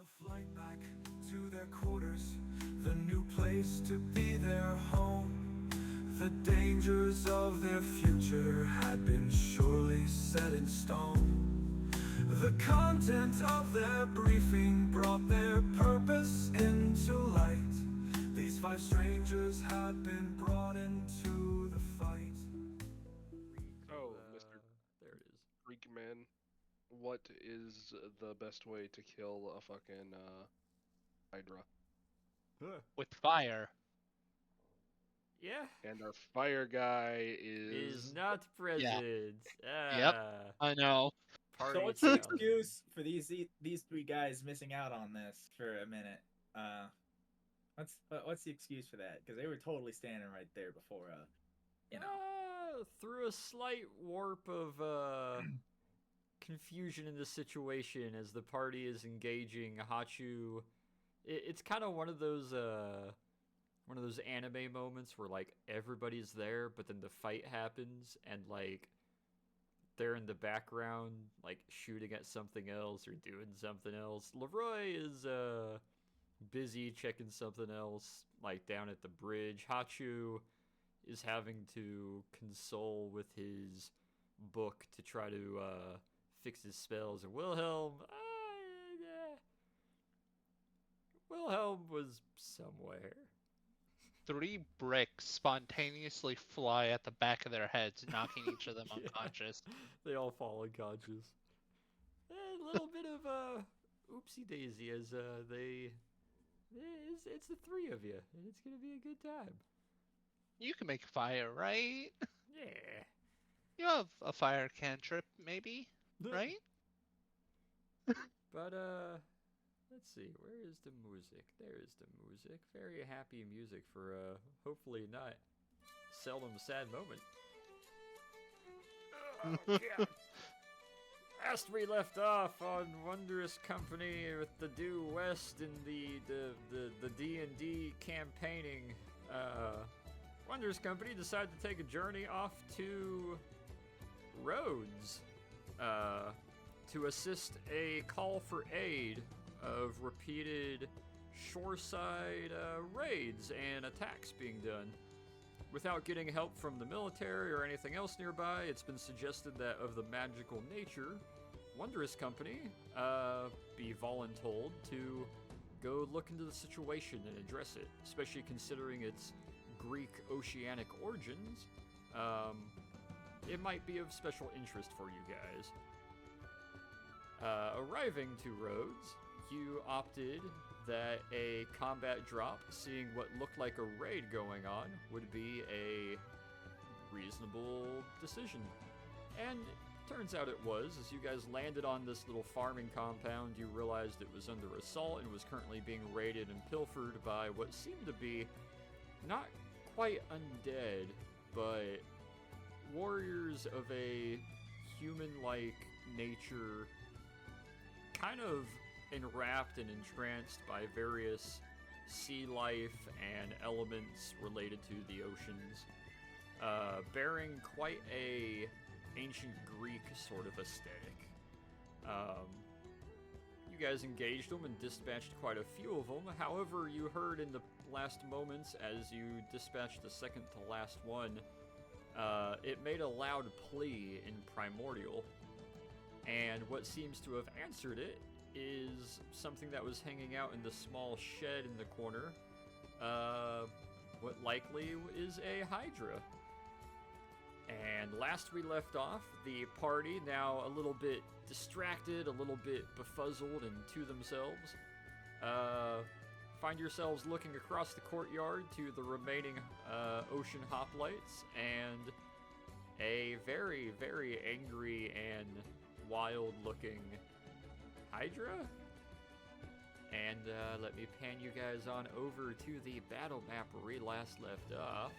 the flight back to their quarters, the new place to be their home. The dangers of their future had been surely set in stone. The content of their briefing brought their purpose into light. These five strangers had been brought into the fight. Oh, Mr. There it is. Freak Man, what is the best way to kill a fucking Hydra? With fire. Yeah. And our fire guy Is is not present. Yep. I know. Party So what's the town. excuse for these three guys missing out on this for a minute? What's the excuse for that? Because they were totally standing right there before, Through a slight warp of confusion in the situation as the party is engaging Hachu. It's kind of one of those anime moments where like everybody's there, but then the fight happens and like they're in the background like shooting at something else or doing something else. Leroy is busy checking something else like down at the bridge. Hachu is having to console with his book to try to fix his spells, and Wilhelm was somewhere. 3 bricks spontaneously fly at the back of their heads, knocking each of them Yeah. unconscious. They all fall unconscious. A little bit of oopsie daisy as it's the 3 of you, and it's gonna be a good time. You can make fire, right? Yeah. You have a fire cantrip, maybe, right? But let's see, where is the music? There is the music. Very happy music for hopefully not seldom sad moment. Oh, God. Last we left off on Wondrous Company with the Due West in the D&D campaigning. Wondrous Company decided to take a journey off to Rhodes to assist a call for aid of repeated shoreside raids and attacks being done. Without getting help from the military or anything else nearby, it's been suggested that of the magical nature, Wondrous Company be voluntold to go look into the situation and address it, especially considering its Greek oceanic origins. It might be of special interest for you guys. Arriving to Rhodes, you opted that a combat drop, seeing what looked like a raid going on, would be a reasonable decision. And turns out it was. As you guys landed on this little farming compound, you realized it was under assault and was currently being raided and pilfered by what seemed to be not quite undead, but warriors of a human-like nature, kind of enwrapped and entranced by various sea life and elements related to the oceans, bearing quite a ancient Greek sort of aesthetic. You guys engaged them and dispatched quite a few of them. However, you heard in the last moments, as you dispatched the second to last one, it made a loud plea in Primordial, and what seems to have answered it is something that was hanging out in the small shed in the corner. What likely is a Hydra. And last we left off, the party, now a little bit distracted, a little bit befuzzled and to themselves, find yourselves looking across the courtyard to the remaining ocean hoplites and a very, very angry and wild-looking Hydra. And let me pan you guys on over to the battle map where we last left off.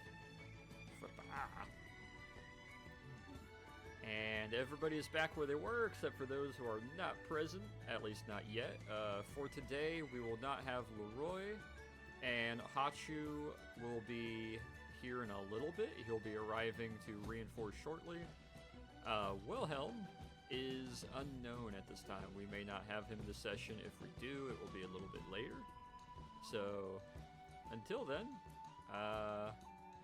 And everybody is back where they were, except for those who are not present, at least not yet. For today, we will not have Leroy, and Hachu will be here in a little bit. He'll be arriving to reinforce shortly. Wilhelm is unknown at this time. We may not have him in the session. If we do, it will be a little bit later. So, until then,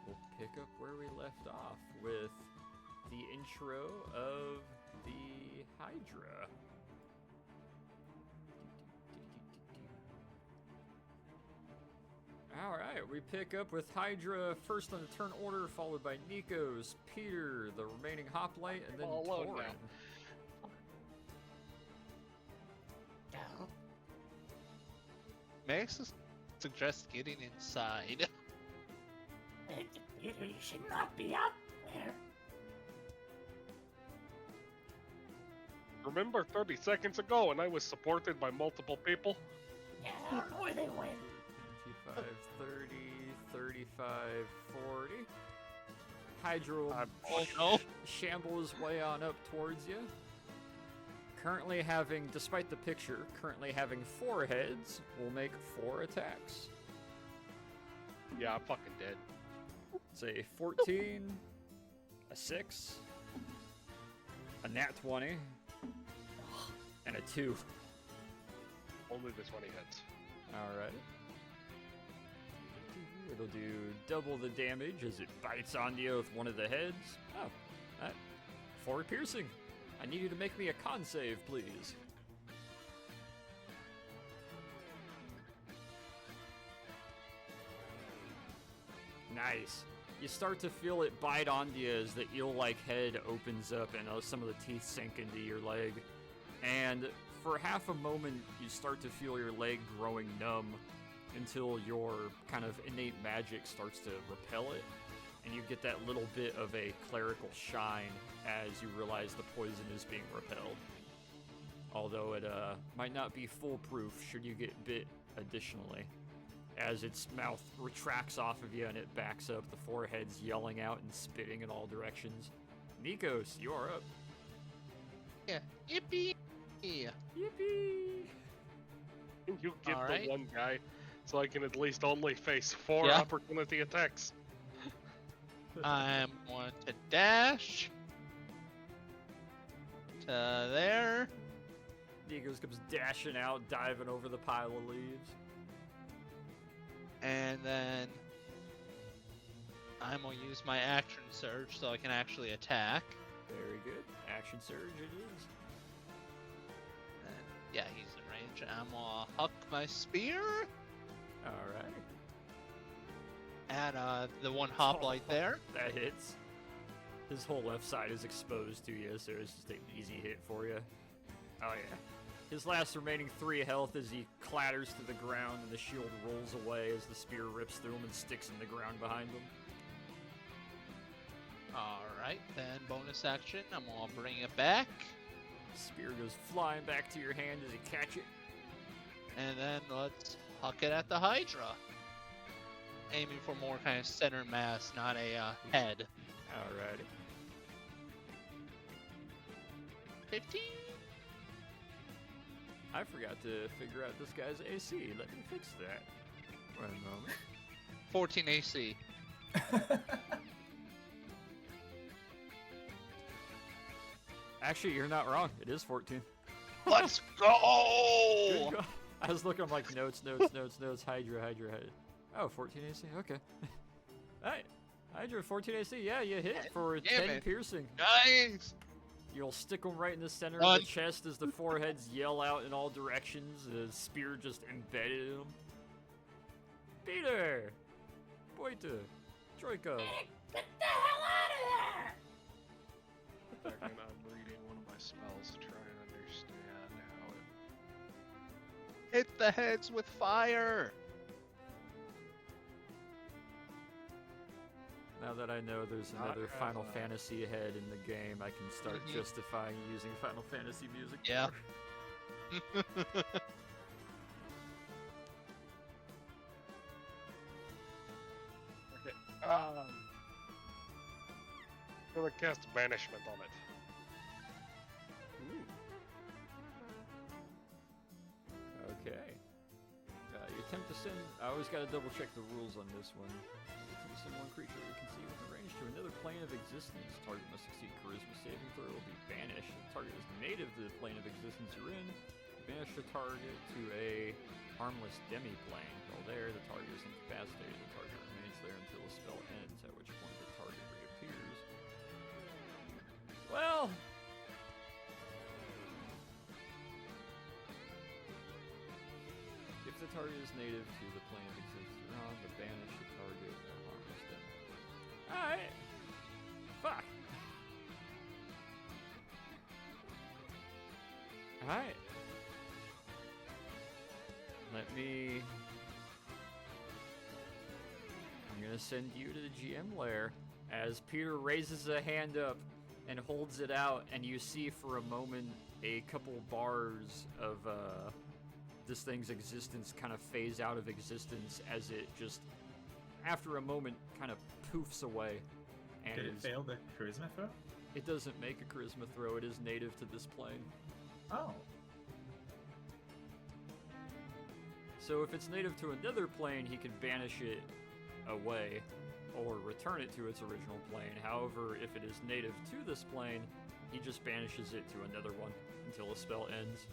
we'll pick up where we left off with the intro of the Hydra. Alright, we pick up with Hydra first on the turn order, followed by Nikos, Peter, the remaining Hoplite, and then all alone Torin. now. May I suggest getting inside? Peter, you should not be up there. Remember 30 seconds ago when I was supported by multiple people? Yeah, I don't know where they went. 25, 30, 35, 40. Hydra will Oh no! shamble his way on up towards you. Currently having, despite the picture, currently having 4 heads, will make 4 attacks. Yeah, I'm fucking dead. It's a 14, a 6, a nat 20, and a 2. Only the 20 heads. Alright. It'll do double the damage as it bites on you with one of the heads. Oh, that 4 piercing. I need you to make me a con save, please. Nice. You start to feel it bite onto you as the eel-like head opens up and some of the teeth sink into your leg. And for half a moment, you start to feel your leg growing numb until your kind of innate magic starts to repel it. And you get that little bit of a clerical shine as you realize the poison is being repelled. Although it might not be foolproof should you get bit additionally. As its mouth retracts off of you and it backs up, the 4 heads yelling out and spitting in all directions. Nikos, you are up. Yeah. Yippee! Yippee! Can you get All the right. one guy so I can at least only face 4 Yeah. opportunity attacks? I'm going to dash to there. Nikos comes dashing out, diving over the pile of leaves. And then I'm gonna use my action surge so I can actually attack. Very good. Action surge it is. And yeah, he's in range. I'm gonna huck my spear Alright. at the one hoplite there. That hits. His whole left side is exposed to you, so it's just an easy hit for you. Oh yeah. His last remaining 3 health as he clatters to the ground and the shield rolls away as the spear rips through him and sticks in the ground behind him. Alright, then bonus action, I'm gonna bring it back. Spear goes flying back to your hand as you catch it. And then let's huck it at the Hydra. Aiming for more kind of center mass, not a head. Alrighty. 15? I forgot to figure out this guy's AC. Let me fix that. One moment. 14 AC. Actually, you're not wrong. It is 14. Let's Good go! go- I was looking, I'm like, notes, Hydra. Oh, 14 AC, okay. Alright, Hydra, 14 AC, yeah, you hit for Damn 10 it. piercing. Nice! You'll stick them right in the center Done. of the chest as the 4 heads yell out in all directions. The spear just embedded in them. Peter! Boita! Troika! Get the hell out of there! Second, I'm reading one of my spells to try and understand how it... Hit the heads with fire! Now that I know there's Not another as Final a- Fantasy head in the game, I can start Mhm. justifying using Final Fantasy music. Yeah. more. Okay, I'm gonna cast Banishment on it. Ooh. Okay. You attempt to send. I always gotta double check the rules on this one. You attempt to send one creature you can see within range to to another plane of existence. Target must succeed charisma saving throw or be banished. The target is native to the plane of existence you're in. Banish the target to a harmless demi-plane. While there, the target is incapacitated. The target remains there until the spell ends, at which point the target reappears. Well... if the target is native to the plane of existence you're on, the banish the target or harmless them. Alright. Fuck. Alright. I'm gonna send you to the GM lair as Peter raises a hand up and holds it out, and you see for a moment a couple bars of this thing's existence kind of phase out of existence as it just, after a moment, kind of poofs away. And Did it fail the charisma throw? It doesn't make a charisma throw. It is native to this plane. Oh. So if it's native to another plane, he can banish it away or return it to its original plane. However, if it is native to this plane, he just banishes it to another one until the spell ends.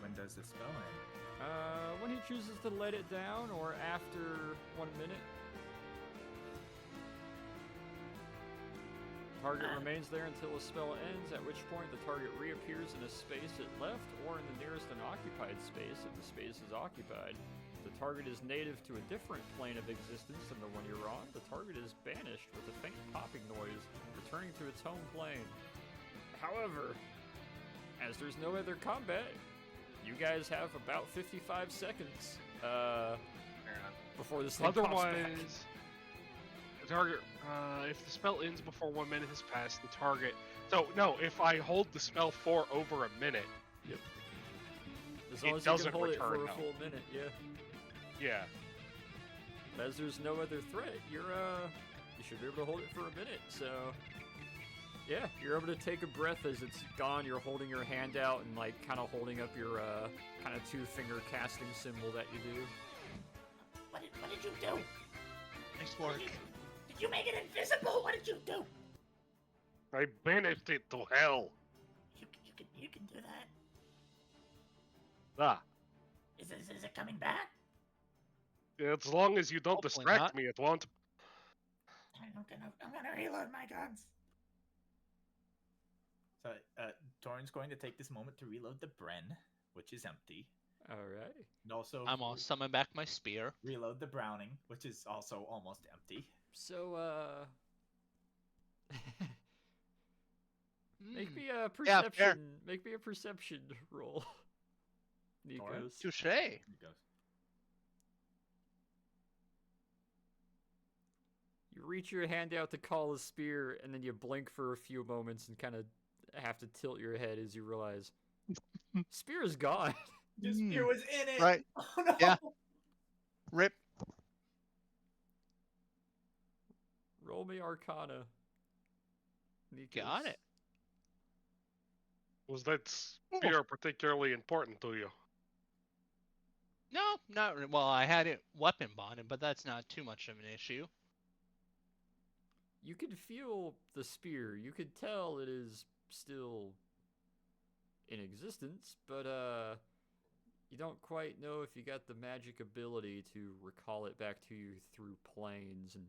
When does the spell end? When he chooses to let it down or after 1 minute. Target remains there until the spell ends, at which point the target reappears in a space it left or in the nearest unoccupied space if the space is occupied. If the target is native to a different plane of existence than the one you're on, the target is banished with a faint popping noise, returning to its home plane. However, as there's no other combat, you guys have about 55 seconds before this thing pops back. Otherwise, the target, if the spell ends before 1 minute has passed, the target... So, no, if I hold the spell for over a minute... Yep. As long It as you doesn't can hold it for return, a no. full minute, yeah. Yeah. As there's no other threat, you should be able to hold it for a minute, so... Yeah, you're able to take a breath as it's gone. You're holding your hand out and, like, kind of holding up your, kind of two-finger casting symbol that you do. What did you do? Nice work. Did you make it invisible? What did you do? I banished it to hell. You can do that. Ah. Is it coming back? As long as you don't Hopefully distract not. me, it won't. I'm gonna reload my guns. So, Torin's going to take this moment to reload the Bren, which is empty. Alright. And also I'm gonna summon back my spear. reload the Browning, which is also almost empty. So, make Mm. me a Yeah, perception. fair. Make me a perception roll. Nikos. Touche. Here it goes. You reach your hand out to call a spear, and then you blink for a few moments and kind of have to tilt your head as you realize spear is gone. The spear was in it! Right. Oh no! Yeah. Rip. Roll me Arcana. Nikos. Got it. Was that spear particularly important to you? No, not well. I had it weapon bonded, but that's not too much of an issue. You can feel the spear. You could tell it is still in existence, but you don't quite know if you got the magic ability to recall it back to you through planes and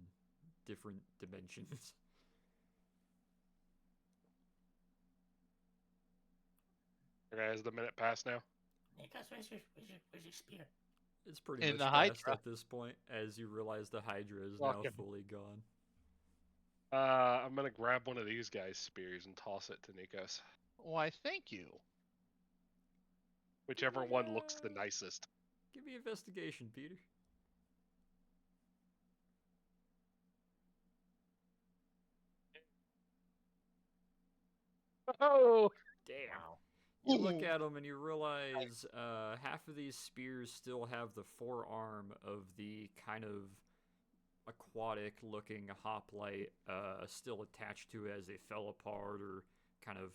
different dimensions. Okay, has the minute passed now? Nikos, where's your spear? It's pretty In much the past Hydra. at this point, as you realize the Hydra is now Fucking- fully gone. I'm gonna grab one of these guys' spears and toss it to Nikos. Why, thank you. Whichever one looks the nicest. Give me investigation, Peter. Oh! Damn. You look at them and you realize half of these spears still have the forearm of the kind of aquatic-looking hoplite still attached to it as they fell apart or kind of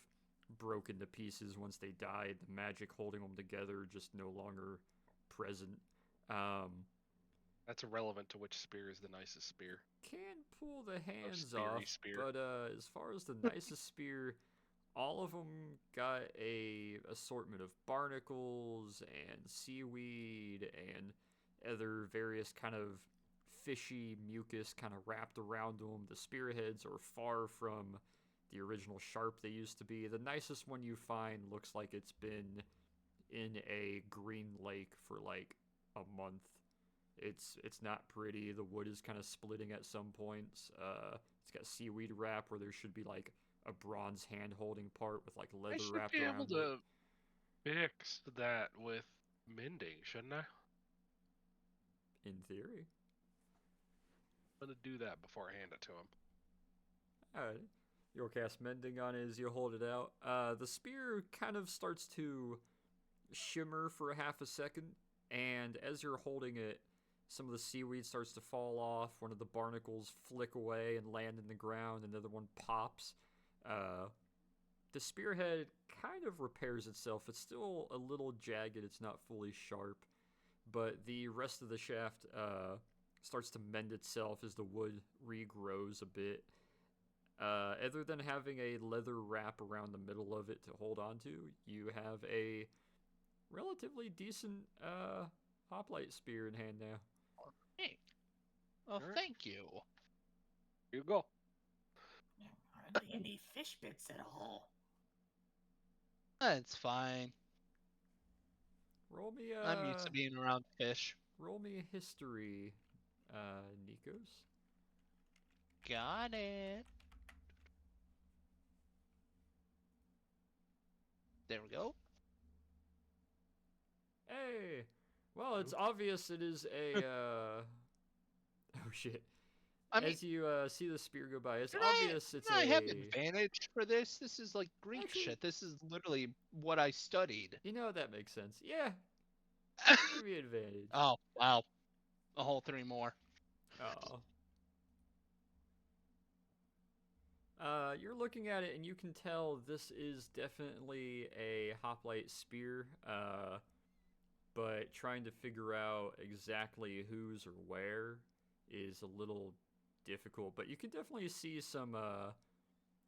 broke into pieces once they died. The magic holding them together just no longer present. That's irrelevant to which spear is the nicest spear. Can pull the hands speary off, spear. but as far as the nicest spear, all of them got a assortment of barnacles and seaweed and other various kind of fishy mucus kind of wrapped around them. The spearheads are far from the original sharp they used to be. The nicest one you find looks like it's been in a green lake for like a month. It's not pretty. The wood is kind of splitting at some points. It's got seaweed wrap where there should be like a bronze hand holding part with like I leather should wrapped be able around it. to fix that with mending, shouldn't I? In theory. I'm gonna do that before I hand it to him. Alright. You'll cast mending on it as you hold it out. The spear kind of starts to shimmer for a half a second, and as you're holding it, some of the seaweed starts to fall off. One of the barnacles flick away and land in the ground. Another one pops. The spearhead kind of repairs itself. It's still a little jagged. It's not fully sharp, but the rest of the shaft starts to mend itself as the wood regrows a bit. Other than having a leather wrap around the middle of it to hold on to, you have a relatively decent hoplite spear in hand now. Hey. Well, Alright. thank you. Here you go. Are there any fish bits at all? That's fine. Roll me I'm used to being around fish. roll me a history, Nikos. Got it. There we go. Hey, well, it's obvious it is a. Oh shit! I mean, As you see the spear go by, it's Can obvious it's I a. have advantage for this. This is like Greek Actually- shit. This is literally what I studied. You know that makes sense. Yeah, give me advantage. Oh, wow. A whole 3 more. Oh. You're looking at it and you can tell this is definitely a hoplite spear. But trying to figure out exactly whose or where is a little difficult. But you can definitely see some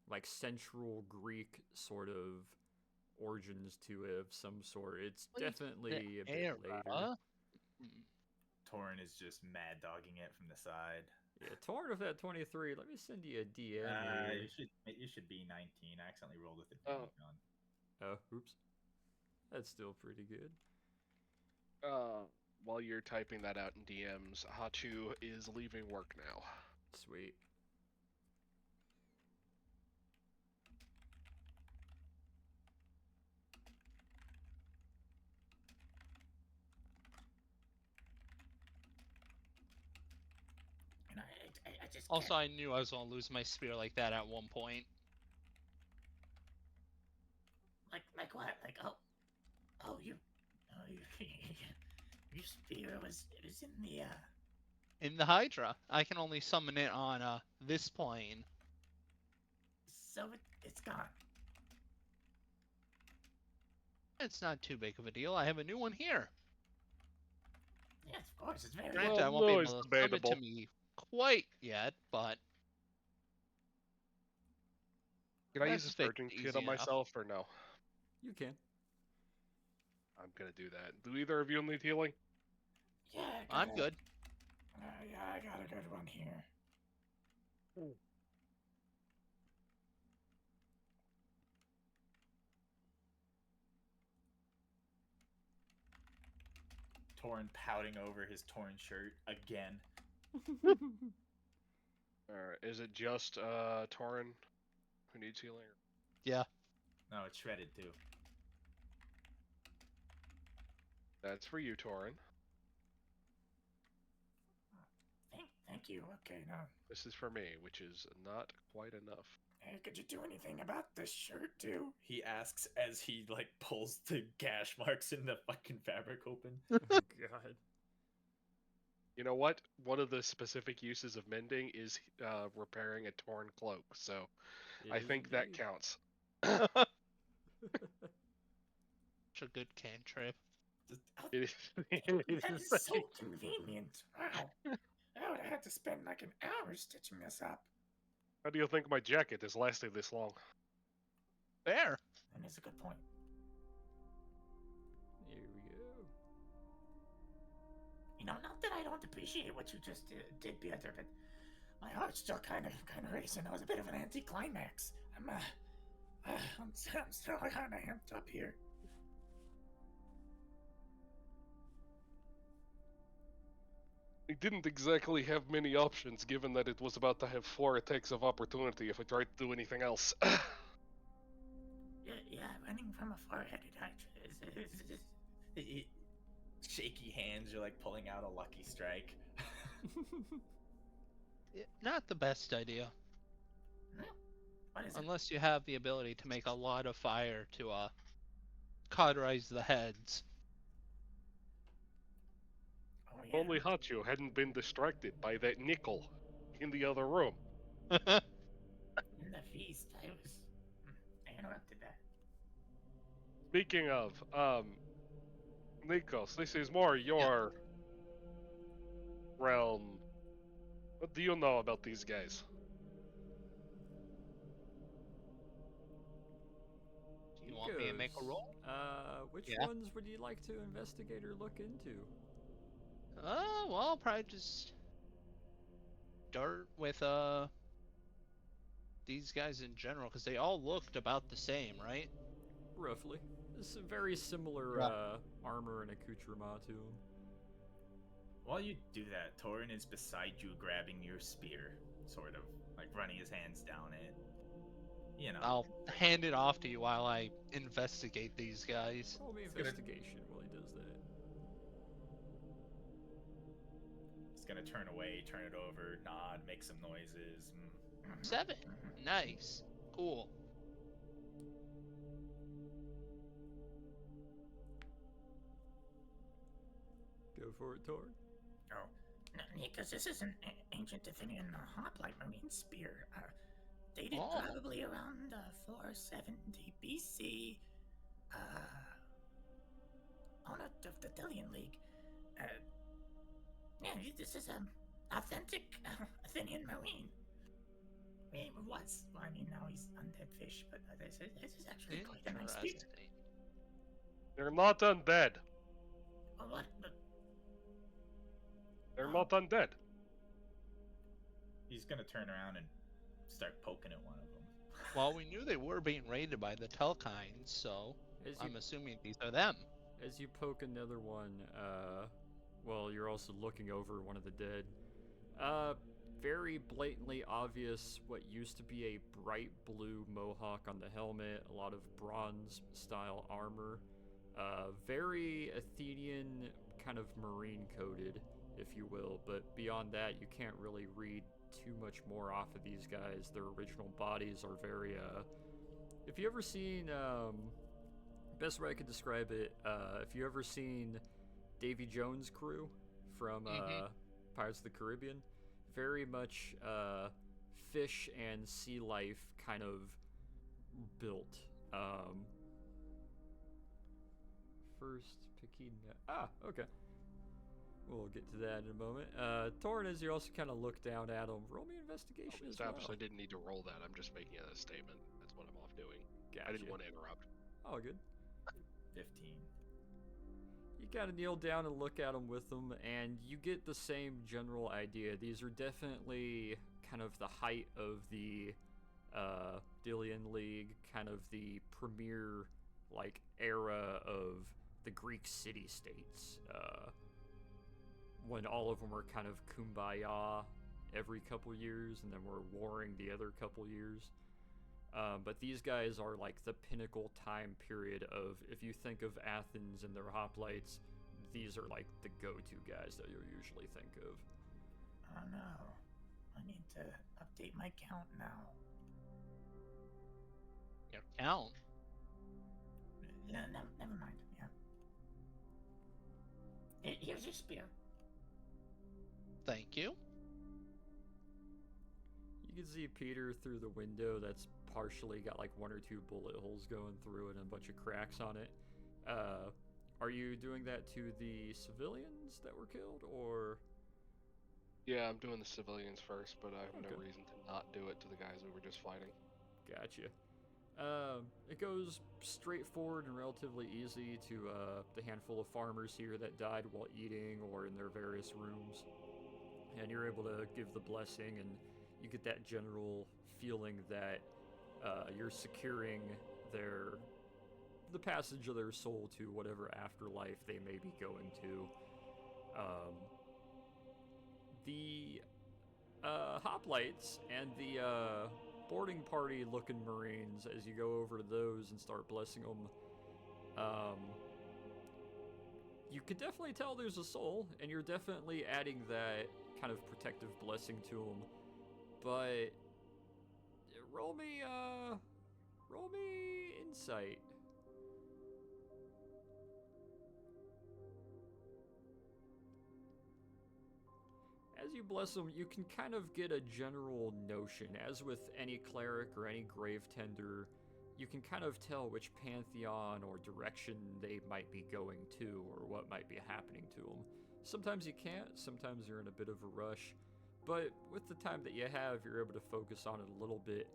like Central Greek sort of origins to it of some sort. It's What is definitely a the bit era? later. Torin is just mad dogging it from the side. Yeah, torn of that 23. Let me send you a DM here. You should be 19. I accidentally rolled with Oh. advantage on. Oh, oops. That's still pretty good. While you're typing that out in DMs, Hachu is leaving work now. Sweet. And I just Also, can't. I knew I was going to lose my spear like that at one point. Like what? Like you your spear was in the In the Hydra, I can only summon it on this plane. so it's gone. It's not too big of a deal. I have a new one here. Yes, of course, it's very Granted, Well, I won't be no, able it's to summon it to debatable. me quite yet, but Can I Let's use a fix surgeon it kit easy on enough. myself or no? You can. I'm gonna do that. Do either of you need healing? Yeah, I'm good. Yeah, I got a good one here. Torin pouting over his torn shirt again. Alright, is it just Torin who needs healing? Yeah. No, it's shredded too. That's for you, Torin. Thank you. Okay, now, This is for me, which is not quite enough. hey, could you do anything about this shirt too? He asks as he like pulls the gash marks in the fucking fabric open. Oh, God. You know what? One of the specific uses of mending is repairing a torn cloak, so It I is think that indeed. counts. Such a good cantrip. Just, That is so convenient. Wow. I would have had to spend like an hour stitching this up. How do you think my jacket has lasted this long? Fair. And that's a good point. Here we go. You know, not that I don't appreciate what you just did, Peter, but my heart's still kind of racing. That was a bit of an anticlimax. I'm still kind of amped up here. I didn't exactly have many options, given that it was about to have 4 attacks of opportunity if I tried to do anything else. Yeah, running from a four-headed hydra is shaky hands, you're like pulling out a lucky strike. Not the best idea. what is it? Unless you have the ability to make a lot of fire to cauterize the heads. Oh, yeah. Only Hachu hadn't been distracted by that nickel in the other room. In the feast, I interrupted that. Speaking of, Nikos, this is more your realm. What do you know about these guys? Do you want me to make a roll? Which Yeah. ones would you like to investigate or look into? Well, I'll probably just start with these guys in general, because they all looked about the same, right? Roughly. It's a very similar Yeah. armor and accoutrement to them. While you do that, Torin is beside you grabbing your spear, sort of, like running his hands down it. You know. I'll hand it off to you while I investigate these guys. Roll me It's gonna- investigation while he does that. He's gonna turn away, turn it over, nod, make some noises. 7. Nice. Cool. Go for it, Tor. Oh, because this is an ancient Athenian hoplite marine spear, dated Oh. probably around 470 BC. Owner of the Delian League. Yeah, this is an authentic Athenian marine. He was. Well, I mean, now he's undead fish, but this is actually quite a nice spear. Interesting. They're not undead. Well, what? They're not undead. He's gonna turn around and start poking at one of them. Well, we knew they were being raided by the Telkines, so I'm assuming these are them. As you poke another one, well, you're also looking over one of the dead. Very blatantly obvious what used to be a bright blue mohawk on the helmet, a lot of bronze style armor. Very Athenian, kind of marine coded, if you will, but beyond that, you can't really read too much more off of these guys. Their original bodies are very, if you ever seen, best way I could describe it, if you ever seen Davy Jones' crew from Pirates of the Caribbean, very much fish and sea life kind of built. First picking. Okay. We'll get to that in a moment. Torrin, as you also kind of look down at him, roll me investigation as well. I didn't need to roll that. I'm just making a statement. That's what I'm off doing. Gotcha. I didn't want to interrupt. Oh, good. 15. You kind of kneel down and look at them with them, and you get the same general idea. These are definitely kind of the height of the Delian League, kind of the premier like era of the Greek city-states. When all of them were kind of kumbaya every couple years, and then were warring the other couple years. But these guys are like the pinnacle time period of, if you think of Athens and their hoplites, these are like the go-to guys that you'll usually think of. Oh no, I need to update my count now. Your count. Yeah, never mind. Yeah. Here's your spear. Thank you. You can see Peter through the window that's partially got like 1 or 2 bullet holes going through it and a bunch of cracks on it. Are you doing that to the civilians that were killed, or? Yeah, I'm doing the civilians first, but I have no Okay. reason to not do it to the guys we were just fighting. Gotcha. It goes straightforward and relatively easy to the handful of farmers here that died while eating or in their various rooms. And you're able to give the blessing, and you get that general feeling that you're securing the passage of their soul to whatever afterlife they may be going to. Um, the hoplites and the boarding party looking Marines, as you go over to those and start blessing them, you can definitely tell there's a soul, and you're definitely adding that kind of protective blessing to them. But roll me insight. As you bless them, you can kind of get a general notion. As with any cleric or any grave tender, you can kind of tell which pantheon or direction they might be going to or what might be happening to them. Sometimes you can't, sometimes you're in a bit of a rush, but with the time that you have, you're able to focus on it a little bit.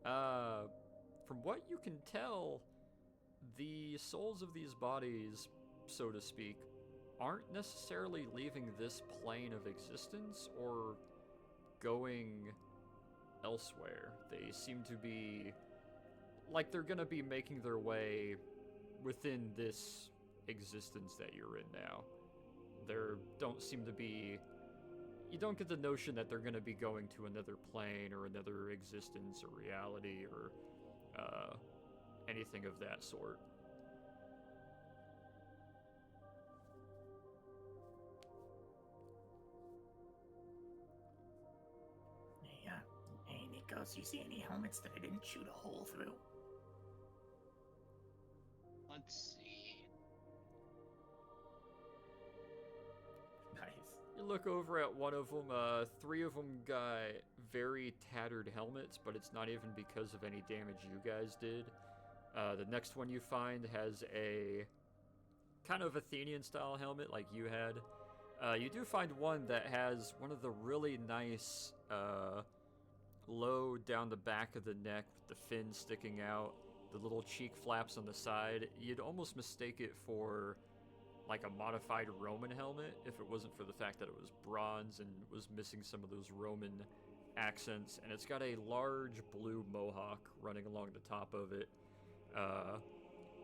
From what you can tell, the souls of these bodies, so to speak, aren't necessarily leaving this plane of existence or going elsewhere. They seem to be like they're gonna be making their way within this existence that you're in now. There don't seem to be. You don't get the notion that they're gonna be going to another plane or another existence or reality or anything of that sort. Hey, Nikos, you see any helmets that I didn't shoot a hole through? Let's see. Nice. You look over at one of them. 3 of them got very tattered helmets, but it's not even because of any damage you guys did. The next one you find has a kind of Athenian style helmet like you had. You do find one that has one of the really nice low down the back of the neck with the fin sticking out, the little cheek flaps on the side. You'd almost mistake it for like a modified Roman helmet if it wasn't for the fact that it was bronze and was missing some of those Roman accents. And it's got a large blue mohawk running along the top of it.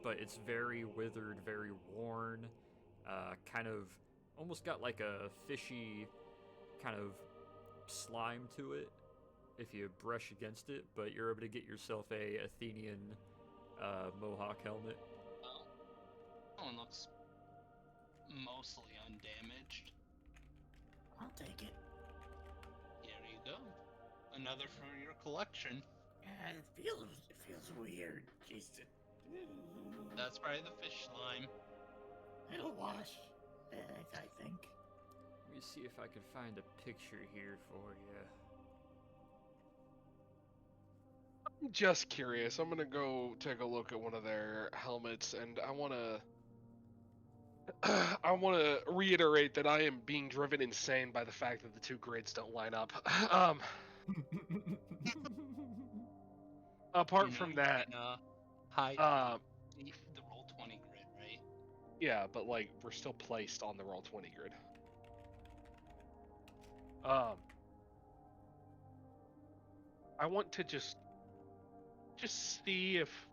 But it's very withered, very worn, kind of almost got like a fishy kind of slime to it if you brush against it, but you're able to get yourself a Athenian mohawk helmet. Well, that one looks mostly undamaged. I'll take it. Here you go. Another for your collection. It feels weird. Just That's probably the fish slime. it'll wash. I think. Let me see if I can find a picture here for you. I'm just curious. I'm gonna go take a look at one of their helmets, and I wanna I wanna reiterate that I am being driven insane by the fact that the 2 grids don't line up. Apart You know from you that, can, hide um, the roll 20 grid, right? yeah, but like we're still placed on the roll 20 grid. I want to just see if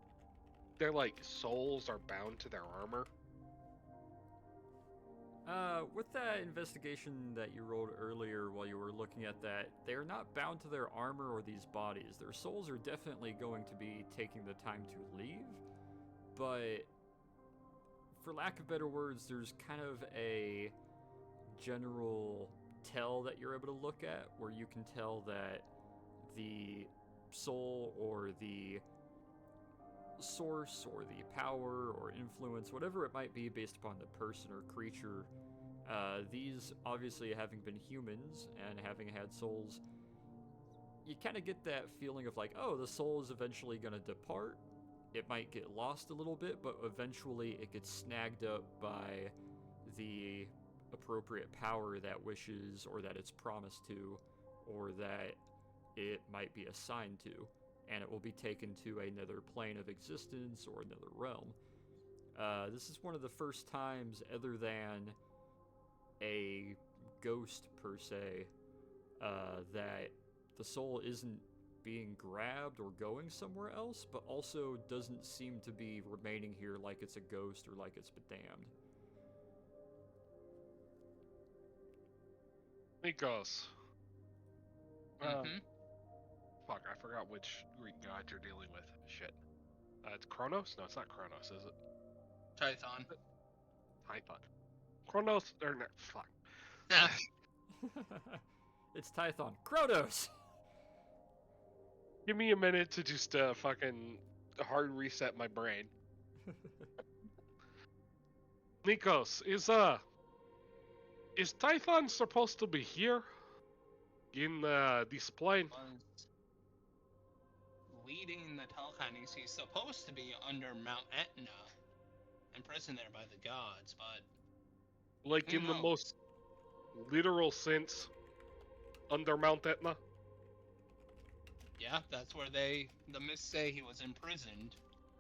their like souls are bound to their armor. With that investigation that you rolled earlier while you were looking at that, they're not bound to their armor or these bodies. Their souls are definitely going to be taking the time to leave, but for lack of better words, there's kind of a general tell that you're able to look at where you can tell that the soul or the source or the power or influence, whatever it might be based upon the person or creature, these obviously having been humans and having had souls, you kind of get that feeling of like, oh, the soul is eventually going to depart, it might get lost a little bit, but eventually it gets snagged up by the appropriate power that wishes, or that it's promised to, or that it might be assigned to, and it will be taken to another plane of existence or another realm. This is one of the first times, other than a ghost per se, that the soul isn't being grabbed or going somewhere else, but also doesn't seem to be remaining here like it's a ghost or like it's been damned. Nikos. Mm-hmm. Fuck, I forgot which Greek god you're dealing with. Shit. It's Kronos? No, it's not Kronos, is it? Tython. Typhon. Kronos, or no, fuck. It's Tython. Kronos! Give me a minute to just fucking hard reset my brain. Nikos, is Tython supposed to be here? In this plane? Was leading the telekinesis. He's supposed to be under Mount Etna, imprisoned there by the gods, but Like who in the knows? most literal sense, under Mount Etna? Yeah, that's where the myths say he was imprisoned,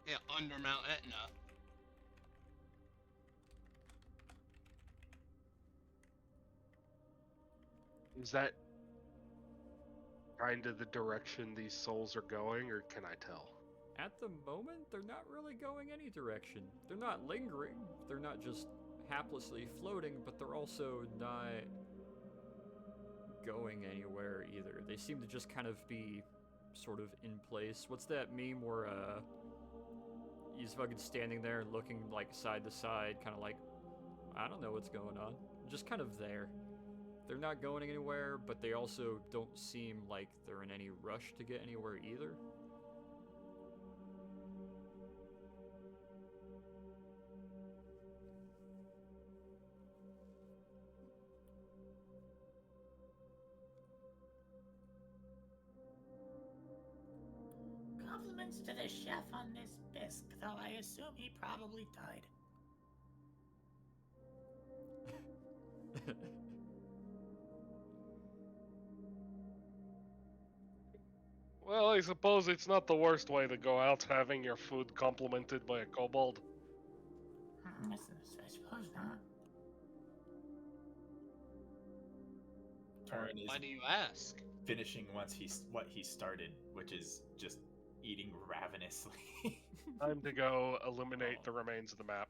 yeah, under Mount Etna. Is that kind of the direction these souls are going, or can I tell? At the moment, they're not really going any direction. They're not lingering. They're not just haplessly floating, but they're also not going anywhere either. They seem to just kind of be sort of in place. What's that meme where he's fucking standing there looking like side to side, kind of like, I don't know what's going on. Just kind of there. They're not going anywhere, but they also don't seem like they're in any rush to get anywhere either. Compliments to the chef on this bisque, though I assume he probably died. Well, I suppose it's not the worst way to go out, having your food complimented by a kobold. I suppose not. Torin is Why do you ask? finishing what he started, which is just eating ravenously. Time to go eliminate the remains of the map.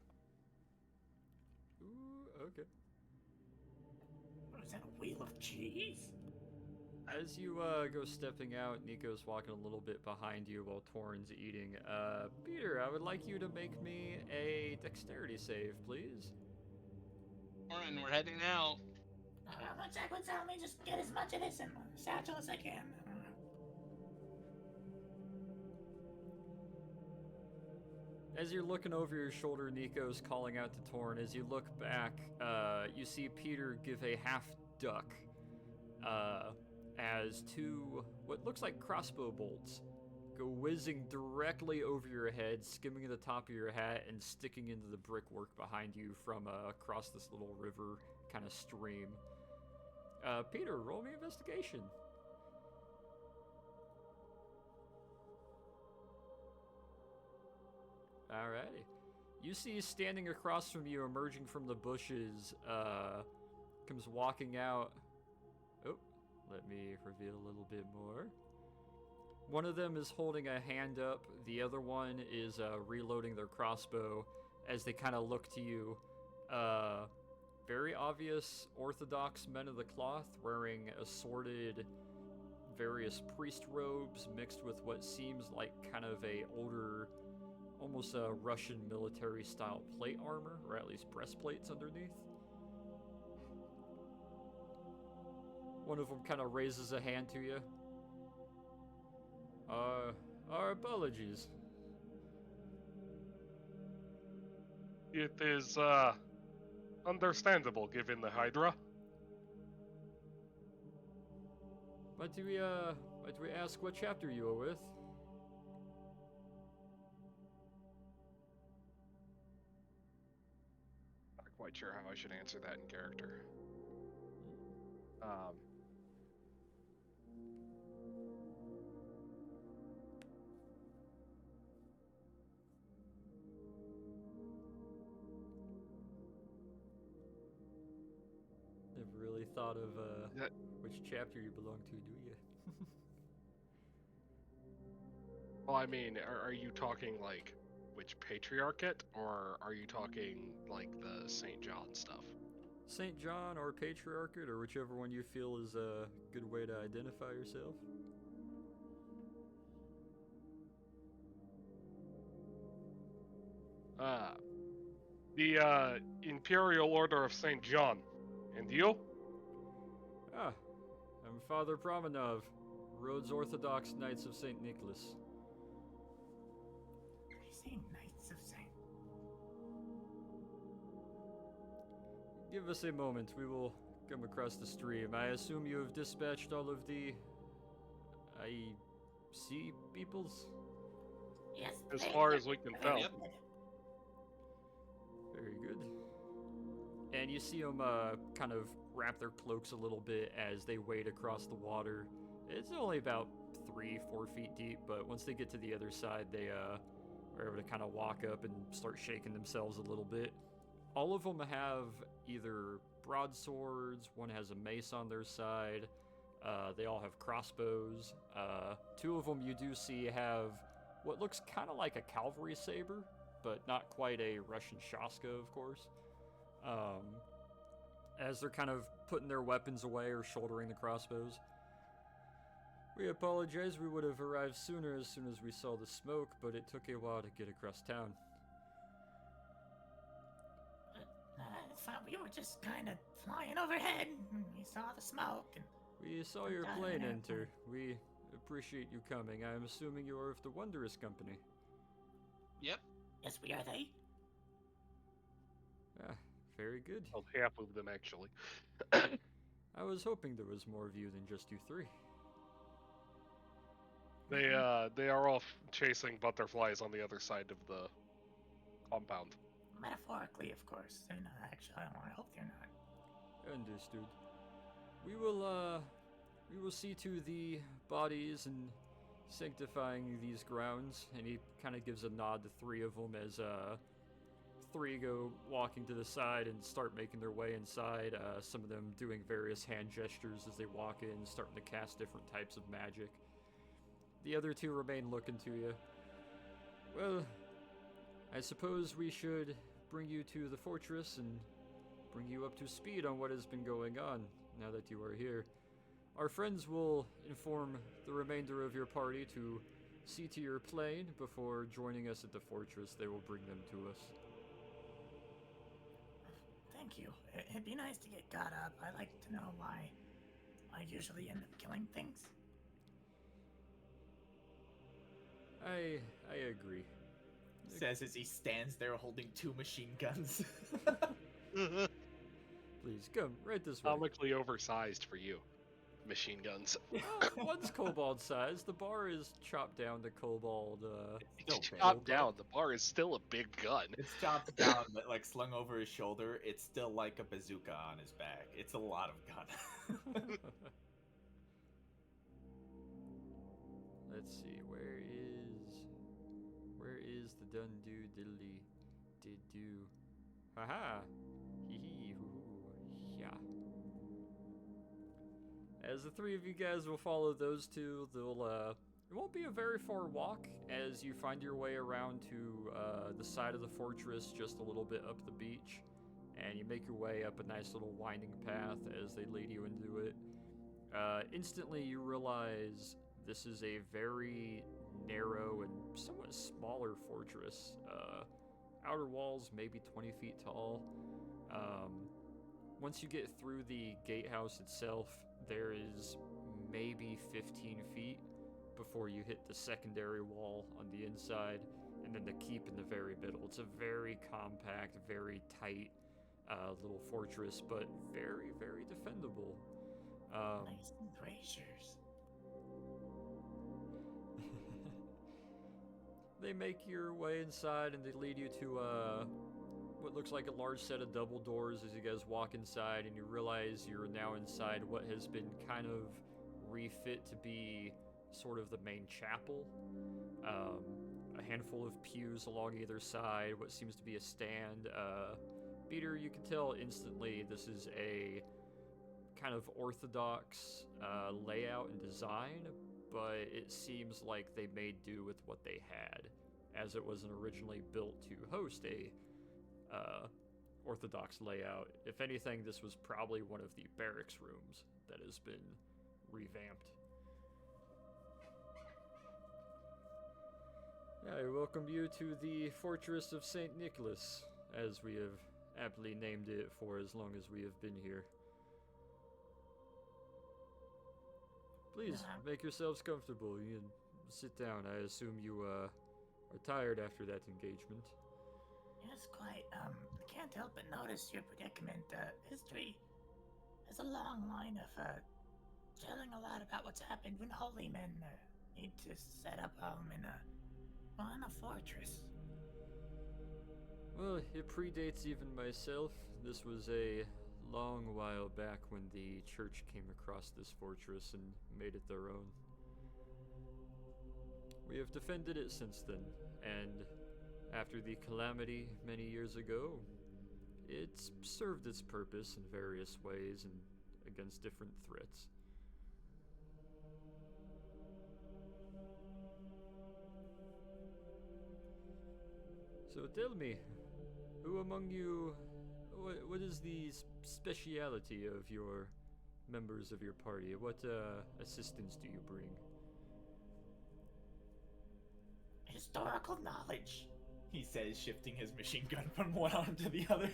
Ooh, okay. What is that, a wheel of cheese? As you go stepping out, Nico's walking a little bit behind you while Torrin's eating. Peter, I would like you to make me a dexterity save, please. Alright, we're heading out. One sec, let me just get as much of this in my satchel as I can. As you're looking over your shoulder, Nico's calling out to Torrin. As you look back, you see Peter give a half duck as two, what looks like crossbow bolts, go whizzing directly over your head, skimming the top of your hat, and sticking into the brickwork behind you from across this little river kind of stream. Peter, roll me investigation. Alrighty. You see standing across from you, emerging from the bushes, comes walking out. Oh, let me reveal a little bit more. One of them is holding a hand up. The other one is reloading their crossbow as they kind of look to you. Very obvious Orthodox men of the cloth wearing assorted various priest robes mixed with what seems like kind of a older, almost a Russian military style plate armor, or at least breastplates underneath. One of them kind of raises a hand to you. Our apologies. It is, understandable given the Hydra. Might we ask what chapter you are with? quite sure how I should answer that in character. Never really thought of That- which chapter you belong to, do you? Well, I mean, are you talking like which patriarchate, or are you talking like the St. John stuff? St. John or Patriarchate, or whichever one you feel is a good way to identify yourself. The Imperial Order of St. John. And you? Ah, I'm Father Promenov, Rhodes Orthodox Knights of St. Nicholas. I say Knights of Saint. Give us a moment, we will come across the stream. I assume you have dispatched all of the IC peoples? Yes. As they- far as we can tell. Yep. Very good. And you see them kind of wrap their cloaks a little bit as they wade across the water. It's only about 3-4 feet deep, but once they get to the other side, they are able to kind of walk up and start shaking themselves a little bit. All of them have either broadswords, one has a mace on their side, they all have crossbows. Two of them you do see have what looks kind of like a cavalry saber, but not quite a Russian Shaska, of course. As they're kind of putting their weapons away or shouldering the crossbows. We apologize, we would have arrived sooner as soon as we saw the smoke, but it took a while to get across town. I thought we were just kind of flying overhead. And we saw the smoke, and We saw your plane enter. We appreciate you coming. I am assuming you are of the Wondrous Company. Yep. yes, we are they. Ah, very good. Well, half of them, actually. I was hoping there was more of you than just you three. They are all chasing butterflies on the other side of the compound. Metaphorically, of course. They're not actually. I hope they're not. Understood. We will see to the bodies and sanctifying these grounds. And he kind of gives a nod to three of them as three go walking to the side and start making their way inside. Some of them doing various hand gestures as they walk in, starting to cast different types of magic. The other two remain looking to you. Well, I suppose we should bring you to the fortress and bring you up to speed on what has been going on now that you are here. Our friends will inform the remainder of your party to see to your plane before joining us at the fortress. They will bring them to us. Thank you. It'd be nice to get got up. I like to know why I usually end up killing things. I agree. Says as he stands there holding 2 machine guns. Please come right this way. Comically oversized for you. Machine guns. Well, one's kobold size. The bar is chopped down to kobold. Still big. Chopped down. The bar is still a big gun. It's chopped down, but like slung over his shoulder. It's still like a bazooka on his back. It's a lot of gun. Let's see. Where is the dun do diddly did do? Haha. Hee hee hoo hoo. Yeah. As the three of you guys will follow those two, it won't be a very far walk as you find your way around to the side of the fortress, just a little bit up the beach, and you make your way up a nice little winding path as they lead you into it. Instantly, you realize this is a very narrow and somewhat smaller fortress. Outer walls maybe 20 feet tall. Once you get through the gatehouse itself, there is maybe 15 feet before you hit the secondary wall on the inside, and then the keep in the very middle. It's a very compact, very tight little fortress, but very, very defendable. Nice braziers. They make your way inside and they lead you to what looks like a large set of double doors as you guys walk inside, and you realize you're now inside what has been kind of refit to be sort of the main chapel. A handful of pews along either side, what seems to be a stand. Peter, you can tell instantly this is a kind of orthodox layout and design, but it seems like they made do with what they had, as it wasn't originally built to host a orthodox layout. If anything, this was probably one of the barracks rooms that has been revamped. I welcome you to the Fortress of St. Nicholas, as we have aptly named it for as long as we have been here. Please, make yourselves comfortable. You can sit down. I assume you are tired after that engagement. Yes, quite. I can't help but notice your predicament. History has a long line of telling a lot about what's happened when holy men need to set up home in a fortress. Well, it predates even myself. This was a long while back when the church came across this fortress and made it their own. We have defended it since then, and after the calamity many years ago, it's served its purpose in various ways and against different threats. So tell me, who among you, what is the speciality of your members of your party? What assistance do you bring? Historical knowledge. He says, shifting his machine gun from one arm to the other.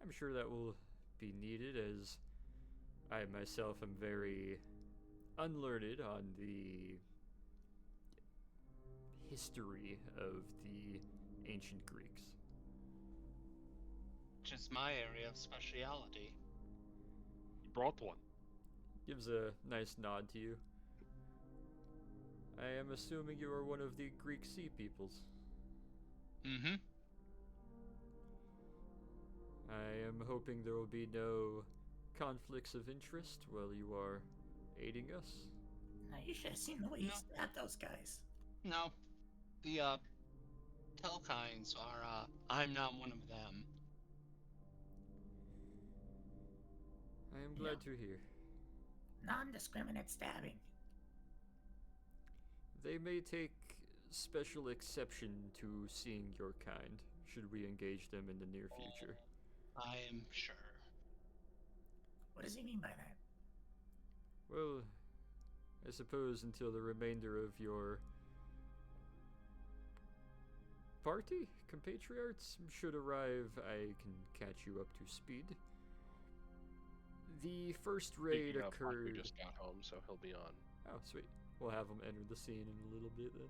I'm sure that will be needed, as I myself am very unlearned on the history of the ancient Greeks. Which is my area of speciality. You brought one. Gives a nice nod to you. I am assuming you are one of the Greek sea peoples. Mm-hmm. I am hoping there will be no conflicts of interest while you are aiding us. Now, you should have seen the way you No. stabbed those guys. No, the Telkines are. I'm not one of them. I am glad to hear. Non-discriminate stabbing. They may take special exception to seeing your kind, should we engage them in the near future. I am sure. What does he mean by that? Well, I suppose until the remainder of your party, compatriots, should arrive, I can catch you up to speed. The first raid Speaking of, Mike, occurred... we just got home, so he'll be on. Oh, sweet. We'll have him enter the scene in a little bit then.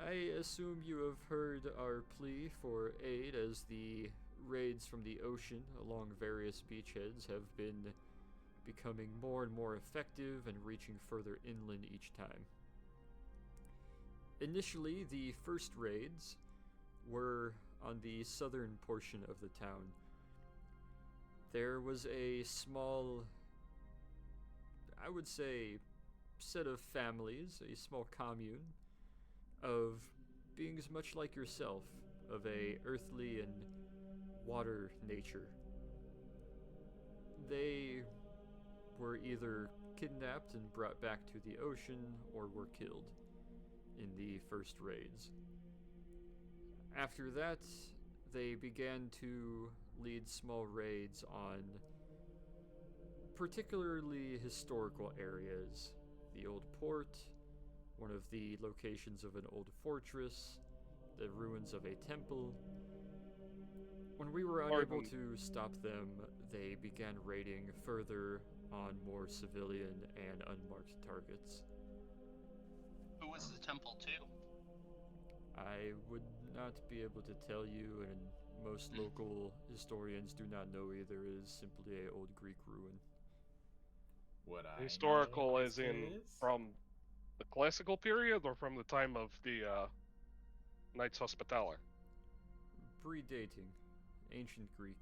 I assume you have heard our plea for aid, as the raids from the ocean along various beachheads have been becoming more and more effective and reaching further inland each time. Initially, the first raids were on the southern portion of the town. There was a small, I would say, set of families, a small commune of beings much like yourself, of a earthly and water nature. They were either kidnapped and brought back to the ocean or were killed in the first raids. After that, they began to lead small raids on particularly historical areas. The old port, one of the locations of an old fortress, the ruins of a temple. When we were unable to stop them, they began raiding further on more civilian and unmarked targets. Who was the temple to? I would not be able to tell you, and most local historians do not know either. It is simply a old Greek ruin. What I Historical know as in is- from The classical period, or from the time of the Knights Hospitaller? Predating. Ancient Greek.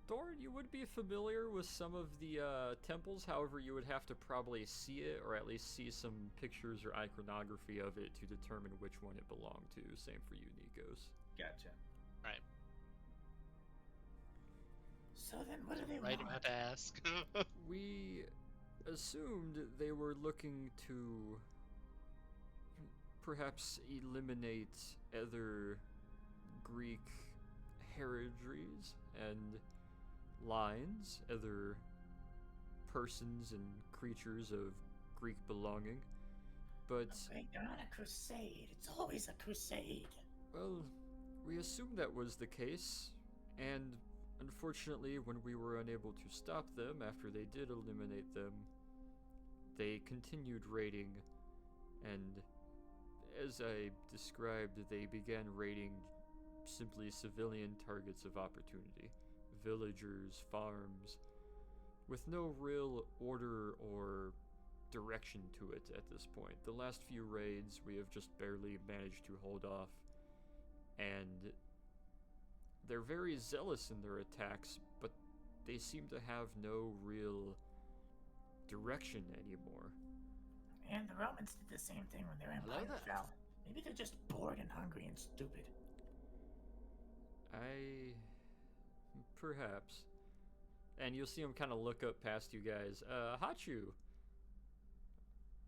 Doran, you would be familiar with some of the temples, however, you would have to probably see it, or at least see some pictures or iconography of it to determine which one it belonged to. Same for you, Nikos. Gotcha. Right. So then, what do they Right want? about to ask. We assumed they were looking to perhaps eliminate other Greek heritages and lines, other persons and creatures of Greek belonging. But, Wait, they're on a crusade. It's always a crusade. well, we assumed that was the case, and unfortunately, when we were unable to stop them after they did eliminate them, they continued raiding, and as I described, they began raiding simply civilian targets of opportunity. Villagers, farms, with no real order or direction to it at this point. The last few raids we have just barely managed to hold off, and they're very zealous in their attacks, but they seem to have no real direction anymore. And the Romans did the same thing when their Hello empire there. fell. Maybe they're just bored and hungry and stupid. Perhaps. And you'll see him kind of look up past you guys. Hachu,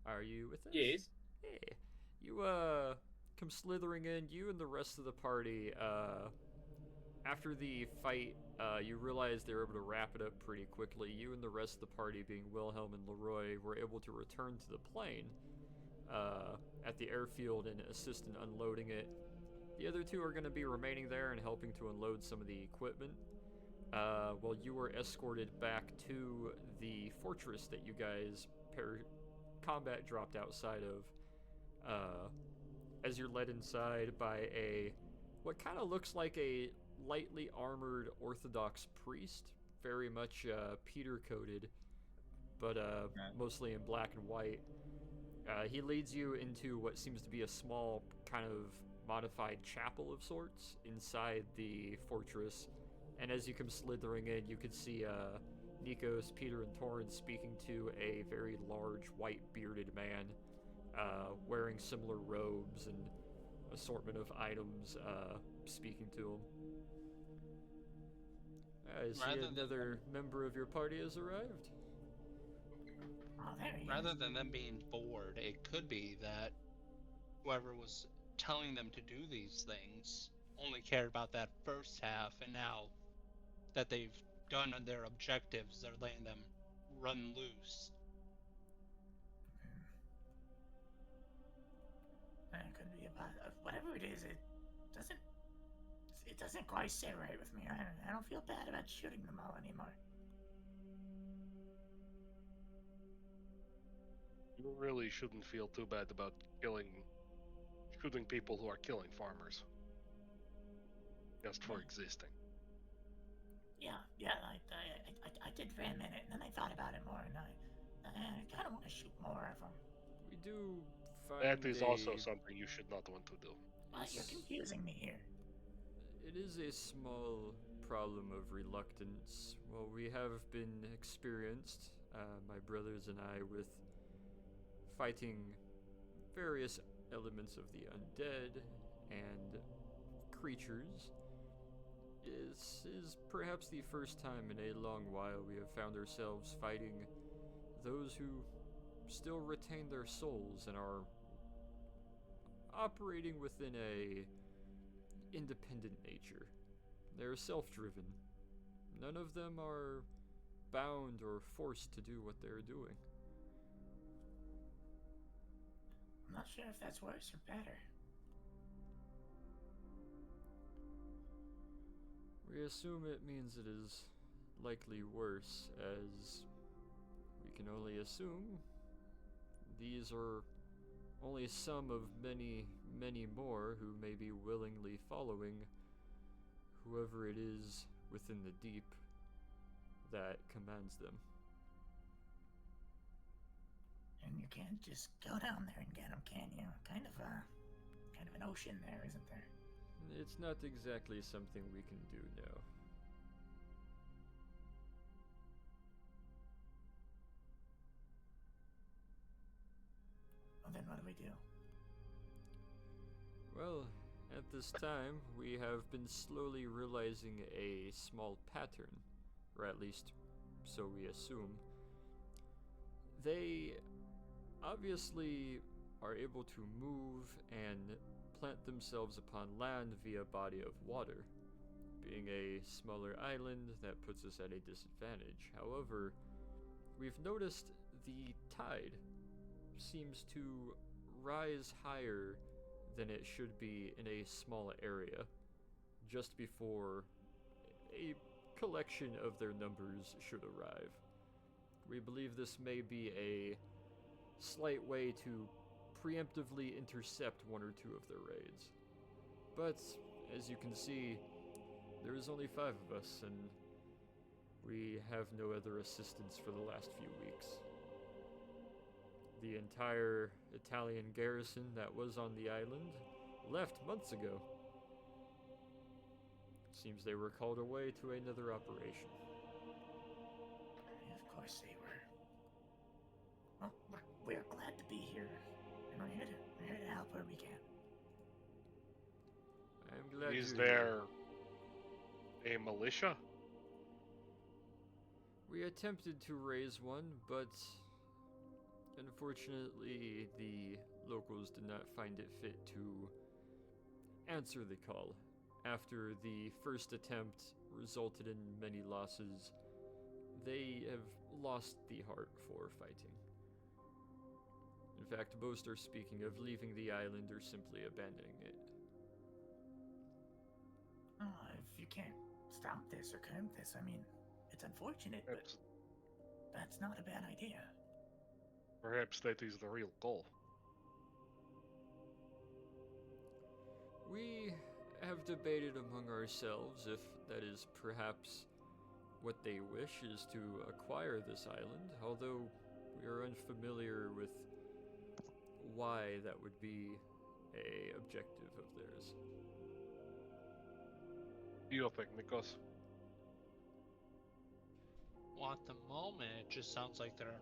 are you with us? Yes. Hey, you come slithering in. You and the rest of the party. After the fight, you realize they were able to wrap it up pretty quickly. You and the rest of the party, being Wilhelm and Leroy, were able to return to the plane at the airfield and assist in unloading it. The other two are going to be remaining there and helping to unload some of the equipment, while you were escorted back to the fortress that you guys combat dropped outside of, as you're led inside by what kind of looks like a lightly armored Orthodox priest, very much Peter coated, but mostly in black and white. He leads you into what seems to be a small kind of modified chapel of sorts inside the fortress, and as you come slithering in, you can see Nikos, Peter, and Torrance speaking to a very large white bearded man wearing similar robes and assortment of items, speaking to him. I see Rather than another member of your party has arrived. Oh, there he Rather is. than them being bored, it could be that whoever was telling them to do these things only cared about that first half, and now that they've done their objectives, they're letting them run loose. It could be about whatever it is. Doesn't. It doesn't quite sit right with me. I don't feel bad about shooting them all anymore. You really shouldn't feel too bad about shooting people who are killing farmers. Just for existing. Yeah. I did for a minute, and then I thought about it more, and I kind of want to shoot more of them. We do find That is also something you should not want to do. But you're confusing me here. It is a small problem of reluctance. Well, we have been experienced, my brothers and I, with fighting various elements of the undead and creatures. This is perhaps the first time in a long while we have found ourselves fighting those who still retain their souls and are operating within a independent nature. They're self-driven. None of them are bound or forced to do what they're doing. I'm not sure if that's worse or better. We assume it means it is likely worse, as we can only assume these are only some of many, many more who may be willingly following whoever it is within the deep that commands them. can't just go down there and get them, can you? Kind of an ocean there, isn't there? It's not exactly something we can do now. Well, then what do we do? Well, at this time, we have been slowly realizing a small pattern, or at least so we assume. They obviously are able to move and plant themselves upon land via body of water. Being a smaller island, that puts us at a disadvantage. However, we've noticed the tide seems to rise higher than it should be in a small area, just before a collection of their numbers should arrive. We believe this may be a slight way to preemptively intercept one or two of their raids. But, as you can see, there is only 5 of us, and we have no other assistance for the last few weeks. The entire Italian garrison that was on the island left months ago. Seems they were called away to another operation. Of course they were. Well, we're glad to be here, and we're here to help where we can. I'm glad Is you're here. there a militia? We attempted to raise one, but unfortunately the locals did not find it fit to answer the call. After the first attempt resulted in many losses, they have lost the heart for fighting. In fact, most are speaking of leaving the island or simply abandoning it. Oh, if you can't stop this or curb this, I mean, it's unfortunate, but that's not a bad idea. Perhaps that is the real goal. We have debated among ourselves if that is perhaps what they wish is to acquire this island, although we are unfamiliar with why that would be a objective of theirs. Do you think, Nikos? Well, at the moment, it just sounds like they're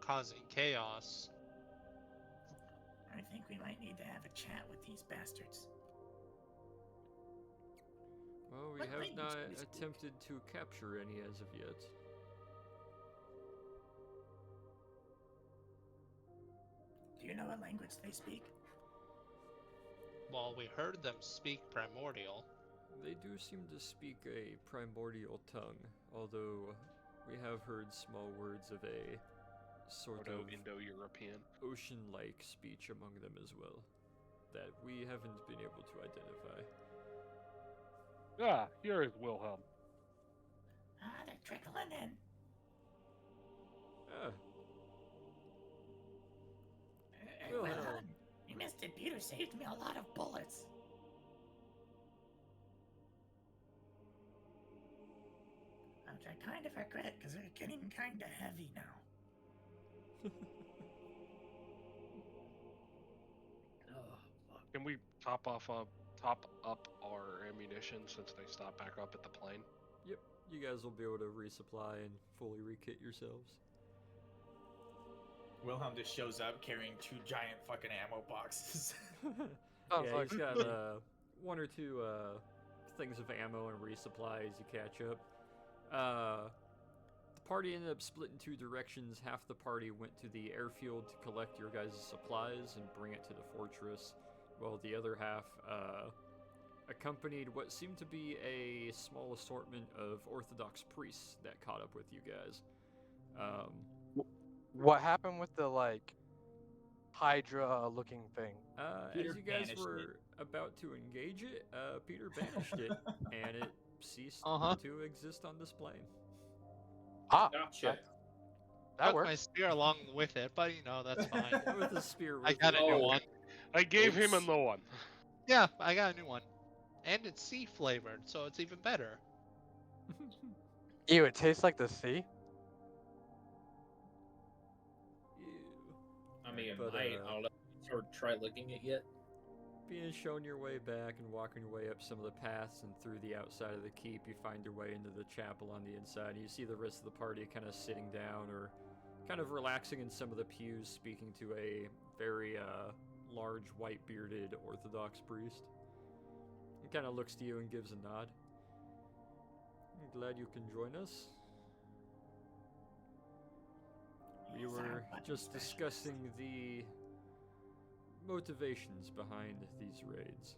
causing chaos. I think we might need to have a chat with these bastards. Well, we What have language not do they speak? attempted to capture any as of yet. Do you know what language they speak? Well, we heard them speak primordial. They do seem to speak a primordial tongue, although we have heard small words of a sort of Indo-European. ocean-like speech among them as well, that we haven't been able to identify. Ah, here is Wilhelm. Ah, they're trickling in. Ah, Wilhelm, Wilhelm. you missed it. Peter saved me a lot of bullets. Which I kind of regret because they're getting kind of heavy now. Can we top up our ammunition since they stop back up at the plane? Yep, you guys will be able to resupply and fully rekit yourselves. Wilhelm just shows up carrying 2 giant fucking ammo boxes. Sounds Yeah, like he's got 1 or 2 things of ammo and resupply as you catch up. The party ended up split in 2 directions. Half the party went to the airfield to collect your guys' supplies and bring it to the fortress, while the other half accompanied what seemed to be a small assortment of Orthodox priests that caught up with you guys. what happened with the Hydra looking thing? As Peter you guys banished were about to engage it, Peter banished it, and it ceased Uh-huh. to exist on this plane. Ah, Gotcha. that Took works. my spear along with it, but that's fine. With a spear. I with got a it. new Oh. one. I gave him a Oops. new one. Yeah, I got a new one. And it's sea flavored, so it's even better. Ew, it tastes like the sea. Ew. me a But, might. I'll sort of try licking it yet. being shown your way back and walking your way up some of the paths and through the outside of the keep, you find your way into the chapel on the inside. And you see the rest of the party kind of sitting down or kind of relaxing in some of the pews, speaking to a very large, white-bearded Orthodox priest. He kind of looks to you and gives a nod. I'm glad you can join us. We He's our were weapon just specialist. discussing the motivations behind these raids.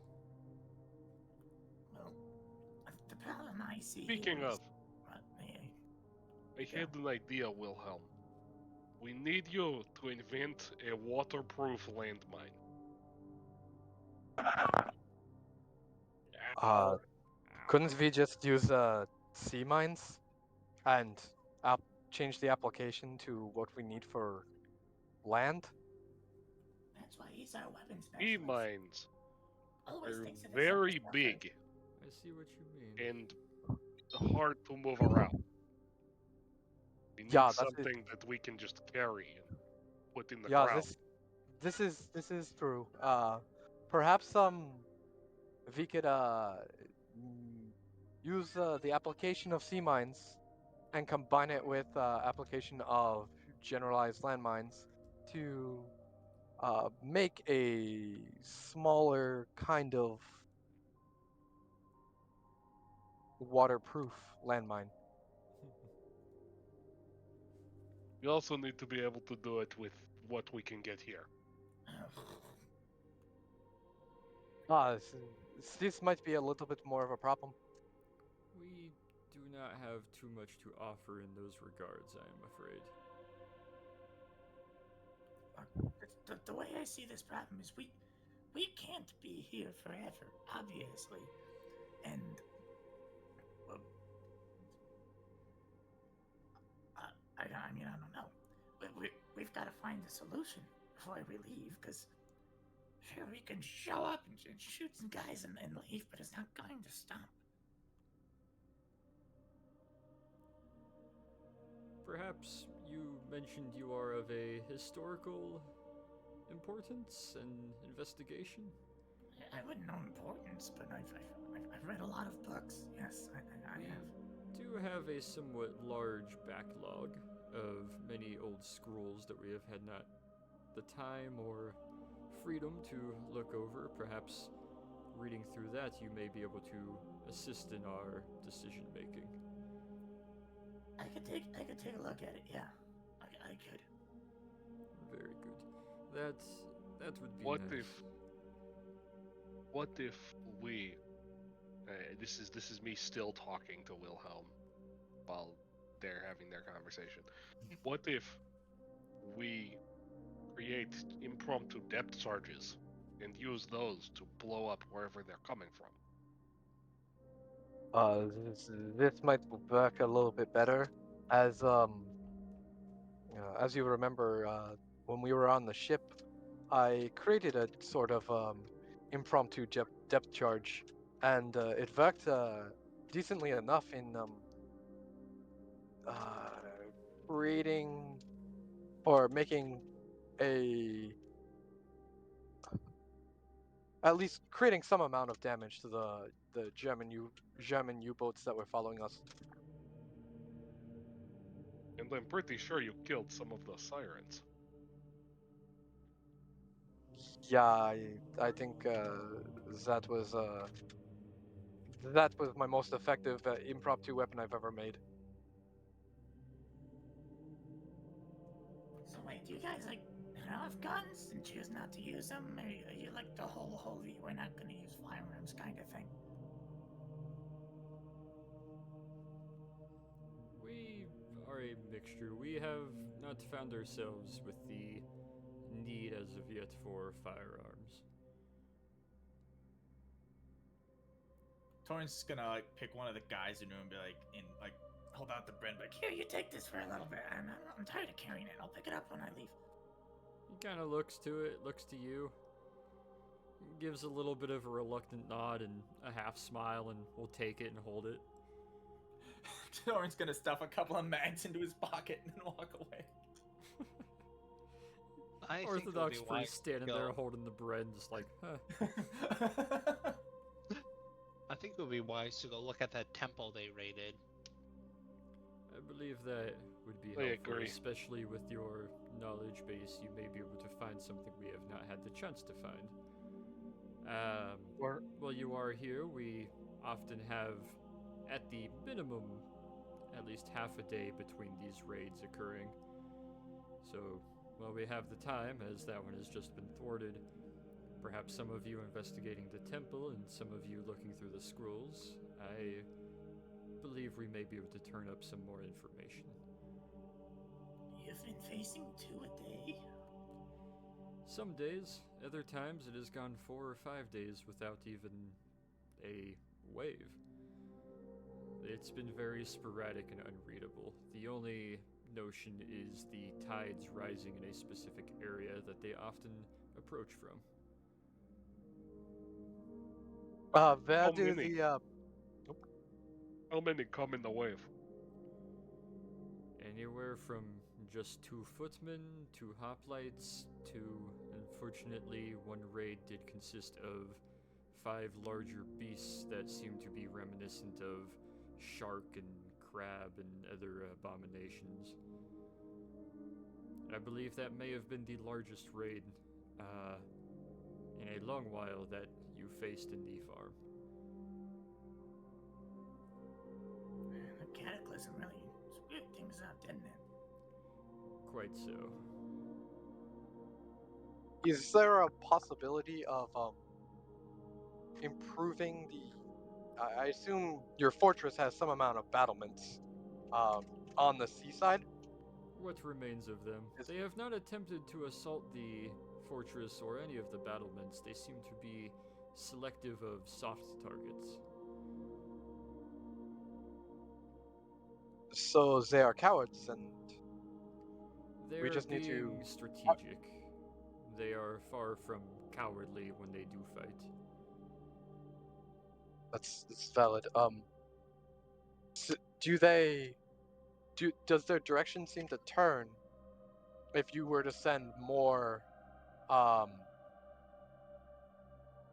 Well, the problem I see Speaking here is- of, What, I had an idea, Wilhelm. We need you to invent a waterproof landmine. Uh, couldn't we just use sea mines and change the application to what we need for land? That's why he's our weapon E specialist. mines Always are thinks of the very simple stuff big I see what you mean. and hard to move around. We need Yeah, that's it. something that we can just carry and put in the Yeah, ground. this is true. Perhaps we could use the application of sea mines and combine it with application of generalized landmines to make a smaller kind of waterproof landmine. We also need to be able to do it with what we can get here. This might be a little bit more of a problem. We do not have too much to offer in those regards, I am afraid. The way I see this problem is we can't be here forever, obviously, and well, I mean I don't know. We've got to find a solution before we leave, because sure we can show up and shoot some guys and leave, but it's not going to stop. Perhaps you mentioned you are of a historical importance and investigation? I wouldn't know importance, but I've read a lot of books. Yes, I have. Do have a somewhat large backlog of many old scrolls that we have had not the time or freedom to look over. Perhaps reading through that you may be able to assist in our decision making. I could take a look at it. Yeah, I could. Very good. That would be What nice. if we? This is me still talking to Wilhelm while they're having their conversation. What if we create impromptu depth charges and use those to blow up wherever they're coming from? This might work a little bit better, as as you remember, when we were on the ship, I created a sort of impromptu depth charge, and it worked decently enough in creating or making a at least creating some amount of damage to the German U-boats that were following us. And I'm pretty sure you killed some of the sirens. Yeah, I think that was that was my most effective impromptu weapon I've ever made. So wait, do you guys have guns and choose not to use them? Or are you like the whole holy we're not gonna use firearms kind of thing? We are a mixture. We have not found ourselves with the need as of yet for firearms. Torrance is gonna like pick one of the guys in the room and be like, hold out the bread, like, Here, you take this for a little bit. I'm tired of carrying it. I'll pick it up when I leave. He kind of looks to it, looks to you, gives a little bit of a reluctant nod and a half smile, and will take it and hold it. Torrance gonna stuff a couple of mags into his pocket and then walk away. I think it would Orthodox be priest wise to standing there go. holding the bread, just like, huh. I think it would be wise to go look at that temple they raided. I believe that would be I helpful, agree. especially with your knowledge base. You may be able to find something we have not had the chance to find. Or While you are here, we often have, at the minimum, at least half a day between these raids occurring. So, while we have the time, as that one has just been thwarted, perhaps some of you investigating the temple and some of you looking through the scrolls, I believe we may be able to turn up some more information. You've been facing 2 a day? Some days, other times it has gone 4 or 5 days without even a wave. It's been very sporadic and unreadable. The only notion is the tides rising in a specific area that they often approach from. where How do many? the How many come in the wave? Anywhere from just 2 footmen, 2 hoplites, to, unfortunately, one raid did consist of 5 larger beasts that seem to be reminiscent of shark and crab and other abominations. I believe that may have been the largest raid in a long while that you faced in the farm. The cataclysm really screwed things up, didn't it? Quite so. is there a possibility of improving the? I assume your fortress has some amount of battlements on the seaside. What remains of them? Is- They have not attempted to assault the fortress or any of the battlements. They seem to be selective of soft targets. So they are cowards, and They're just need to- being strategic. They are far from cowardly when they do fight. that's valid. Do they? Does their direction seem to turn if you were to um,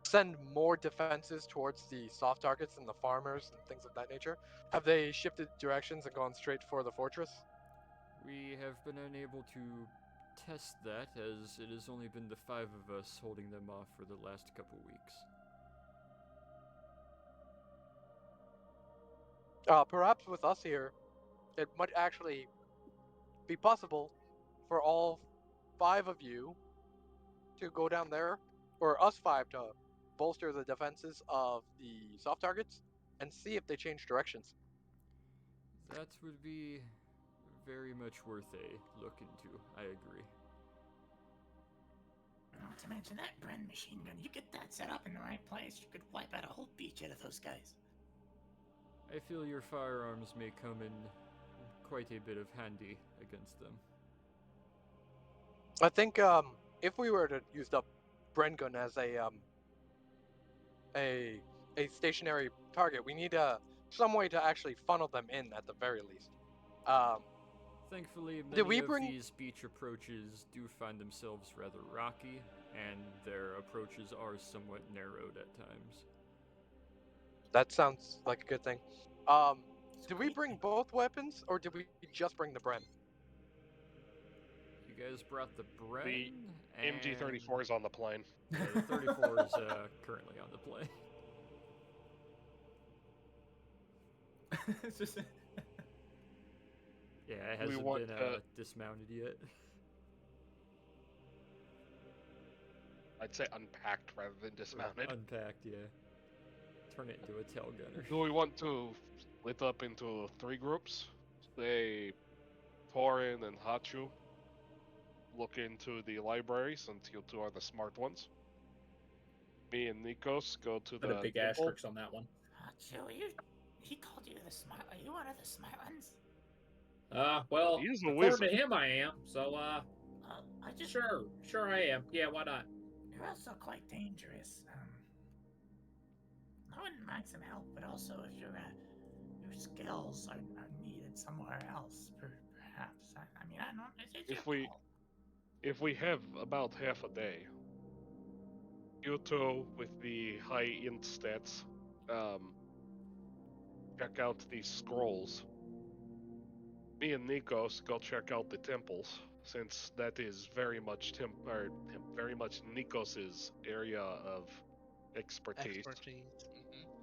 send more defenses towards the soft targets and the farmers and things of that nature? Have they shifted directions and gone straight for the fortress? We have been unable to test that, as it has only been the 5 of us holding them off for the last couple weeks. Perhaps with us here, it might actually be possible for all 5 of you to go down there, or us 5 to bolster the defenses of the soft targets and see if they change directions. That would be very much worth a look into, I agree. Not to mention that Bren machine gun. You get that set up in the right place, you could wipe out a whole beach out of those guys. I feel your firearms may come in quite a bit of handy against them. I think if we were to use the Bren gun as a stationary target, we need some way to actually funnel them in at the very least. Thankfully, Did many we of bring- these beach approaches do find themselves rather rocky, and their approaches are somewhat narrowed at times. That sounds like a good thing. Did we bring both weapons, or did we just bring the Bren? You guys brought the Bren, The and MG34 is on the plane. Yeah, the 34 is currently on the plane. It's just Yeah, it We hasn't want been to- dismounted yet. I'd say unpacked rather than dismounted. Unpacked, yeah. Turn it into a tail gunner. Do we want to split up into 3 groups? Say, Torin and Hachu look into the library, since you 2 are the smart ones. Me and Nikos go to Put the a big temple. asterisk on that one. Joe, he called you the smart. Are you one of the smart ones? Well, He is a according wizard. to him, I am. So, I just. sure I am. Yeah, why not? You're also quite dangerous. I wouldn't mind some help, but also if your skills are needed somewhere else, perhaps. I mean, I don't. It's your If we call. if we have about half a day, you two with the high int stats, check out these scrolls. Me and Nikos go check out the temples, since that is very much very much Nikos's area of expertise. Expertise.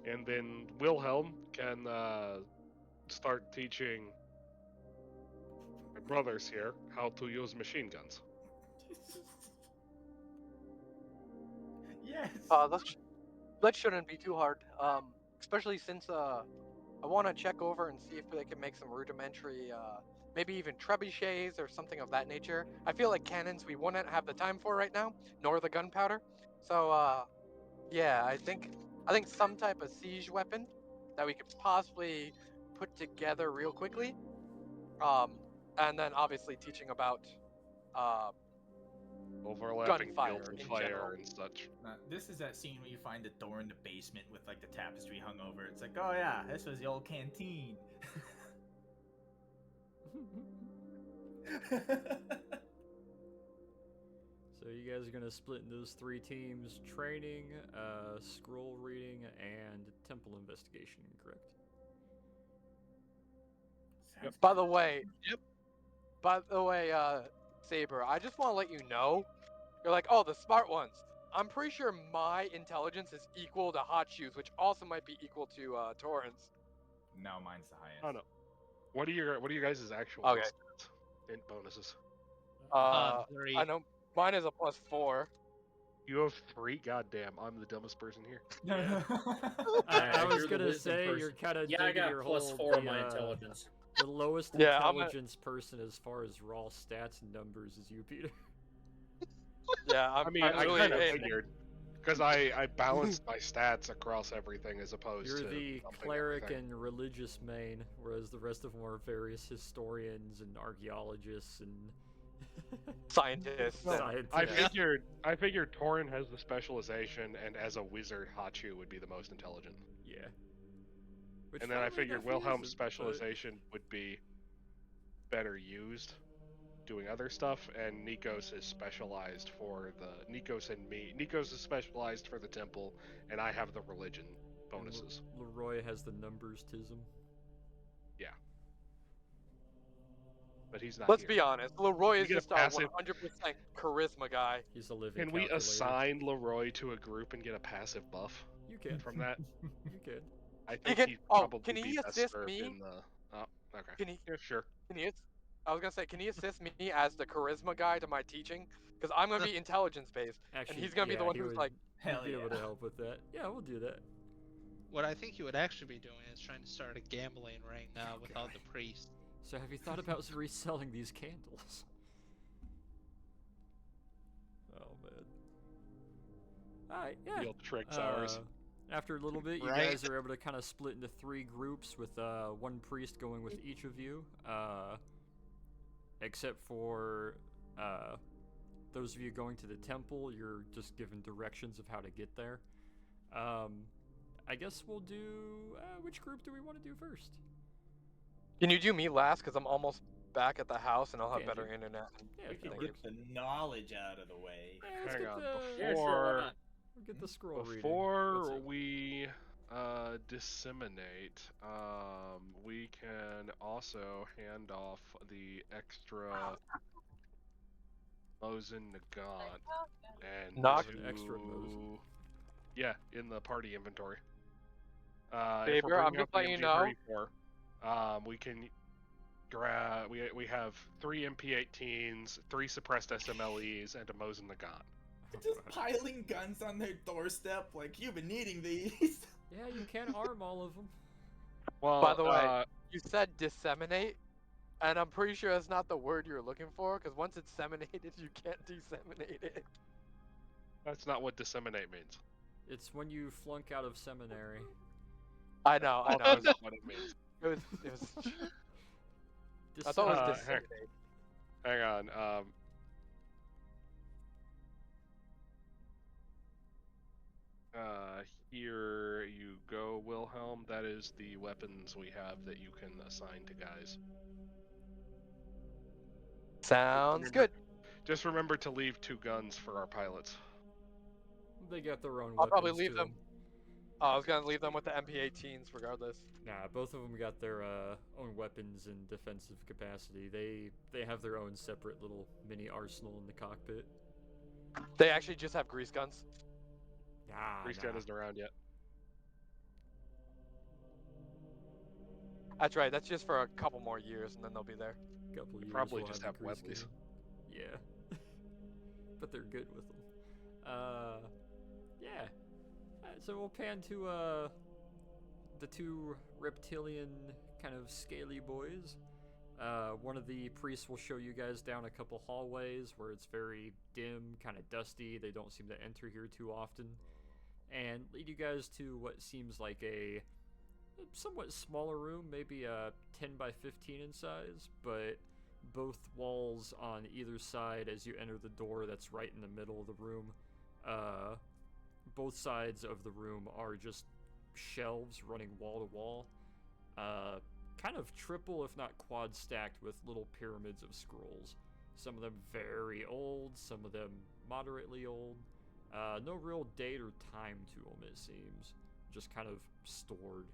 And then Wilhelm can start teaching my brothers here how to use machine guns. Yes. That shouldn't be too hard. Especially since I want to check over and see if they can make some rudimentary, maybe even trebuchets or something of that nature. I feel like cannons we wouldn't have the time for right now, nor the gunpowder. So yeah, I think some type of siege weapon that we could possibly put together real quickly. And then obviously teaching about uh, Overlapping gunfire fields of in fire general. and such. This is that scene where you find the door in the basement with like the tapestry hung over. It's like, oh yeah, this was the old canteen. So you guys are gonna split into those 3 teams: training, scroll reading, and temple investigation. Correct? Sounds By good. the way, Yep. By the way, Saber, I just want to let you know, you're like, oh, the smart ones. I'm pretty sure my intelligence is equal to Hot Shoes, which also might be equal to Torrance. No, mine's the highest. Oh no. What are your guys' actual Okay. stats and bonuses? Three. I know mine is a +4. You have 3? Goddamn, I'm the dumbest person here. I was you're the gonna wisdom say person. you're kind of Yeah, I digging got your plus hole. 4 on my intelligence. The lowest Yeah, I'm a- intelligence person as far as raw stats and numbers is you, Peter. Yeah, I mean, I'm I really kind of hitting- figured. Because I balanced my stats across everything as opposed You're to the dumping cleric everything. and religious main, whereas the rest of them are various historians and archaeologists and scientists. No, and- I scientists. figured Torin has the specialization, and as a wizard, Hachu would be the most intelligent. Yeah. Which And then I funnily figured enough, he Wilhelm's isn't, but- specialization would be better used doing other stuff, and Nikos is specialized for the Nikos is specialized for the temple, and I have the religion and bonuses. Leroy has the numbers tism. But he's not Let's here. be honest, Leroy You is get a just a passive- 100% charisma guy. He's a living Can we calculator. assign Leroy to a group and get a passive buff You can. from that? You can. I think can- he'd oh, probably can he be best assist served me? in the. Oh, okay. Can he? Yeah, sure. Can he? I was gonna say, can he assist me as the charisma guy to my teaching? Because I'm gonna be intelligence based, Actually, and he's gonna be the yeah, one he who's would- like, Hell He'd be able to yeah. help with that. Yeah, we'll do that. What I think you would actually be doing is trying to start a gambling ring now Oh, without God. the priest. So have you thought about reselling these candles? Oh man. Alright, yeah. Real tricks ours. After a little bit, you Right. guys are able to kind of split into 3 groups with one priest going with each of you, except for those of you going to the temple. You're just given directions of how to get there. I guess we'll do. Which group do we want to do first? can you do me last? Because I'm almost back at the house, and I'll have Can better do. internet. Yeah, We that can works. get the knowledge out of the way. Yeah, let's Hang get on, the, Yeah, sure, why Before- not? we'll get the scroll reading. Before What's it? we disseminate, we can also hand off the extra Mosin Nagant and Knock. to- Extra Mosin. Yeah, in the party inventory. Saber, I'm just letting you know. We can grab. We have 3 MP18s, 3 suppressed SMLEs, and a Mosin Nagant. Just piling guns on their doorstep, like you've been needing these. Yeah, you can arm all of them. Well, By the way, you said disseminate, and I'm pretty sure that's not the word you're looking for. Because once it's disseminated, you can't disseminate it. that's not what disseminate means. It's when you flunk out of seminary. I know. That's not what it means. It was. I thought it was Heck. disseminate. Hang on. Here you go, Wilhelm. That is the weapons we have that you can assign to guys. Sounds Remember- good. Just remember to leave 2 guns for our pilots. They got their own I'll probably weapons, leave too. them. I was gonna leave them with the MP18s regardless. Nah, both of them got their own weapons and defensive capacity. They have their own separate little mini arsenal in the cockpit. They actually just have grease guns. Grease gun isn't around yet. That's right. That's just for a couple more years, and then they'll be there. Couple years Probably we'll just have the have grease Webleys. gun. Yeah. But they're good with them. Yeah. So we'll pan to the 2 reptilian kind of scaly boys. One of the priests will show you guys down a couple hallways where it's very dim, kind of dusty. They don't seem to enter here too often. And lead you guys to what seems like a somewhat smaller room, maybe 10 by 15 in size, but both walls on either side as you enter the door that's right in the middle of the room. Both sides of the room are just shelves running wall to wall. Kind of triple, if not quad stacked, with little pyramids of scrolls. Some of them very old, some of them moderately old. No real date or time to them, it seems. Just kind of stored.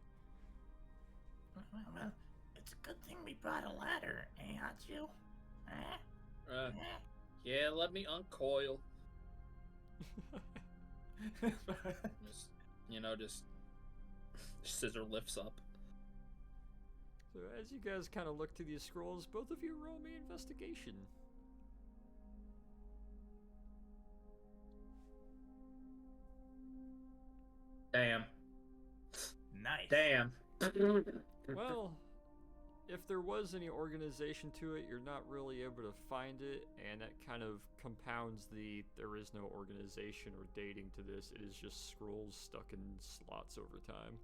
Well, it's a good thing we brought a ladder, eh, Hachu? Eh? Yeah, let me uncoil. Just, just scissor lifts up. So as you guys kind of look to these scrolls, both of you roll me investigation. Damn. Nice. Damn. Well, if there was any organization to it, you're not really able to find it, and that kind of compounds there is no organization or dating to this. It is just scrolls stuck in slots over time.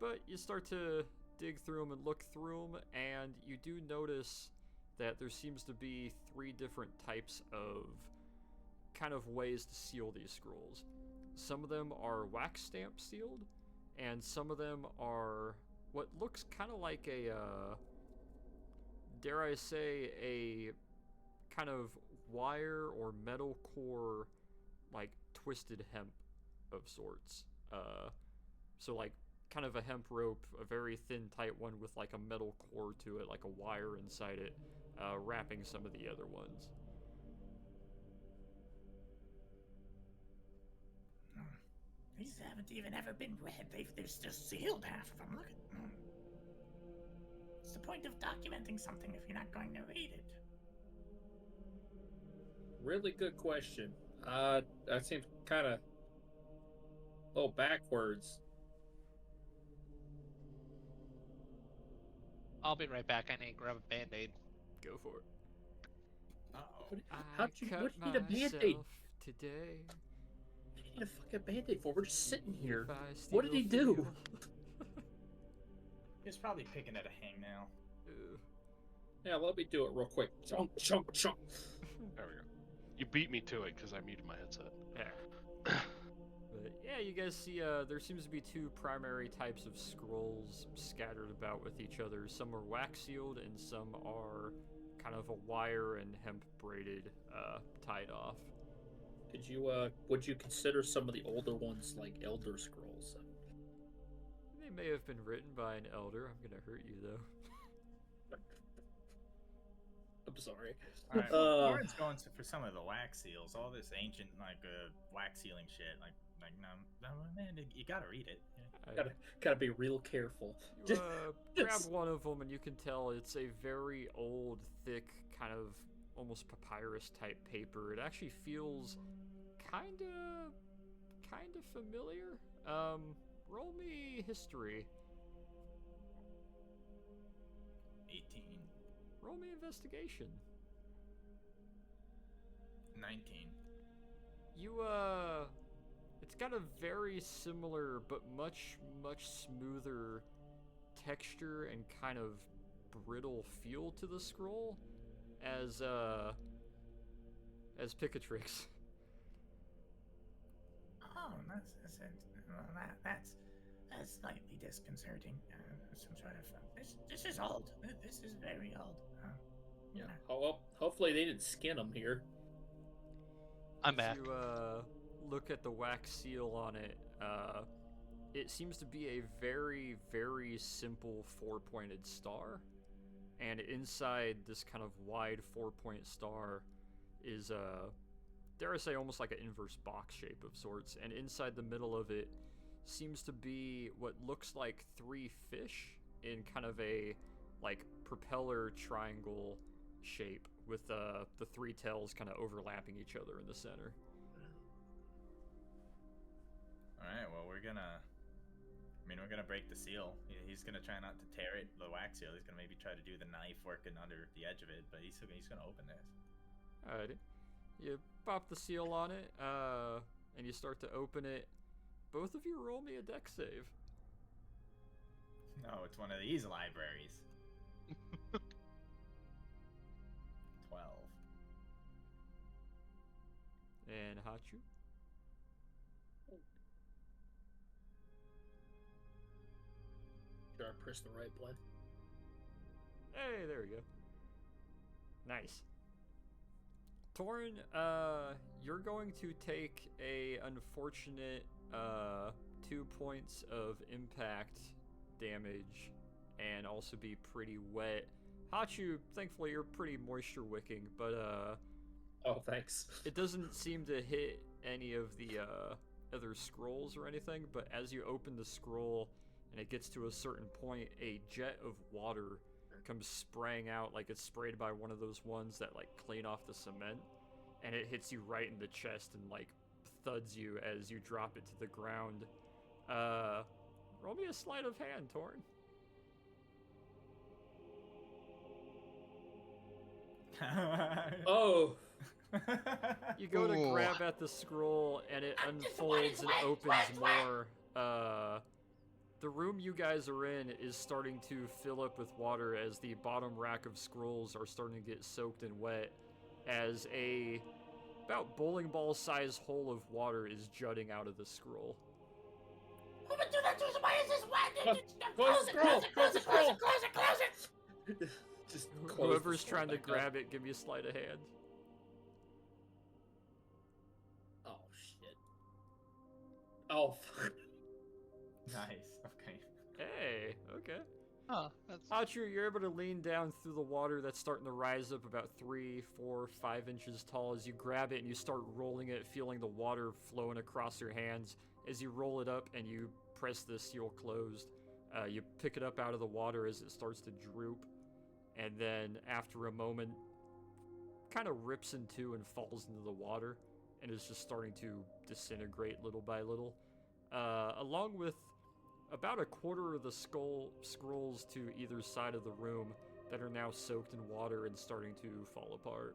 But you start to dig through them and look through them, and you do notice that there seems to be 3 different types of kind of ways to seal these scrolls. Some of them are wax stamp sealed, and some of them are what looks kind of like a, dare I say, a kind of wire or metal core, like twisted hemp of sorts. So like kind of a hemp rope, a very thin, tight one with like a metal core to it, like a wire inside it, wrapping some of the other ones. These haven't even ever been read. They're just sealed, half of them. Look at them. What's the point of documenting something if you're not going to read it? Really good question. That seems kind of a little backwards. I'll be right back. I need to grab a band-aid. Go for it. Uh-oh. What do you need a Band-Aid? myself today. What do you need a fucking Band-Aid for? We're just sitting here. If I What did he still do? feel- He's probably picking at a hangnail. Ew. Yeah, let me do it real quick. Chunk, chunk, chunk. There we go. You beat me to it because I muted my headset. Yeah. But yeah, you guys see, there seems to be 2 primary types of scrolls scattered about with each other. Some are wax sealed, and some are kind of a wire and hemp braided, tied off. Would you consider some of the older ones like Elder Scrolls? They may have been written by an elder. I'm gonna hurt you though. I'm sorry. All right, Uh, Lauren's going for some of the wax seals, all this ancient wax sealing shit. Like no, man, you gotta read it. Yeah. Gotta be real careful. You, Just- grab just- one of them, and you can tell it's a very old, thick, kind of almost papyrus type paper. It actually feels kind of familiar. Roll me history. 18, Roll me investigation. 19. You, it's got a very similar but much smoother texture and kind of brittle feel to the scroll as Picatrix. Oh, that's slightly disconcerting. Some sort of this is old. This is very old. Yeah. Oh, well, hopefully they didn't skin them here. I'm As back. you look at the wax seal on it, it seems to be a very, very simple four-pointed star. And inside this kind of wide four-point star is, dare I say, almost like an inverse box shape of sorts. And inside the middle of it seems to be what looks like 3 fish in kind of a, like, propeller triangle shape with the 3 tails kind of overlapping each other in the center. Alright, well, we're gonna break the seal. He's gonna try not to tear it, the wax seal. He's gonna maybe try to do the knife working under the edge of it, but he's gonna open this. Alrighty. You pop the seal on it, and you start to open it. Both of you roll me a dex save. No, it's one of these libraries. 12. And Hachu? Sure, I pressed the right button. Hey, there we go. Nice. Torin, you're going to take a unfortunate 2 points of impact damage and also be pretty wet. Hachu, thankfully you're pretty moisture wicking, but Oh, thanks. it doesn't seem to hit any of the other scrolls or anything, but as you open the scroll and it gets to a certain point, a jet of water comes spraying out like it's sprayed by one of those ones that like clean off the cement, and it hits you right in the chest and like thuds you as you drop it to the ground. Roll me a sleight of hand, Torn. Oh, You go to Ooh. grab at the scroll and it unfolds and opens more. The room you guys are in is starting to fill up with water as the bottom rack of scrolls are starting to get soaked and wet as a about bowling ball size hole of water is jutting out of the scroll. Who would do that to us? Why is this wet? Close the scroll! Close the scroll! Close it! just close Whoever's the scroll trying to back up. grab it, give me a sleight of hand. Oh shit! Oh fuck! Nice. Okay. Hey, okay. Huh, that's Hachu, you're able to lean down through the water that's starting to rise up about 3, 4, 5 inches tall as you grab it and you start rolling it, feeling the water flowing across your hands. As you roll it up and you press the seal closed, you pick it up out of the water as it starts to droop, and then after a moment, kind of rips in two and falls into the water, and is just starting to disintegrate little by little, along with about a quarter of the scrolls to either side of the room that are now soaked in water and starting to fall apart.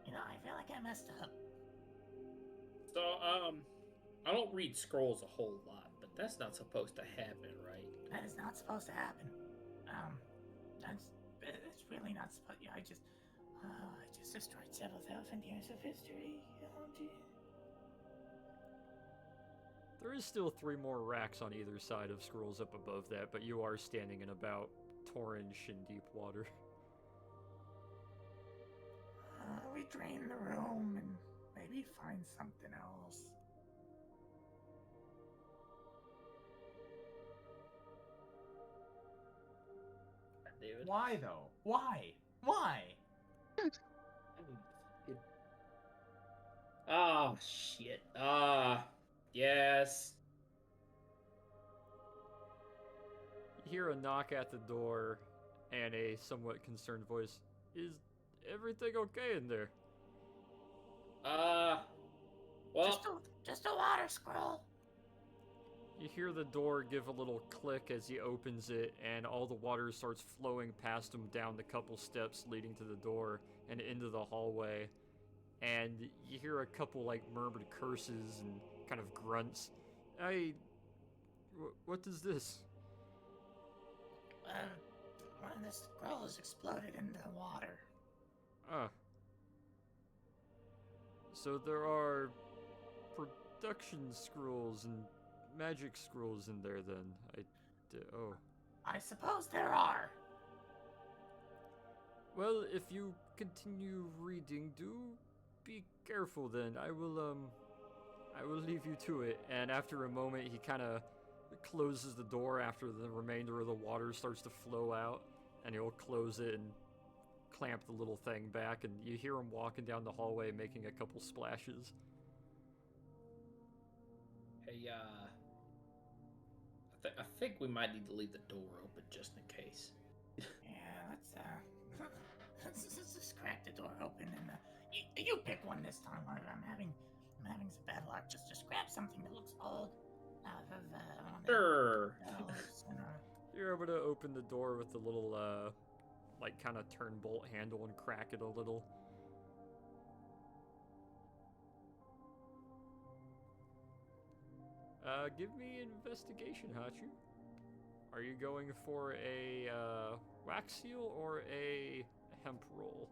You know, I feel like I messed up. So I don't read scrolls a whole lot, but that's not supposed to happen, right? That is not supposed to happen. It's really not supposed. Yeah, I just destroyed several thousand years of history. Oh, gee. There is still 3 more racks on either side of scrolls up above that, but you are standing in about torrent shin deep water. We drain the room and maybe find something else. David. Why though? Why? Why? Oh shit. Yes. You hear a knock at the door and a somewhat concerned voice. Is everything okay in there? Well, Just a water scroll. You hear the door give a little click as he opens it, and all the water starts flowing past him down the couple steps leading to the door and into the hallway. And you hear a couple, like, murmured curses and kind of grunts. What is this? One of the scrolls exploded into the water. So there are production scrolls and magic scrolls in there then. Oh. I suppose there are. Well, if you continue reading, do be careful then. I will leave you to it. And after a moment, he kind of closes the door after the remainder of the water starts to flow out, and he'll close it and clamp the little thing back, and you hear him walking down the hallway making a couple splashes. Hey, I think we might need to leave the door open just in case. Yeah, let's just crack the door open and you pick one this time. I'm having some bad luck. Just grab something that looks old out of one of the Sure. shelves and You're able to open the door with the little, like, kind of turn bolt handle and crack it a little. Give me an investigation, Hachu. Are you going for a wax seal or a hemp roll?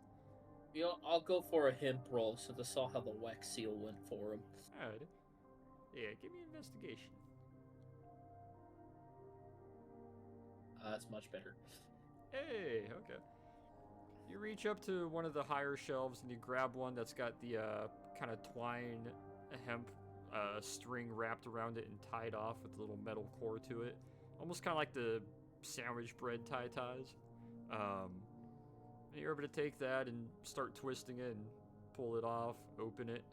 I'll go for a hemp roll since I saw how the wax seal went for him. Alright. Yeah, give me an investigation. That's much better. Hey, okay. You reach up to one of the higher shelves and you grab one that's got the kind of twine hemp string wrapped around it and tied off with a little metal core to it. Almost kind of like the sandwich bread tie ties. And you're able to take that and start twisting it and pull it off, open it.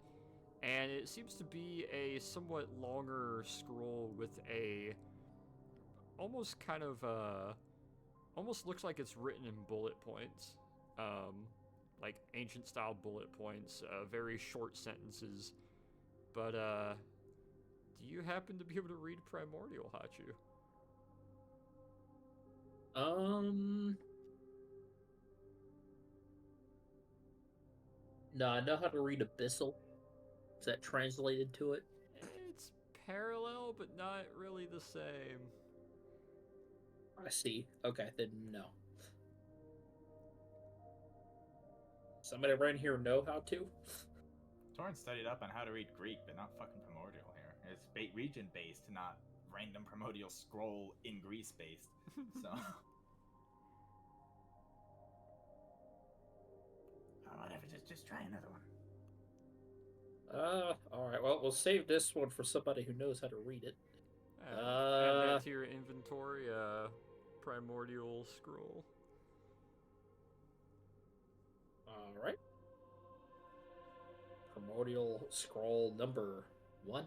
And it seems to be a somewhat longer scroll with a almost kind of almost looks like it's written in bullet points, like ancient style bullet points, very short sentences. But do you happen to be able to read Primordial, Hachu? No, I know how to read abyssal. Is that translated to it? It's parallel, but not really the same. I see. Okay, then no. Somebody around here know how to? Torrin studied up on how to read Greek, but not fucking primordial here. It's region based, not random primordial scroll in Greece based. So. whatever. Just try another one. Alright, well, we'll save this one for somebody who knows how to read it. Add that to your inventory, Primordial Scroll. Alright. Primordial Scroll number 1.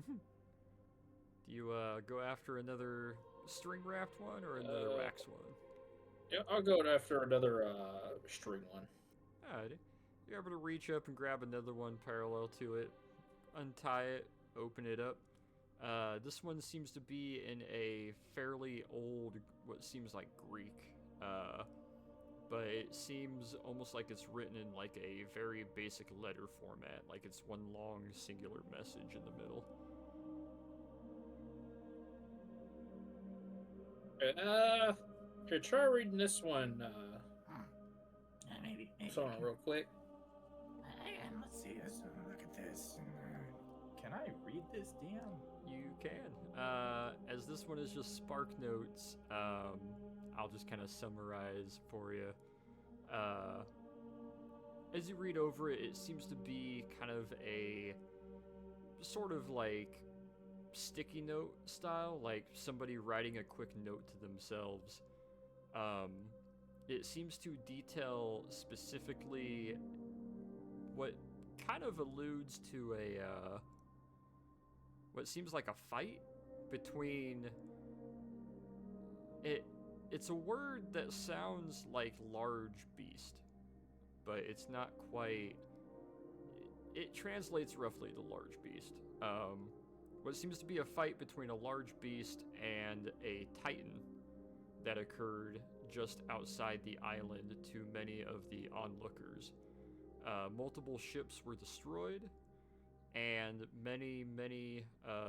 Do you go after another string wrapped one or another wax one? Yeah, I'll go after another string one. Alrighty. You're able to reach up and grab another one parallel to it, untie it, open it up. This one seems to be in a fairly old, what seems like Greek, but it seems almost like it's written in like a very basic letter format, like it's one long singular message in the middle. Here, try reading this one. Maybe. Hold on, real quick. And let's see this. Look at this. Can I read this, DM? You can. As this one is just spark notes, I'll just kind of summarize for you. As you read over it, it seems to be kind of a sort of like sticky note style, like somebody writing a quick note to themselves. It seems to detail specifically what kind of alludes to a what seems like a fight between it's a word that sounds like large beast, but it's not quite. It translates roughly to large beast. What seems to be a fight between a large beast and a titan that occurred just outside the island to many of the onlookers. Multiple ships were destroyed, and many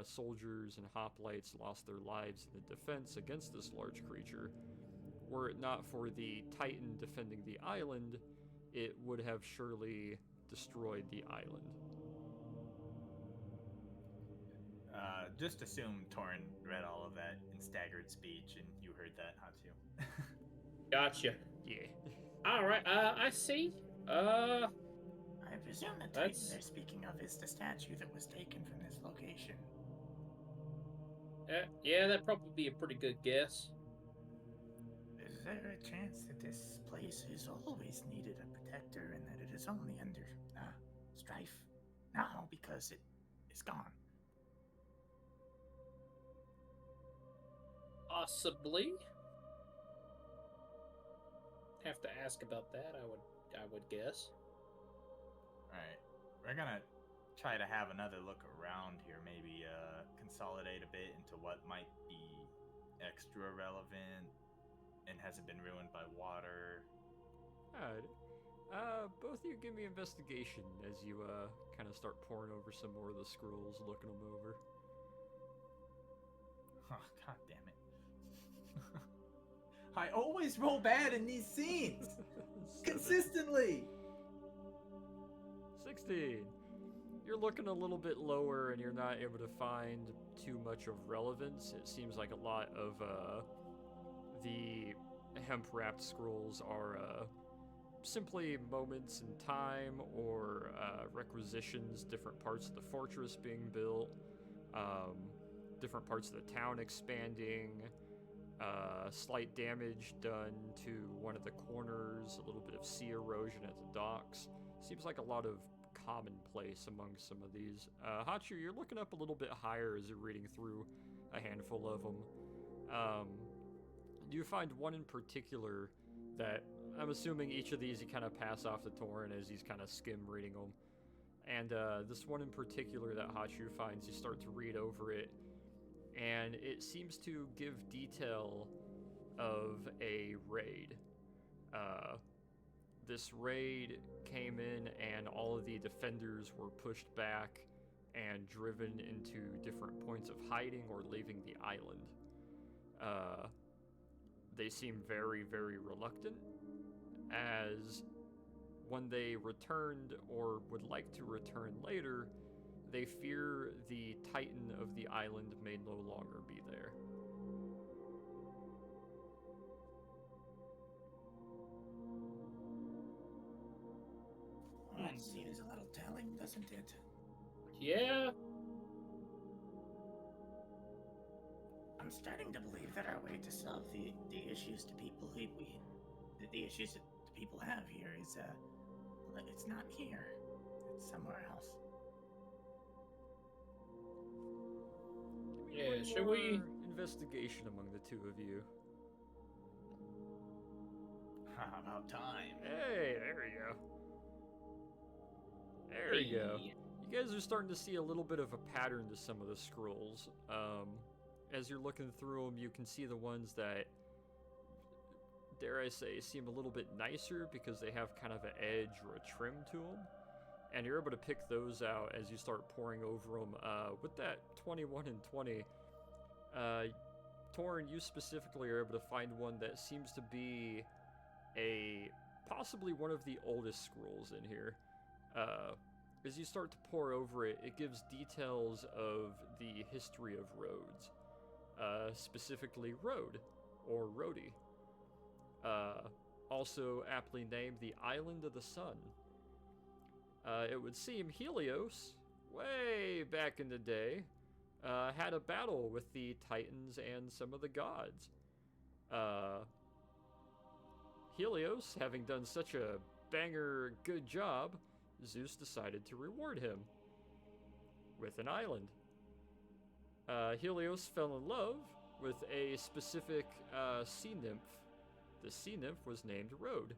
soldiers and hoplites lost their lives in the defense against this large creature. Were it not for the titan defending the island, it would have surely destroyed the island. Just assume Torrin read all of that in staggered speech, and you heard that, Hatsu. Gotcha. Yeah. All right. I see. I presume the Titan That's- they're speaking of is the statue that was taken from this location. Yeah, that'd probably be a pretty good guess. Is there a chance that this place has always needed a protector and that it is only under strife now because it is gone? Possibly. Have to ask about that. I would guess. Alright. We're gonna try to have another look around here, maybe consolidate a bit into what might be extra relevant and hasn't been ruined by water. Alright. Both of you give me investigation as you kind of start poring over some more of the scrolls, looking them over. Oh, god damn it. I always roll bad in these scenes! Consistently! 16. You're looking a little bit lower and you're not able to find too much of relevance. It seems like a lot of the hemp-wrapped scrolls are simply moments in time or requisitions, different parts of the fortress being built, different parts of the town expanding, slight damage done to one of the corners, a little bit of sea erosion at the docks. Seems like a lot of commonplace among some of these. Hachu, you're looking up a little bit higher as you're reading through a handful of them. You find one in particular that I'm assuming each of these you kind of pass off to Torin as he's kind of skim reading them. And this one in particular that Hachu finds, you start to read over it, and it seems to give detail of a raid. This raid came in and all of the defenders were pushed back and driven into different points of hiding or leaving the island. They seem very, very reluctant, as when they returned or would like to return later, they fear the Titan of the island may no longer be there. That seems a little telling, doesn't it? Yeah. I'm starting to believe that our way to solve the issues to people the issues that people have here is it's not here. It's somewhere else. Give me Yeah, one should we- more investigation among the two of you? About time. Hey, there you go. There you go. Hey. You guys are starting to see a little bit of a pattern to some of the scrolls. As you're looking through them, you can see the ones that, dare I say, seem a little bit nicer because they have kind of an edge or a trim to them. And you're able to pick those out as you start pouring over them. With that 21 and 20, Torin, you specifically are able to find one that seems to be possibly one of the oldest scrolls in here. As you start to pour over it, it gives details of the history of Rhodes. Specifically Rhode, or Rhody. Also aptly named the Island of the Sun. It would seem Helios, way back in the day, had a battle with the Titans and some of the gods. Helios, having done such a banger good job, Zeus decided to reward him with an island. Helios fell in love with a specific sea nymph. The sea nymph was named Rhode.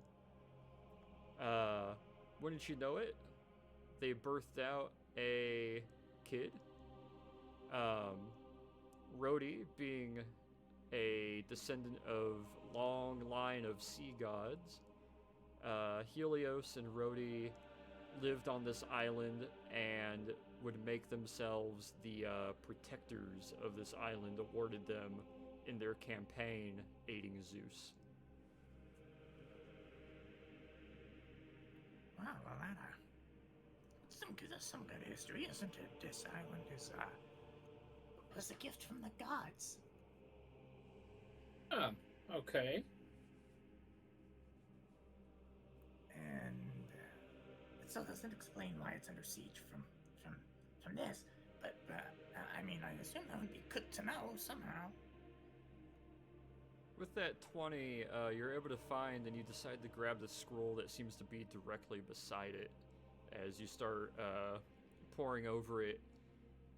Wouldn't you know it? They birthed out a kid. Rhody, being a descendant of long line of sea gods, Helios and Rhody lived on this island and would make themselves the protectors of this island, awarded them in their campaign aiding Zeus. Wow, well that's some good history, isn't it? This island was a gift from the gods. Oh, okay. still doesn't explain why it's under siege from this. But I mean, I assume that would be good to know somehow. With that 20, you're able to find, and you decide to grab the scroll that seems to be directly beside it. As you start poring over it,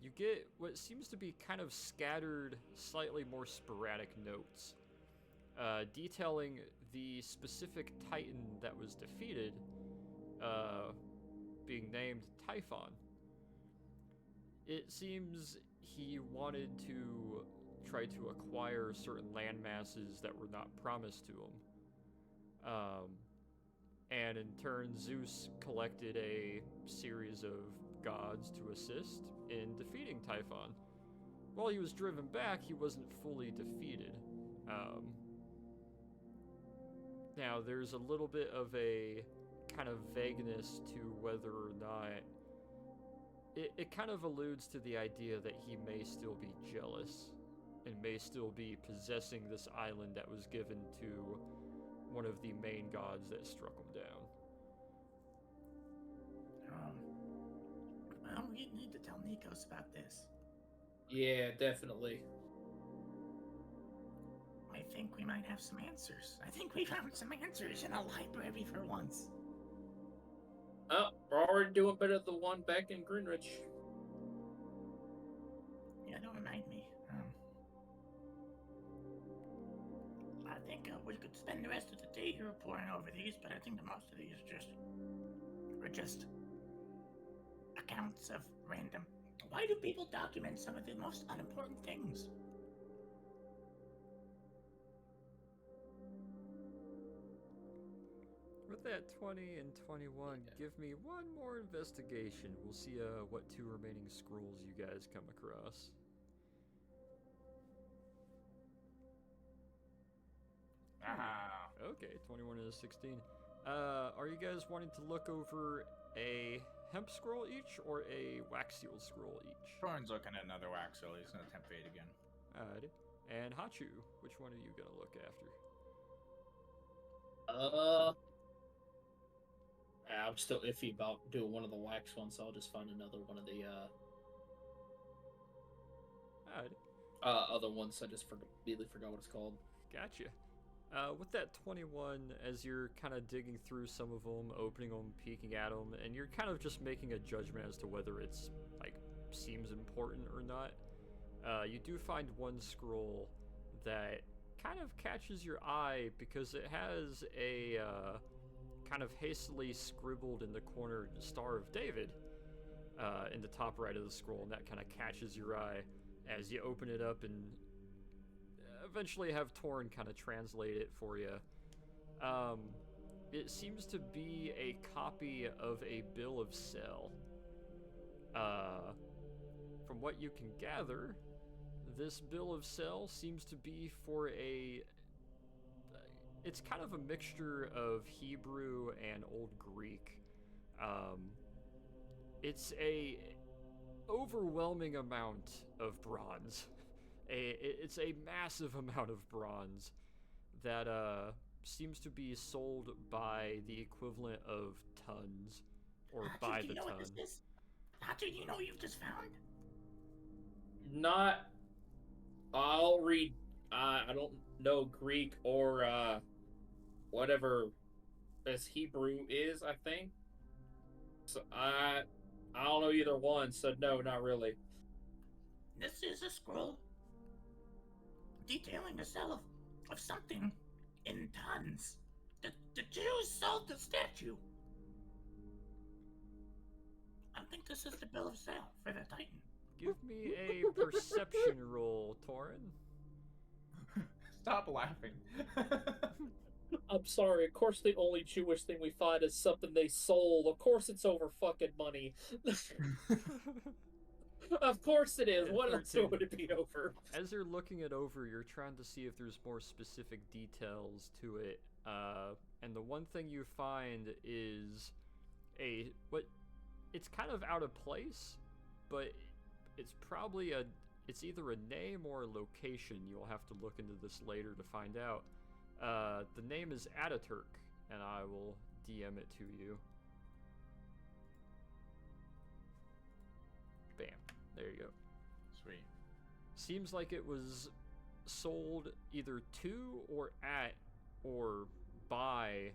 you get what seems to be kind of scattered, slightly more sporadic notes, detailing the specific Titan that was defeated, being named Typhon. It seems he wanted to try to acquire certain land masses that were not promised to him. And in turn, Zeus collected a series of gods to assist in defeating Typhon. While he was driven back, he wasn't fully defeated. Now, there's a little bit of a kind of vagueness to whether or not it kind of alludes to the idea that he may still be jealous and may still be possessing this island that was given to one of the main gods that struck him down. Well, we need to tell Nikos about this. Yeah, definitely. I think we might have some answers. I think we found some answers in a library for once. Oh, we're already doing better than the one back in Greenwich. Yeah, don't remind me. I think we could spend the rest of the day here poring over these, but I think the most of these are just accounts of random. Why do people document some of the most unimportant things? With that 20 and 21, give me one more investigation. We'll see what two remaining scrolls you guys come across. Ah. Okay, 21 and a 16. Are you guys wanting to look over a hemp scroll each or a waxule scroll each? Thorn's looking at another waxel. He's gonna tempt fate again. Alrighty. And Hachu, which one are you gonna look after? I'm still iffy about doing one of the wax ones, so I'll just find another one of the Alrighty. other ones. I just immediately forgot what it's called. Gotcha. With that 21, as you're kind of digging through some of them, opening them, peeking at them, and you're kind of just making a judgment as to whether it's, like, seems important or not, you do find one scroll that kind of catches your eye because it has a kind of hastily scribbled in the corner Star of David in the top right of the scroll, and that kind of catches your eye as you open it up and eventually have Torn kind of translate it for you. It seems to be a copy of a bill of sale. From what you can gather, this bill of sale seems to be for a... It's kind of a mixture of Hebrew and Old Greek. It's a overwhelming amount of bronze. It's a massive amount of bronze that seems to be sold by the equivalent of tons, or by the ton. What this is? How do you know what you've just found? Not. I'll read. I don't know Greek or whatever this Hebrew is. I think. So I don't know either one. So no, not really. This is a scroll detailing the sale of something in tons. The Jews sold the statue. I think this is the bill of sale for the Titan. Give me a perception roll, Torin. Stop laughing. I'm sorry. Of course, the only Jewish thing we find is something they sold. Of course, it's over fucking money. Of course it is. What else would it be over? As you're looking it over, you're trying to see if there's more specific details to it. And the one thing you find is it's kind of out of place, but it's probably it's either a name or a location. You'll have to look into this later to find out. The name is Ataturk, and I will DM it to you. Seems like it was sold either to or at or by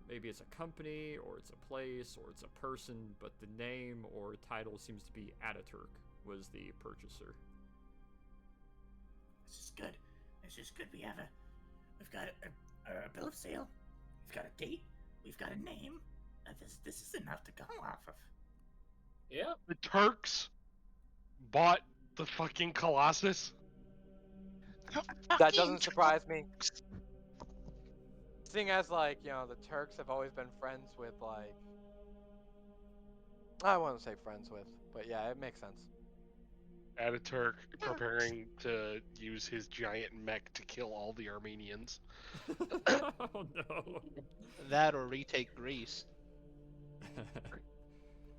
maybe it's a company or it's a place or it's a person, but the name or title seems to be Ataturk was the purchaser. This is good. This is good. We've got a bill of sale. We've got a date. We've got a name. This is enough to go off of. Yep. The Turks bought the fucking Colossus. That doesn't surprise me. Seeing as, like, you know, the Turks have always been friends with, like, I wouldn't say friends with, but yeah, it makes sense. Ataturk preparing to use his giant mech to kill all the Armenians. Oh no. That or retake Greece.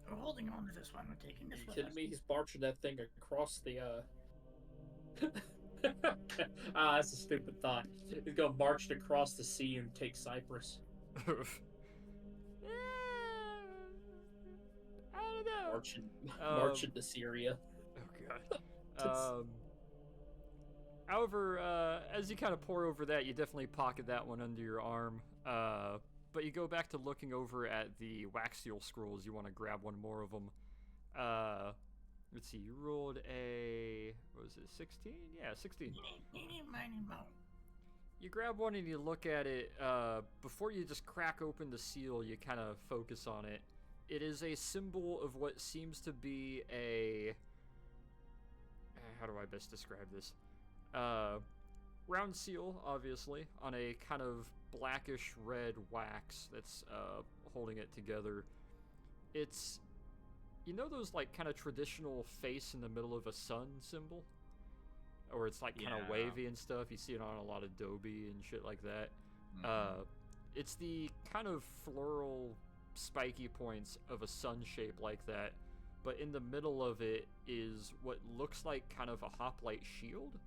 We're holding on to this one. We're taking this You with kidding us. me? He's marching that thing across the that's a stupid thought. He's gonna march it across the sea and take Cyprus. I don't know. Marching to Syria. Oh god. However, as you kind of pour over that, you definitely pocket that one under your arm. But you go back to looking over at the wax seal scrolls. You want to grab one more of them. Let's see. You rolled a what was it? 16? Yeah, 16. You grab one and you look at it. Before you just crack open the seal, you kind of focus on it. It is a symbol of what seems to be a. How do I best describe this? Round seal, obviously, on a kind of blackish red wax that's holding it together. It's, you know, those like kind of traditional face in the middle of a sun symbol, or it's like kind of wavy and stuff. You see it on a lot of Adobe and shit like that. Mhm. It's the kind of floral, spiky points of a sun shape like that, but in the middle of it is what looks like kind of a hoplite shield.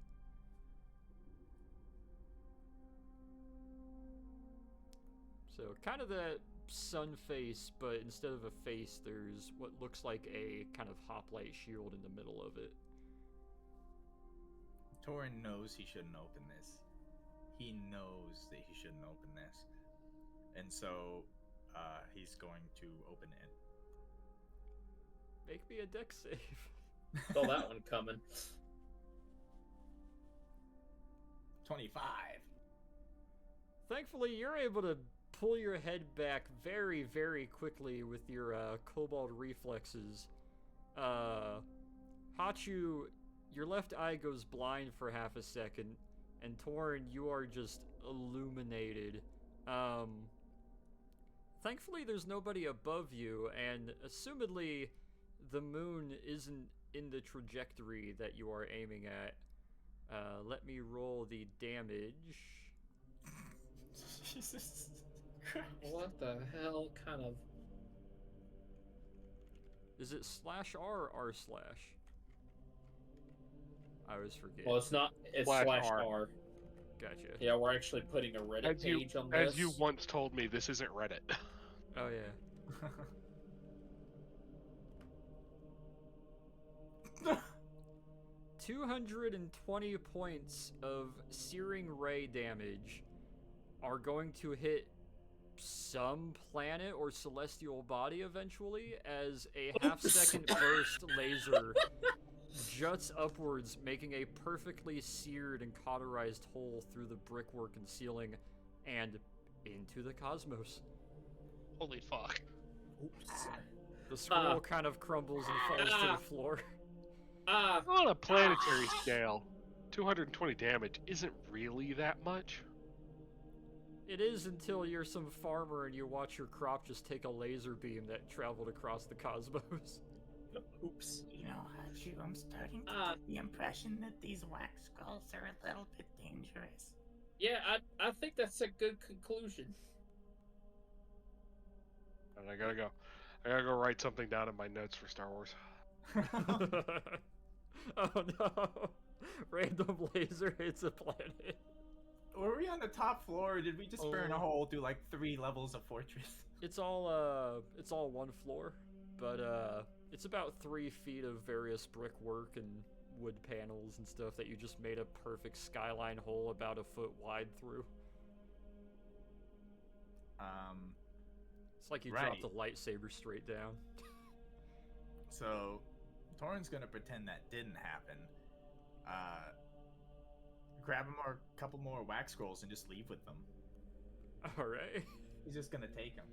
So kind of that sun face, but instead of a face, there's what looks like a kind of hoplite shield in the middle of it. Torin knows he shouldn't open this. He knows that he shouldn't open this. And so he's going to open it. Make me a deck save. Saw that one coming. 25. Thankfully, you're able to pull your head back very, very quickly with your kobold reflexes. Hachu, your left eye goes blind for half a second, and Torin, you are just illuminated. Thankfully, there's nobody above you, and assumedly, the moon isn't in the trajectory that you are aiming at. Let me roll the damage. Jesus Christ. What the hell kind of... Is it /R or R/? I always forget. Well, it's not. It's /R. /R. Gotcha. Yeah, we're actually putting a Reddit page on this. As you once told me, this isn't Reddit. Oh, yeah. 220 points of searing ray damage are going to hit some planet or celestial body eventually as a half-second burst laser juts upwards, making a perfectly seared and cauterized hole through the brickwork and ceiling and into the cosmos. Holy fuck. Oops. The scroll kind of crumbles and falls to the floor. On a planetary scale, 220 damage isn't really that much. It is until you're some farmer and you watch your crop just take a laser beam that traveled across the cosmos. Oops. You know, Hachu, I'm starting to get the impression that these wax skulls are a little bit dangerous. Yeah, I think that's a good conclusion. And I gotta go write something down in my notes for Star Wars. Oh no! Random laser hits a planet. Were we on the top floor, or did we just burn a hole through like 3 levels of fortress? It's all one floor, but it's about 3 feet of various brickwork and wood panels and stuff that you just made a perfect skyline hole about a foot wide through. It's like you dropped a lightsaber straight down. So, Torin's gonna pretend that didn't happen. Grab a couple more wax scrolls and just leave with them. All right. He's just gonna take them.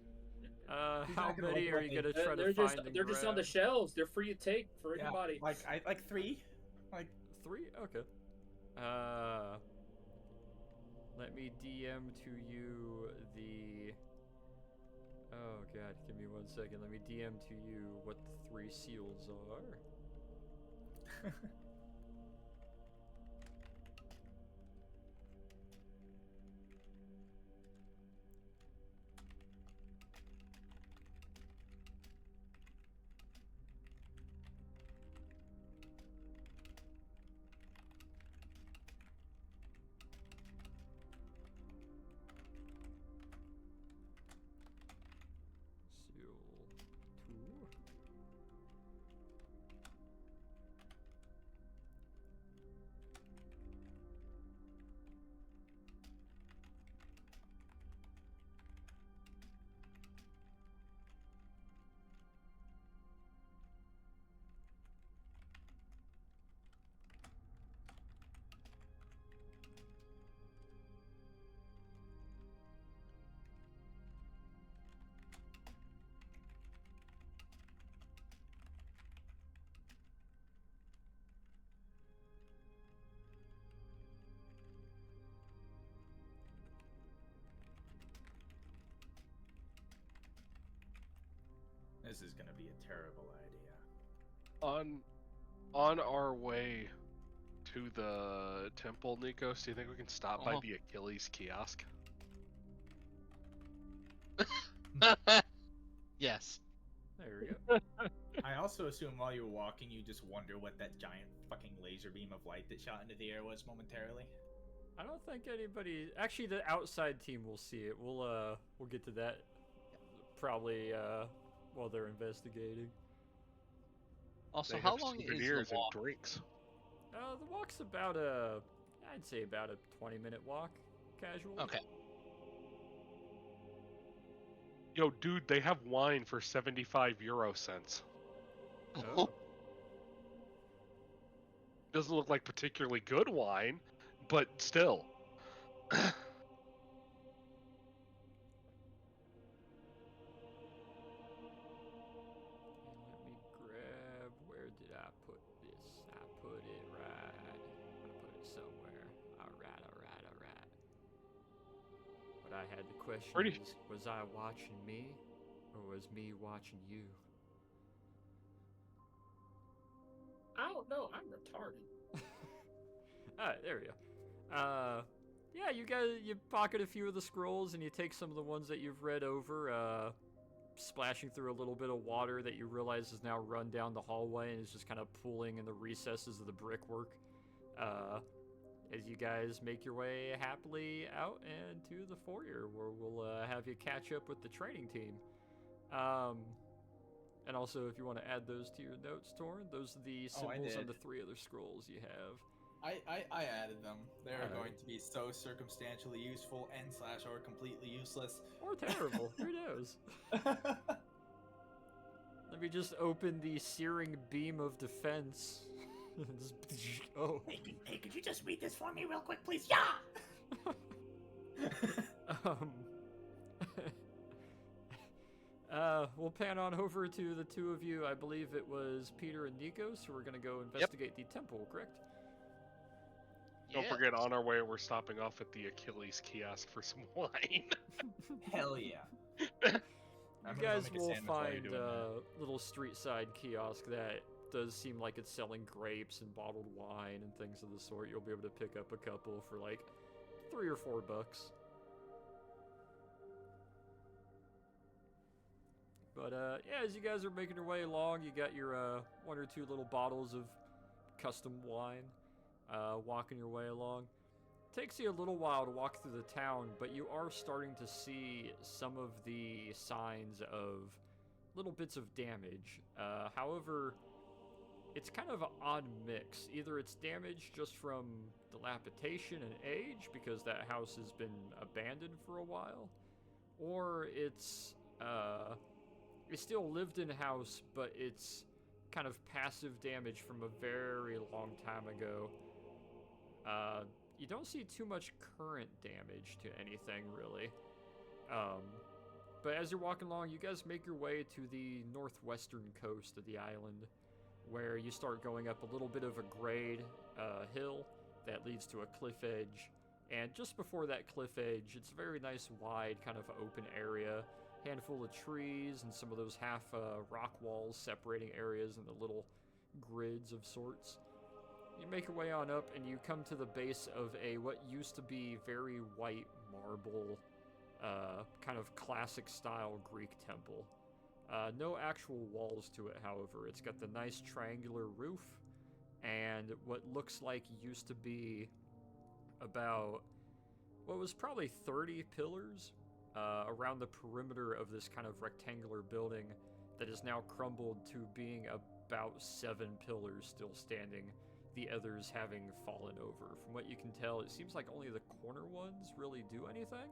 He's How not gonna many look are like you gonna they- try to they're find just and they're just on the grab? shelves. They're free to take for anybody. Like 3. Like 3? Okay. Let me DM to you the. Oh god, give me 1 second. Let me DM to you what the 3 seals are. Seal 2. this is gonna be a terrible idea. On our way to the temple, Nikos, do you think we can stop by the Achilles kiosk? Yes. There we go. I also assume while you were walking, you just wonder what that giant fucking laser beam of light that shot into the air was momentarily. I don't think anybody. Actually, the outside team will see it. We'll get to that probably while they're investigating. Also, They how have long is the souvenirs and walk? drinks. The walk's about I'd say about a 20-minute walk, casual. Okay. Yo, dude, they have wine for 75 euro cents. Oh. Doesn't look like particularly good wine, but still. And let me grab. Where did I put this? I put it right. I put it somewhere. Alright. But I had the question was I watching me, or was me watching you? I don't know. I'm retarded. Alright, there we go. Yeah, you pocket a few of the scrolls and you take some of the ones that you've read over, splashing through a little bit of water that you realize has now run down the hallway and is just kind of pooling in the recesses of the brickwork. As you guys make your way happily out and to the foyer where we'll have you catch up with the training team. And also, if you want to add those to your notes, Torn, those are the symbols on the 3 other scrolls you have. I added them. They're Alright. going to be so circumstantially useful and / or completely useless. Or terrible. Who knows? Let me just open the searing beam of defense. Oh. Hey, could you just read this for me real quick, please? Yeah! We'll pan on over to the 2 of you. I believe it was Peter and Nikos who were going to go investigate the temple, correct? Don't forget, on our way, we're stopping off at the Achilles kiosk for some wine. Hell yeah. You guys will find a little street side kiosk that does seem like it's selling grapes and bottled wine and things of the sort. You'll be able to pick up a couple for like $3 or $4. But yeah, as you guys are making your way along, you got your 1 or 2 little bottles of custom wine. Walking your way along. Takes you a little while to walk through the town, but you are starting to see some of the signs of little bits of damage. However, it's kind of an odd mix. Either it's damage just from dilapidation and age, because that house has been abandoned for a while, or it's still lived in house, but it's kind of passive damage from a very long time ago. You don't see too much current damage to anything, really. But as you're walking along, you guys make your way to the northwestern coast of the island, where you start going up a little bit of a grade hill that leads to a cliff edge. And just before that cliff edge, it's a very nice, wide, kind of open area. Handful of trees and some of those half rock walls separating areas into little grids of sorts. You make your way on up, and you come to the base of what used to be very white marble, kind of classic style Greek temple. No actual walls to it, however. It's got the nice triangular roof and what looks like used to be about what was probably 30 pillars around the perimeter of this kind of rectangular building that is now crumbled to being about 7 pillars still standing, the others having fallen over. From what you can tell, it seems like only the corner ones really do anything.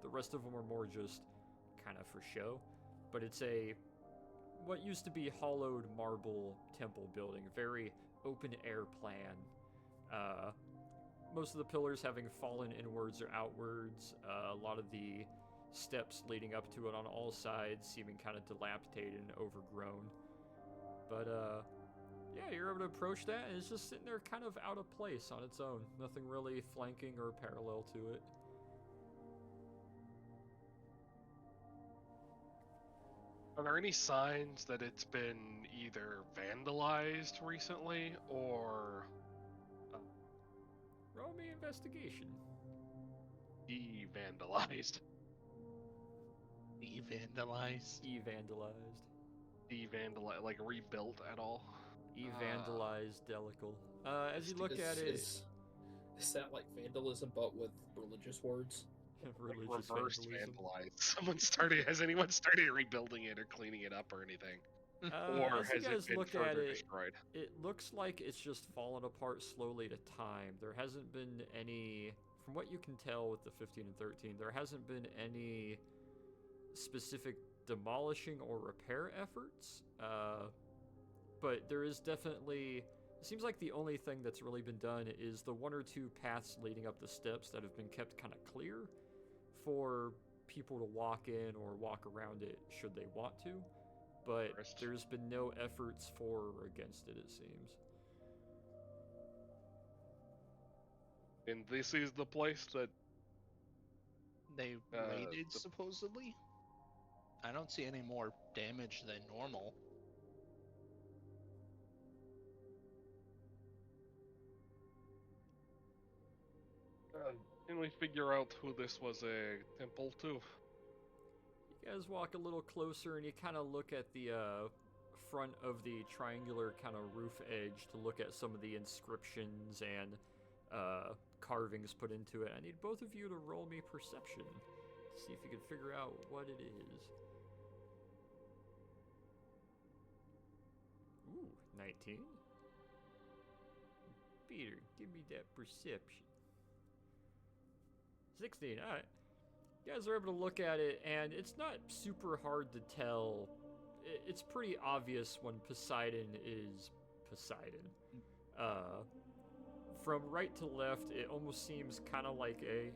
The rest of them are more just kind of for show. But it's what used to be hollowed marble temple building, very open air plan. Most of the pillars having fallen inwards or outwards. A lot of the steps leading up to it on all sides seeming kind of dilapidated and overgrown. But yeah, you're able to approach that, and it's just sitting there kind of out of place on its own. Nothing really flanking or parallel to it. Are there any signs that it's been either vandalized recently or Roll me investigation. de-vandalized? De-vandalized. E-vandalized. De-vandalized, like rebuilt at all? E-vandalized delical. As you look at it... Is that like vandalism, but with religious words? religious Like reverse vandalism. Has anyone started rebuilding it or cleaning it up or anything? Or As you has it guys been look further at it, destroyed? it looks like it's just fallen apart slowly to time. There hasn't been any, from what you can tell with the 15 and 13, there hasn't been any specific demolishing or repair efforts. But there is definitely, it seems like the only thing that's really been done is the 1 or 2 paths leading up the steps that have been kept kind of clear for people to walk in or walk around it should they want to. But there's been no efforts for or against it, it seems. And this is the place that They raided, supposedly? I don't see any more damage than normal. can we figure out who this was a temple to? You guys walk a little closer and you kind of look at the front of the triangular kind of roof edge to look at some of the inscriptions and carvings put into it. I need both of you to roll me perception to see if you can figure out what it is. Ooh, 19. Peter, give me that perception. 16, alright. You guys are able to look at it, and it's not super hard to tell. It's pretty obvious when Poseidon is Poseidon. From right to left, it almost seems kind of like a...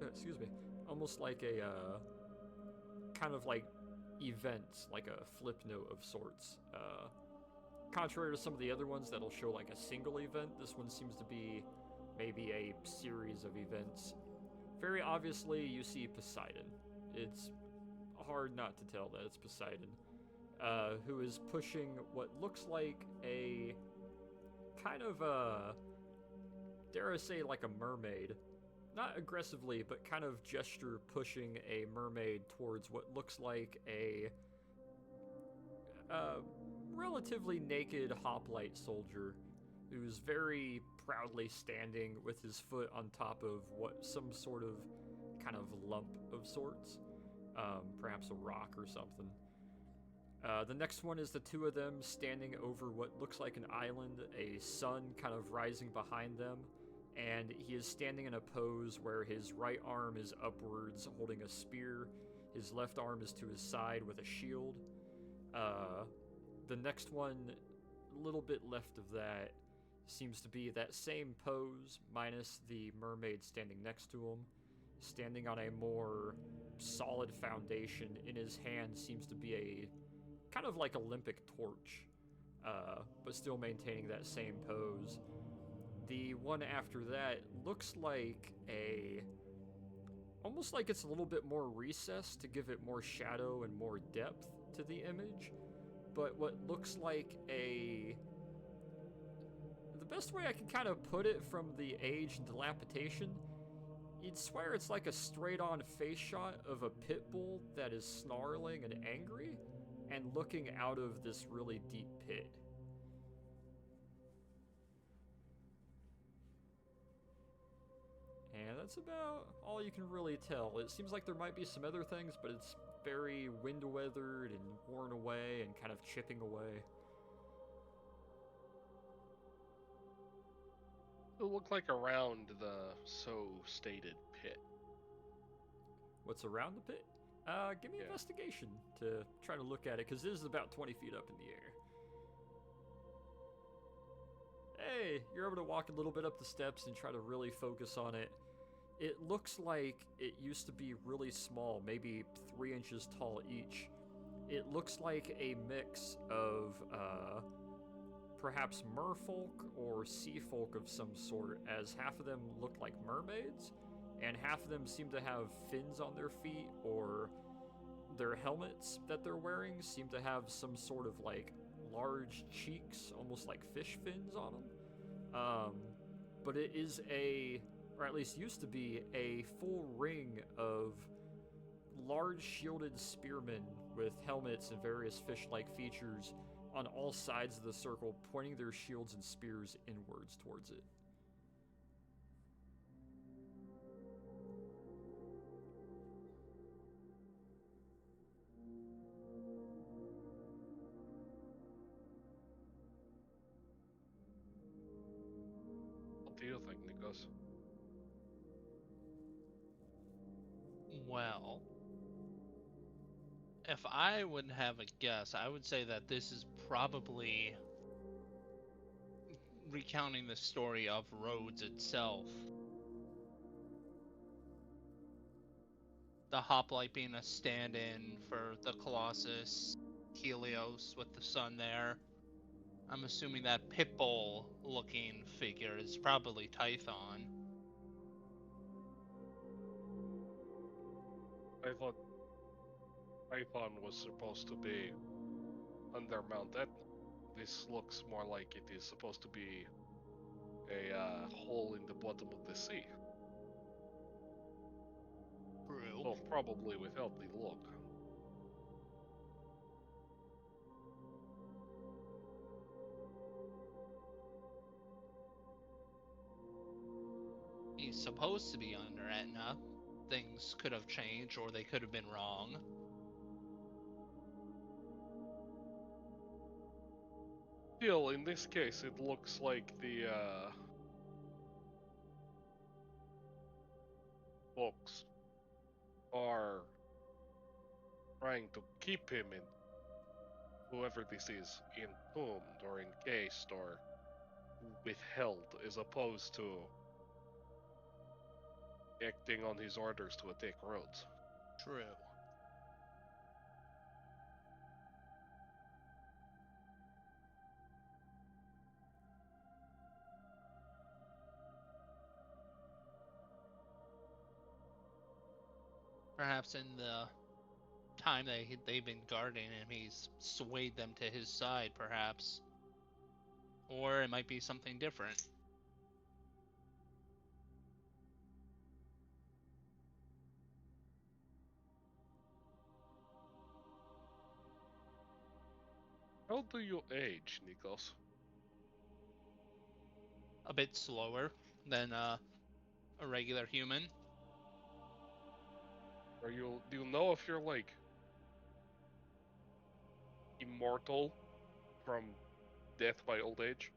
excuse me. Almost like a, kind of like event, like a flip note of sorts. Contrary to some of the other ones that'll show like a single event, this one seems to be maybe a series of events. Very obviously, you see Poseidon. It's hard not to tell that it's Poseidon, who is pushing what looks like a kind of dare I say, like a mermaid. Not aggressively, but kind of gesture pushing a mermaid towards what looks like a relatively naked hoplite soldier who's very proudly standing with his foot on top of some sort of kind of lump of sorts, perhaps a rock or something. The next one is the two of them standing over what looks like an island, a sun kind of rising behind them, and he is standing in a pose where his right arm is upwards holding a spear, his left arm is to his side with a shield. The next one, a little bit left of that, seems to be that same pose, minus the mermaid standing next to him, standing on a more solid foundation. In his hand seems to be a kind of like Olympic torch, but still maintaining that same pose. The one after that looks like almost like it's a little bit more recessed to give it more shadow and more depth to the image, but what looks like the best way I can kind of put it from the age and dilapidation, you'd swear it's like a straight-on face shot of a pit bull that is snarling and angry and looking out of this really deep pit. And that's about all you can really tell. It seems like there might be some other things, but it's very wind-weathered and worn away and kind of chipping away. It looked like around the so stated pit. What's around the pit? Give me Yeah. investigation to try to look at it, because it is about 20 feet up in the air. Hey, you're able to walk a little bit up the steps and try to really focus on it. It looks like it used to be really small, maybe 3 inches tall each. It looks like a mix of perhaps merfolk or sea folk of some sort, as half of them look like mermaids, and half of them seem to have fins on their feet, or their helmets that they're wearing seem to have some sort of like large cheeks, almost like fish fins on them. But it is or at least used to be, a full ring of large shielded spearmen with helmets and various fish-like features on all sides of the circle, pointing their shields and spears inwards towards it. What do you think, Nikos? Well, if I would have a guess, I would say that this is probably recounting the story of Rhodes itself. The hoplite being a stand-in for the Colossus, Helios with the sun there. I'm assuming that Pitbull looking figure is probably Tython. I thought Python was supposed to be under Mount Etna. This looks more like it is supposed to be a hole in the bottom of the sea. True. Well, probably without the look. He's supposed to be under Etna. Things could have changed or they could have been wrong. Still, in this case, it looks like the folks are trying to keep him in, whoever this is, entombed or encased or withheld, as opposed to acting on his orders to attack Rhodes. True. Perhaps in the time they've been guarding him, he's swayed them to his side, perhaps. Or it might be something different. How do you age, Nikos? A bit slower than a regular human. Do you know if you're like immortal from death by old age?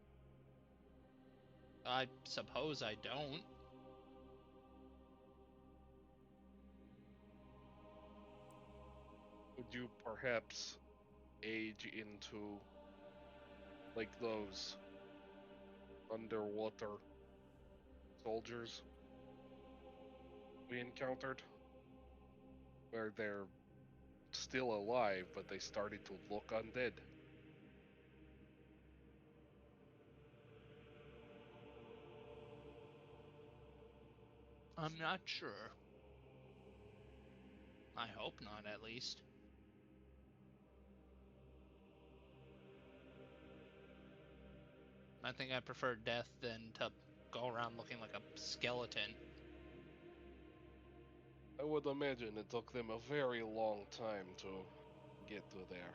I suppose I don't. Would you perhaps age into like those underwater soldiers we encountered? Where they're still alive, but they started to look undead? I'm not sure. I hope not, at least. I think I prefer death than to go around looking like a skeleton. I would imagine it took them a very long time to get to there.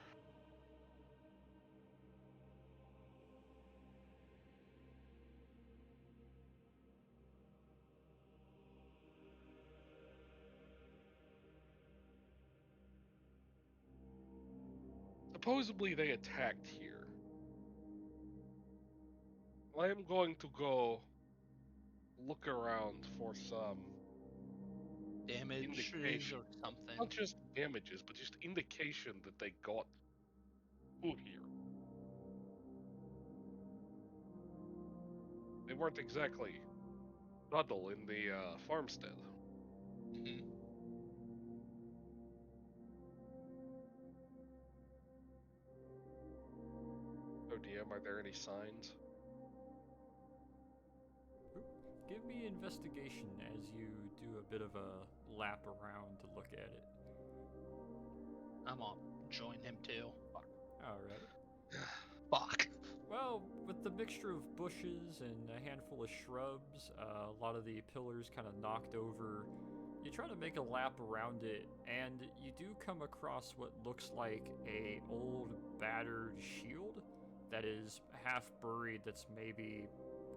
Supposedly they attacked here. I am going to go look around for some Damages indication. or something. Not just damages, but just indication that they got food here. They weren't exactly subtle in the farmstead. Mhm. Oh, DM, are there any signs? Give me investigation as you do a bit of a lap around to look at it. I'm gonna join him too. Alright. Fuck. Well, with the mixture of bushes and a handful of shrubs, a lot of the pillars kind of knocked over, you try to make a lap around it, and you do come across what looks like a old battered shield that is half buried, that's maybe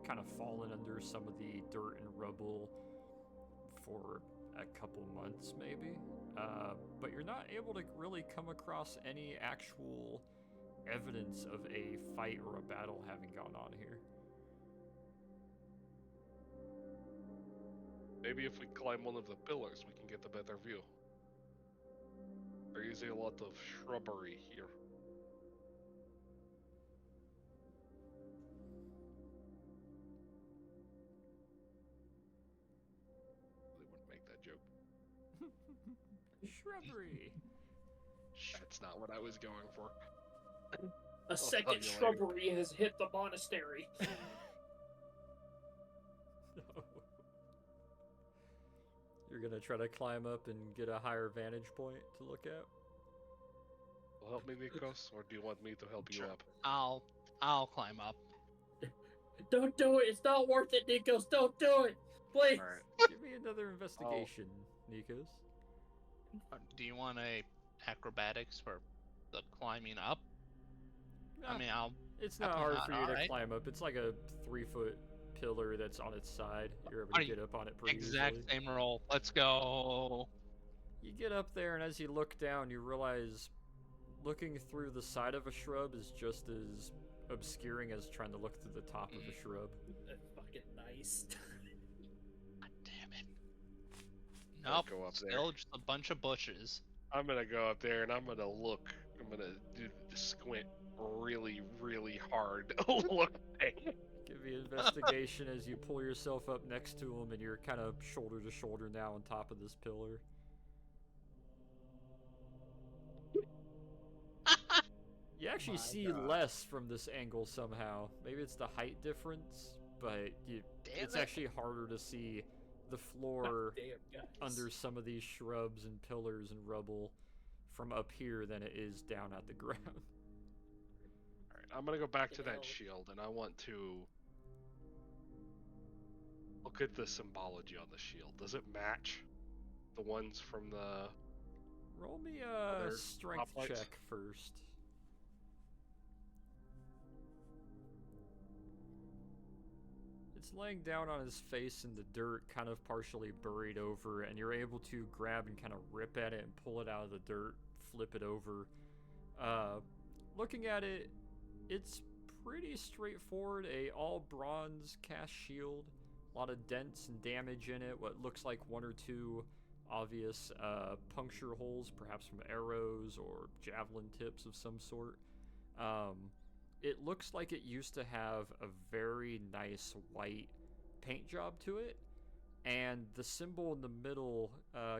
kind of fallen under some of the dirt and rubble for a couple months maybe. But you're not able to really come across any actual evidence of a fight or a battle having gone on here. Maybe if we climb one of the pillars, we can get a better view. There is a lot of shrubbery here. They wouldn't make that joke. Shrubbery. That's not what I was going for. A tell second you later. shrubbery has hit the monastery. No. You're gonna try to climb up and get a higher vantage point to look at? Will help me, Nikos, or do you want me to help you Sure. up? I'll climb up. Don't do it. It's not worth it, Nikos. Don't do it. Please. Alright. Give me another investigation, Nikos. Do you want a acrobatics for the climbing up? I Nah, mean, I'll. it's not happy hard not, for you to alright. climb up. It's like a 3-foot pillar that's on its side. You're able to Alright, get up on it pretty Exact easily. same roll. Let's go. You get up there, and as you look down, you realize looking through the side of a shrub is just as obscuring as trying to look through the top of a shrub. That's fucking nice. God damn it. I'll Nope. go up there. Still just a bunch of bushes. I'm gonna go up there and I'm gonna look. I'm gonna do the squint really, really hard look thing. Give me investigation as you pull yourself up next to him, and you're kind of shoulder to shoulder now on top of this pillar. You actually My see God. less from this angle somehow. Maybe it's the height difference, but Damn it's it. actually harder to see the floor Damn, guys. under some of these shrubs and pillars and rubble from up here than it is down at the ground. Alright, I'm gonna go back to Fucking that hell. shield and I want to look at the symbology on the shield. Does it match the ones from the Roll me a Other strength hoplites? check first. It's laying down on his face in the dirt, kind of partially buried over, and you're able to grab and kind of rip at it and pull it out of the dirt, flip it over. looking at it, it's pretty straightforward. A all bronze cast shield, a lot of dents and damage in it. What looks like one or two obvious puncture holes, perhaps from arrows or javelin tips of some sort. It looks like it used to have a very nice white paint job to it, and the symbol in the middle.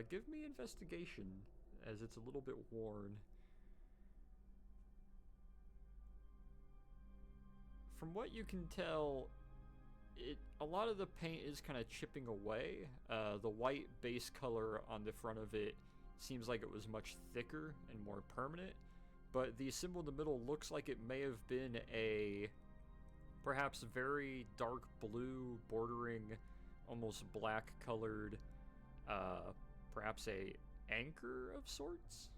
Give me investigation, as it's a little bit worn. From what you can tell, a lot of the paint is kind of chipping away. The white base color on the front of it seems like it was much thicker and more permanent, but the symbol in the middle looks like it may have been a perhaps very dark blue bordering almost black colored perhaps a anchor of sorts.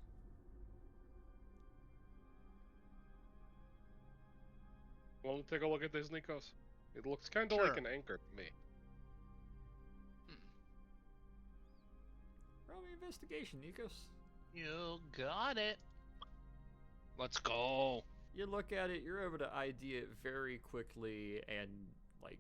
Want to take a look at this, Nikos? It looks kind of Sure. like an anchor to me. Roll me investigation, Nikos. You got it. Let's go. You look at it, you're able to ID it very quickly and like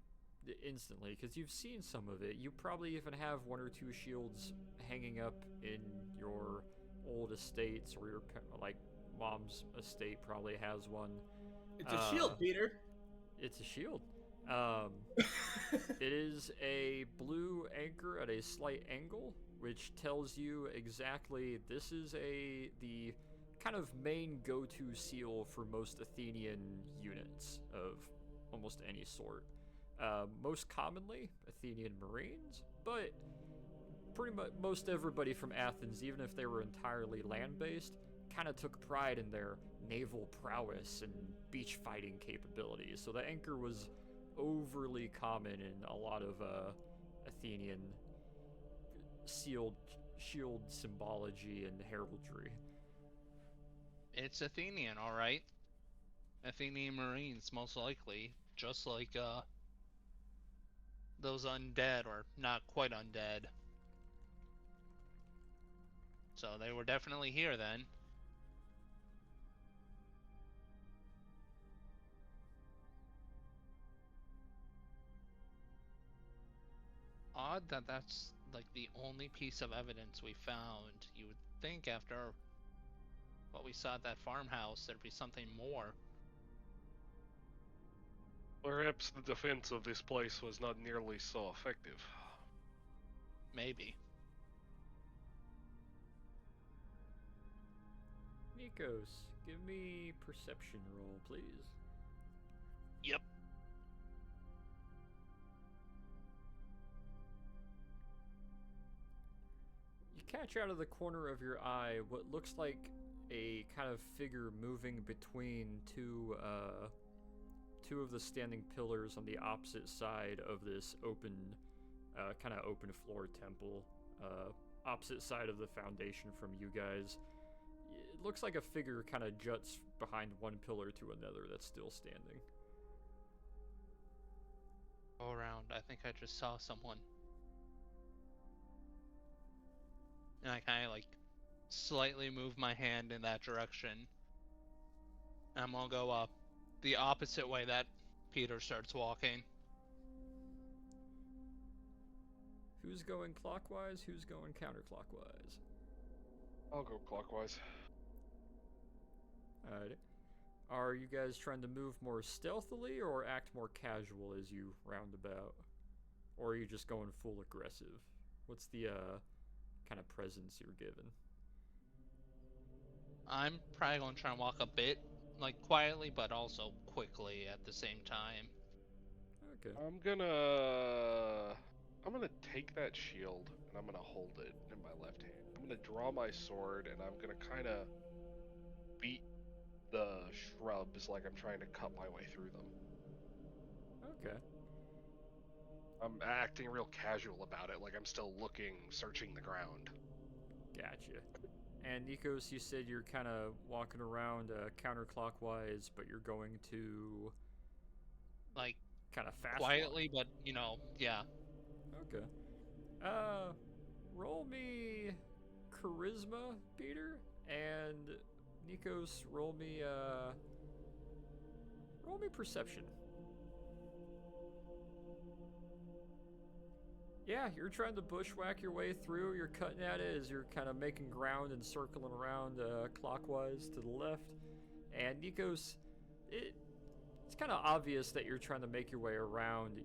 instantly because you've seen some of it. You probably even have one or two shields hanging up in your old estates, or your like mom's estate probably has one. It's a shield, Peter. It's a shield. It is a blue anchor at a slight angle, which tells you exactly this is the kind of main go-to seal for most Athenian units of almost any sort. Most commonly Athenian Marines, but pretty much most everybody from Athens, even if they were entirely land-based, kind of took pride in their naval prowess and beach fighting capabilities. So the anchor was overly common in a lot of Athenian shield symbology and heraldry. It's Athenian, all right. Athenian Marines, most likely, just like those undead, or not quite undead. So they were definitely here then. Odd that that's like the only piece of evidence we found. You would think after what we saw at that farmhouse there'd be something more. Perhaps the defense of this place was not nearly so effective. Maybe. Nikos, give me perception roll, please. Yep. You catch out of the corner of your eye what looks like a kind of figure moving between two of the standing pillars on the opposite side of this open, kind of open floor temple, opposite side of the foundation from you guys. It looks like a figure kind of juts behind one pillar to another that's still standing. Go around. I think I just saw someone. And I kind of like slightly move my hand in that direction. And I'm gonna go up the opposite way that Peter starts walking. Who's going clockwise? Who's going counterclockwise? I'll go clockwise. Alright. Are you guys trying to move more stealthily or act more casual as you round about? Or are you just going full aggressive? What's the kind of presence you're given? I'm probably gonna try and walk a bit, like quietly, but also quickly at the same time. Okay. I'm gonna take that shield and I'm gonna hold it in my left hand. I'm gonna draw my sword and I'm gonna kind of beat the shrubs like I'm trying to cut my way through them. Okay. I'm acting real casual about it, like I'm still looking, searching the ground. Gotcha. And Nikos, you said you're kind of walking around counterclockwise, but you're going to Like kind of fast quietly, but yeah. walk. Okay. Roll me charisma, Peter, and Nikos, roll me perception. Yeah, you're trying to bushwhack your way through. You're cutting at it as you're kind of making ground and circling around clockwise to the left. And Nikos, it's kind of obvious that you're trying to make your way around.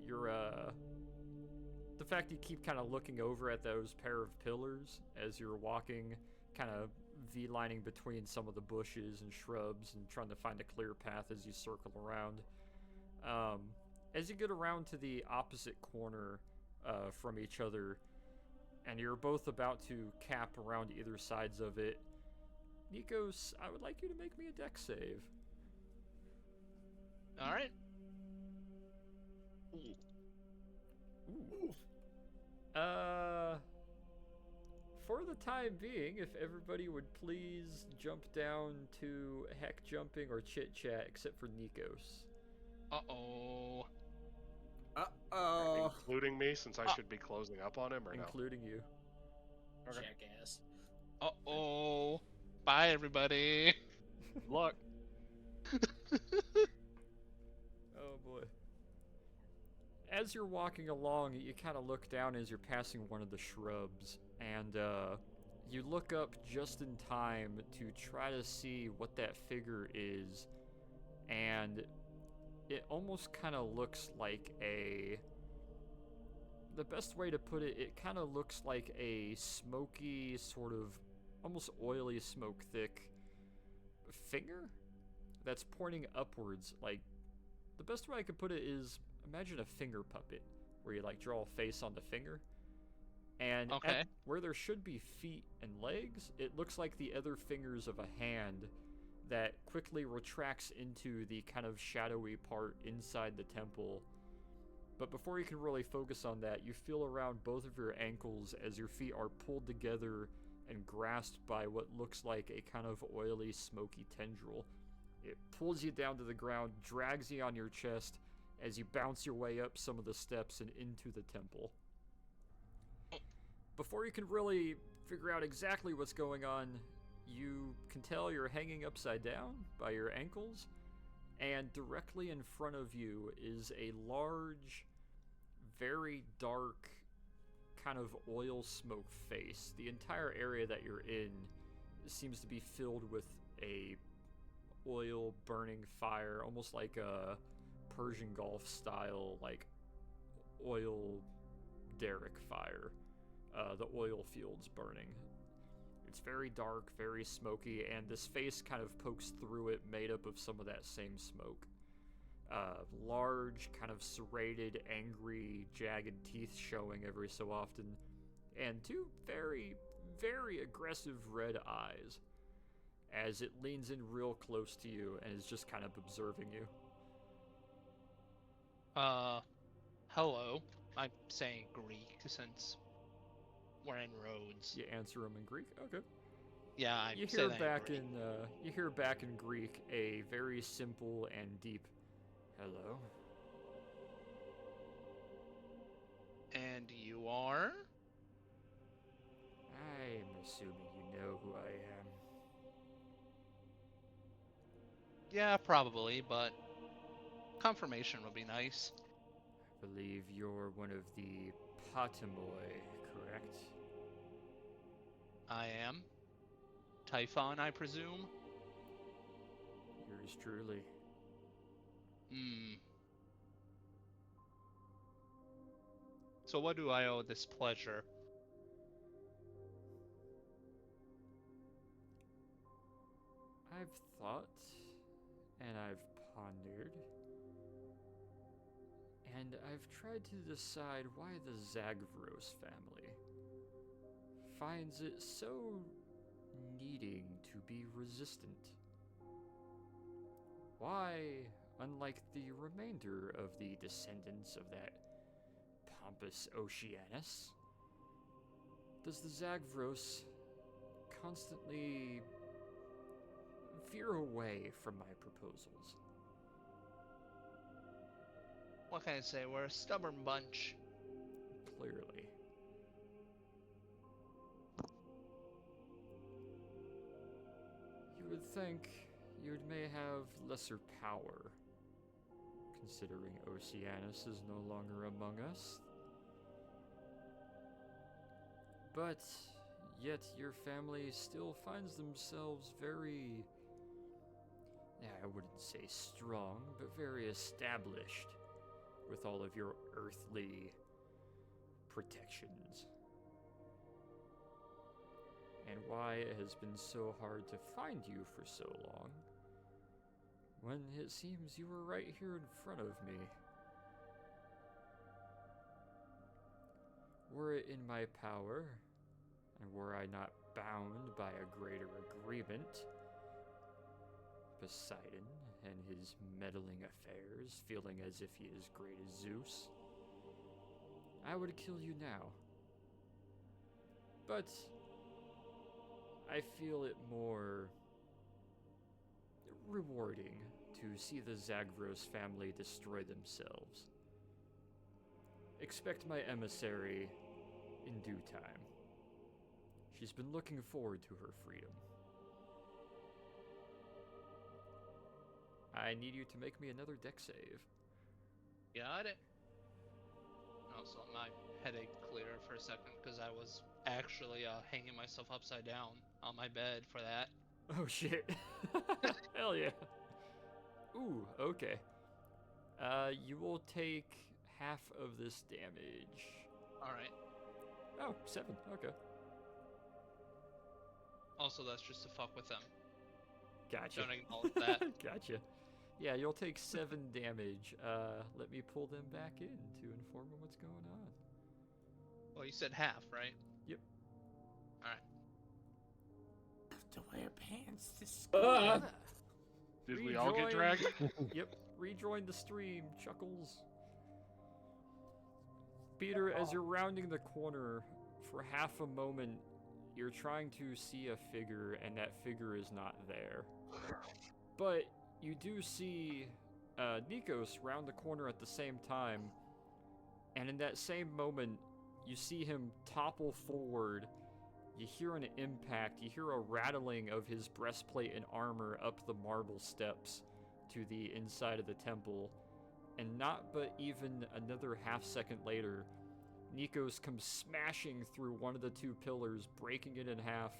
The fact you keep kind of looking over at those pair of pillars as you're walking, kind of V-lining between some of the bushes and shrubs and trying to find a clear path as you circle around. As you get around to the opposite corner from each other, and you're both about to cap around either sides of it, Nikos, I would like you to make me a dex save. All right. Ooh. For the time being, if everybody would please jump down to heck jumping or chit chat, except for Nikos. Uh-oh. Uh-oh. Including me, since I should be closing up on him, or no? Including you. Okay. Jackass. Uh-oh. Bye, everybody. Luck. Oh boy. As you're walking along, you kind of look down as you're passing one of the shrubs, and you look up just in time to try to see what that figure is, and it almost kind of looks like the best way to put it, it kind of looks like a smoky, sort of almost oily, smoke thick finger that's pointing upwards. Like, the best way I could put it is, imagine a finger puppet where you like draw a face on the finger, and Okay. where there should be feet and legs, it looks like the other fingers of a hand that quickly retracts into the kind of shadowy part inside the temple. But before you can really focus on that, you feel around both of your ankles as your feet are pulled together and grasped by what looks like a kind of oily, smoky tendril. It pulls you down to the ground, drags you on your chest as you bounce your way up some of the steps and into the temple. Before you can really figure out exactly what's going on, you can tell you're hanging upside down by your ankles, and directly in front of you is a large, very dark, kind of oil smoke face. The entire area that you're in seems to be filled with a oil burning fire, almost like a Persian Gulf style, like oil derrick fire. The oil fields burning. It's very dark, very smoky, and this face kind of pokes through it, made up of some of that same smoke. Large, kind of serrated, angry, jagged teeth showing every so often, and two very, very aggressive red eyes as it leans in real close to you and is just kind of observing you. Hello. I'm saying Greek since we're in Rhodes. You answer him in Greek? Okay. Yeah, I You say hear that back Greek. you hear back in Greek a very simple and deep hello. And you are? I'm assuming you know who I am. Yeah, probably, but confirmation would be nice. I believe you're one of the Patamoi, correct? I am. Typhon, I presume? Yours truly. So what do I owe this pleasure? I've thought, and I've pondered, and I've tried to decide why the Zagros family finds it so needing to be resistant. Why, unlike the remainder of the descendants of that pompous Oceanus, does the Zagros constantly veer away from my proposals? What can I say? We're a stubborn bunch. Clearly. You would think you may have lesser power, considering Oceanus is no longer among us. But yet your family still finds themselves very, I wouldn't say strong, but very established with all of your earthly protections. And why it has been so hard to find you for so long, when it seems you were right here in front of me. Were it in my power, and were I not bound by a greater agreement, Poseidon and his meddling affairs, feeling as if he is great as Zeus, I would kill you now. But I feel it more rewarding to see the Zagros family destroy themselves. Expect my emissary in due time. She's been looking forward to her freedom. I need you to make me another deck save. Got it. Also, my headache cleared for a second because I was actually hanging myself upside down on my bed for that. Oh shit. Hell yeah. Ooh, okay. You will take half of this damage. Alright. Oh, 7, okay. Also, that's just to fuck with them. Gotcha. Don't acknowledge that. Gotcha. Yeah, you'll take 7 damage. Let me pull them back in to inform them what's going on. Well, you said half, right? Yep. Alright. Have to wear pants to school. Did we all get dragged? Yep, rejoin the stream, Chuckles. Peter, as you're rounding the corner, for half a moment, you're trying to see a figure, and that figure is not there. But you do see Nikos round the corner at the same time, and in that same moment, you see him topple forward. You hear an impact, you hear a rattling of his breastplate and armor up the marble steps to the inside of the temple, and not but even another half second later, Nikos comes smashing through one of the 2 pillars, breaking it in half,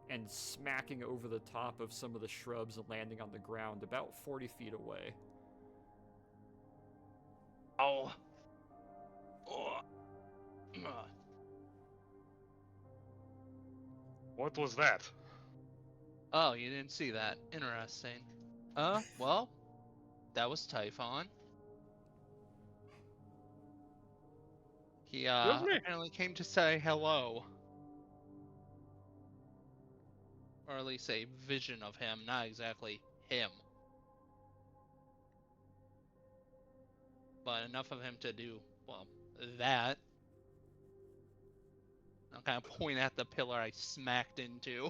and smacking over the top of some of the shrubs and landing on the ground about 40 feet away. Oh. What was that? Oh, you didn't see that. Interesting. Well, that was Typhon. He, Was me. apparently came to say hello. Or at least a vision of him, not exactly him. But enough of him to do, well, that. I'll kind of point at the pillar I smacked into.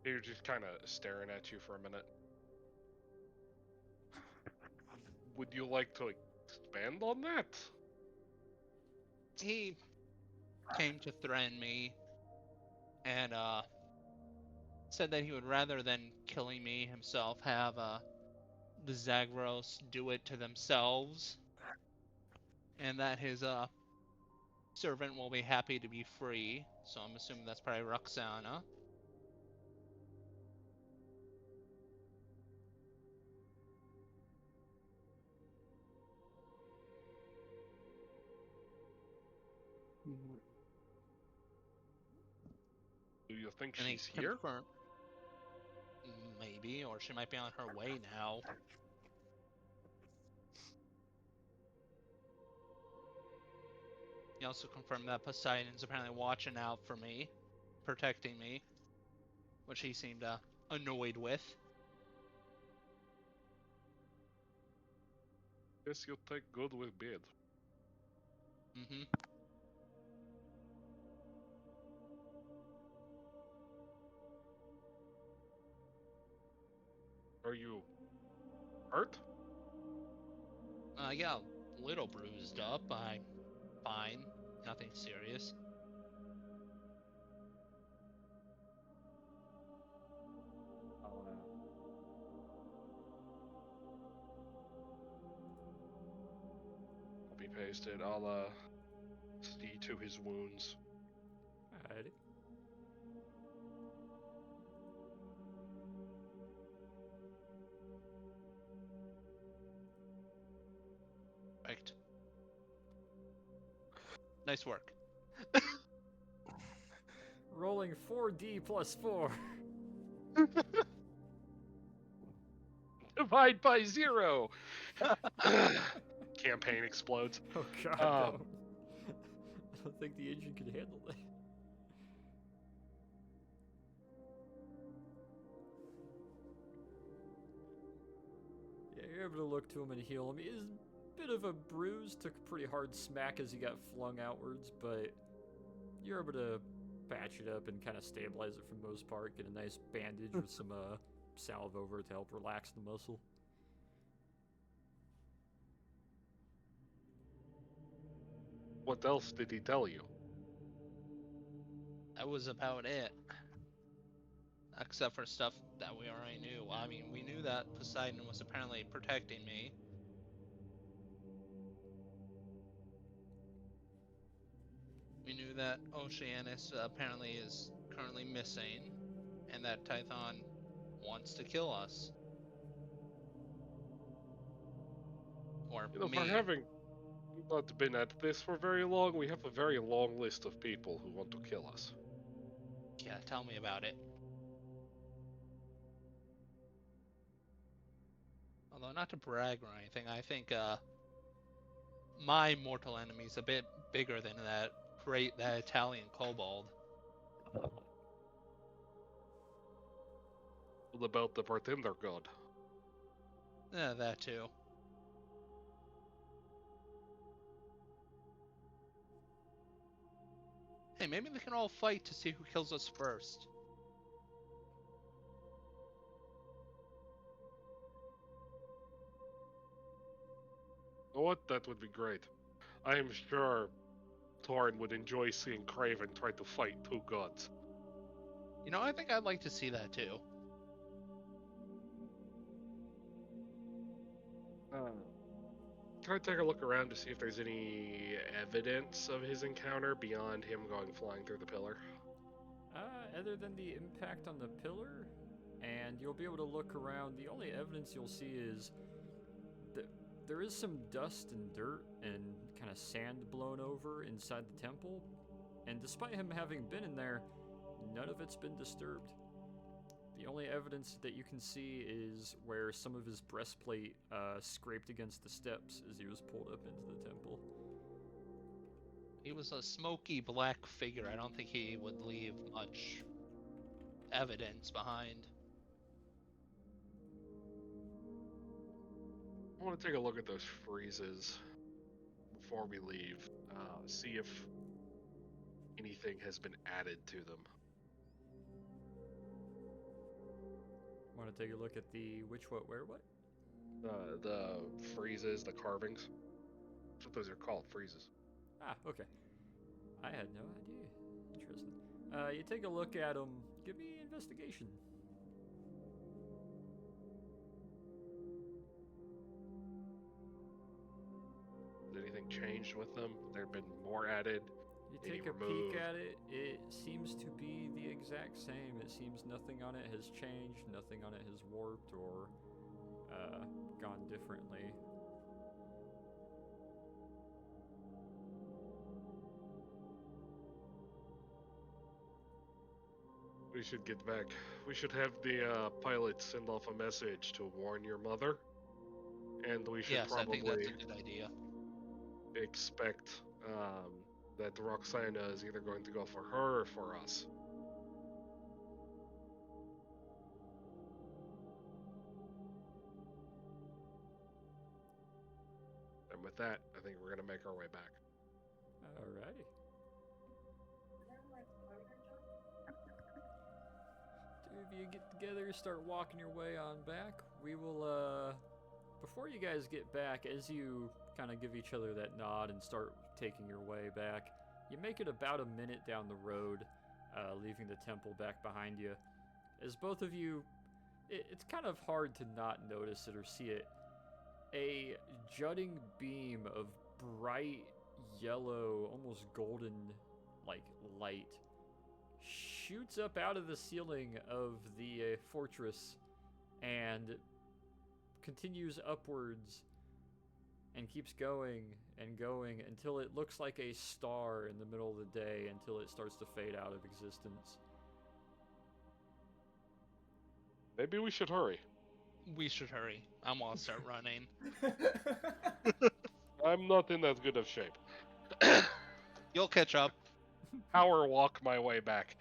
You're just kind of staring at you for a minute. Would you like to expand on that? He came to threaten me and said that he would rather than killing me himself have the Zagros do it to themselves, and that his servant will be happy to be free. So I'm assuming that's probably Roxana. Do you think And he she's here? confirmed, maybe, or she might be on her way now. He also confirmed that Poseidon's apparently watching out for me, protecting me, which he seemed annoyed with. Guess you take good with bid. Mm-hmm. Are you hurt? I got a little bruised up. I'm fine. Nothing serious. Copy pasted. I'll see to his wounds. Alrighty. Right. Nice work. Rolling 4D plus 4. Divide by 0. Campaign explodes. Oh god, Um, don't. I don't think the engine can handle that. Yeah, you're able to look to him and heal him. He's a bit of a bruise, took a pretty hard smack as he got flung outwards, but you're able to patch it up and kind of stabilize it for the most part. Get a nice bandage with some salve over it to help relax the muscle. What else did he tell you? That was about it. Except for stuff that we already knew. I mean, we knew that Poseidon was apparently protecting me. We knew that Oceanus apparently is currently missing, and that Tython wants to kill us. Or You know, me. for having not been at this for very long, we have a very long list of people who want to kill us. Yeah, tell me about it. Although not to brag or anything, I think my mortal enemy's a bit bigger than that Italian kobold. What about the bartender god? That too. Hey, maybe they can all fight to see who kills us first. You know what? That would be great. I am sure Torn would enjoy seeing Craven try to fight two gods. You know, I think I'd like to see that too. Can I take a look around to see if there's any evidence of his encounter beyond him going flying through the pillar? Other than the impact on the pillar, and you'll be able to look around, the only evidence you'll see is that there is some dust and dirt and kind of sand blown over inside the temple, and despite him having been in there, none of it's been disturbed. The only evidence that you can see is where some of his breastplate scraped against the steps as he was pulled up into the temple. He was a smoky black figure. I don't think he would leave much evidence behind. I want to take a look at those freezes before we leave. See if anything has been added to them. Want to take a look at the which, what, where, what? The freezes, the carvings. That's what those are called, freezes. Ah, okay. I had no idea. Interesting. You take a look at them. Give me investigation. Has anything changed with them? There have been more added? You Any take a removed? peek at it. It seems to be the exact same. It seems nothing on it has changed. Nothing on it has warped or gone differently. We should get back. We should have the pilot send off a message to warn your mother. And we should Yes, I probably think that's a good idea. expect that Roxana is either going to go for her or for us. And with that, I think we're going to make our way back. Alrighty. Two of you get together, start walking your way on back. We will, before you guys get back, as you kind of give each other that nod and start taking your way back, You make it about a minute down the road, leaving the temple back behind you. As both of you, it's kind of hard to not notice it or see it. A jutting beam of bright yellow, almost golden, like light, shoots up out of the ceiling of the fortress and continues upwards and keeps going and going until it looks like a star in the middle of the day until it starts to fade out of existence. Maybe we should hurry. We should hurry. I'm gonna start running. I'm not in as good of shape. You'll catch up. Power walk my way back.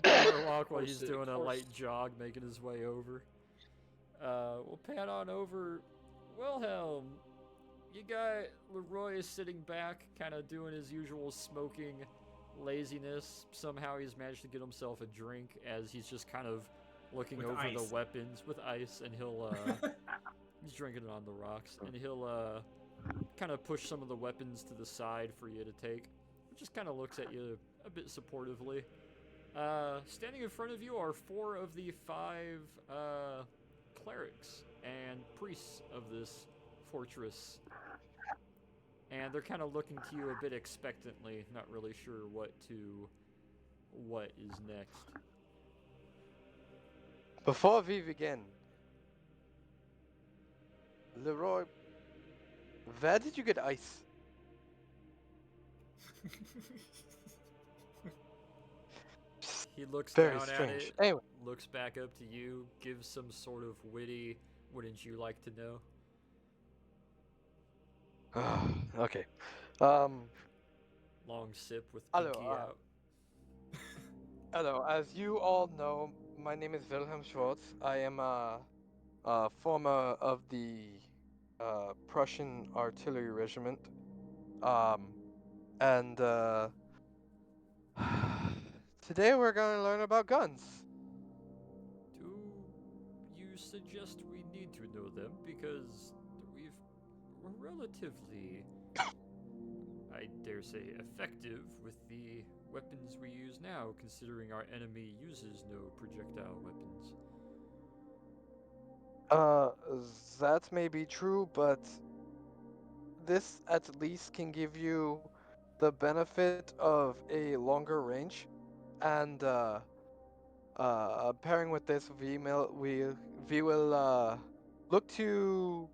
Power walk while Course he's it- doing a course. light jog, making his way over. We'll pan on over. Wilhelm, you got Leroy is sitting back, kind of doing his usual smoking laziness. Somehow he's managed to get himself a drink as he's just kind of looking With over ice. the weapons with ice, and he'll he's drinking it on the rocks, and he'll kind of push some of the weapons to the side for you to take. Just kind of looks at you a bit supportively. Standing in front of you are 4 of the 5 clerics and priests of this fortress. And they're kind of looking to you a bit expectantly, not really sure what is next. Before we begin, Leroy, where did you get ice? He looks Very down at strange. it, Anyway, looks back up to you, gives some sort of witty, wouldn't you like to know? okay. Long sip with Hello, pinky out. Hello. As you all know, my name is Wilhelm Schwartz. I am a former of the Prussian Artillery Regiment. And today we're going to learn about guns. Do you suggest we need to know them? Because we're relatively, I dare say, effective with the weapons we use now, considering our enemy uses no projectile weapons. That may be true, but this at least can give you the benefit of a longer range, and pairing with this, we will look to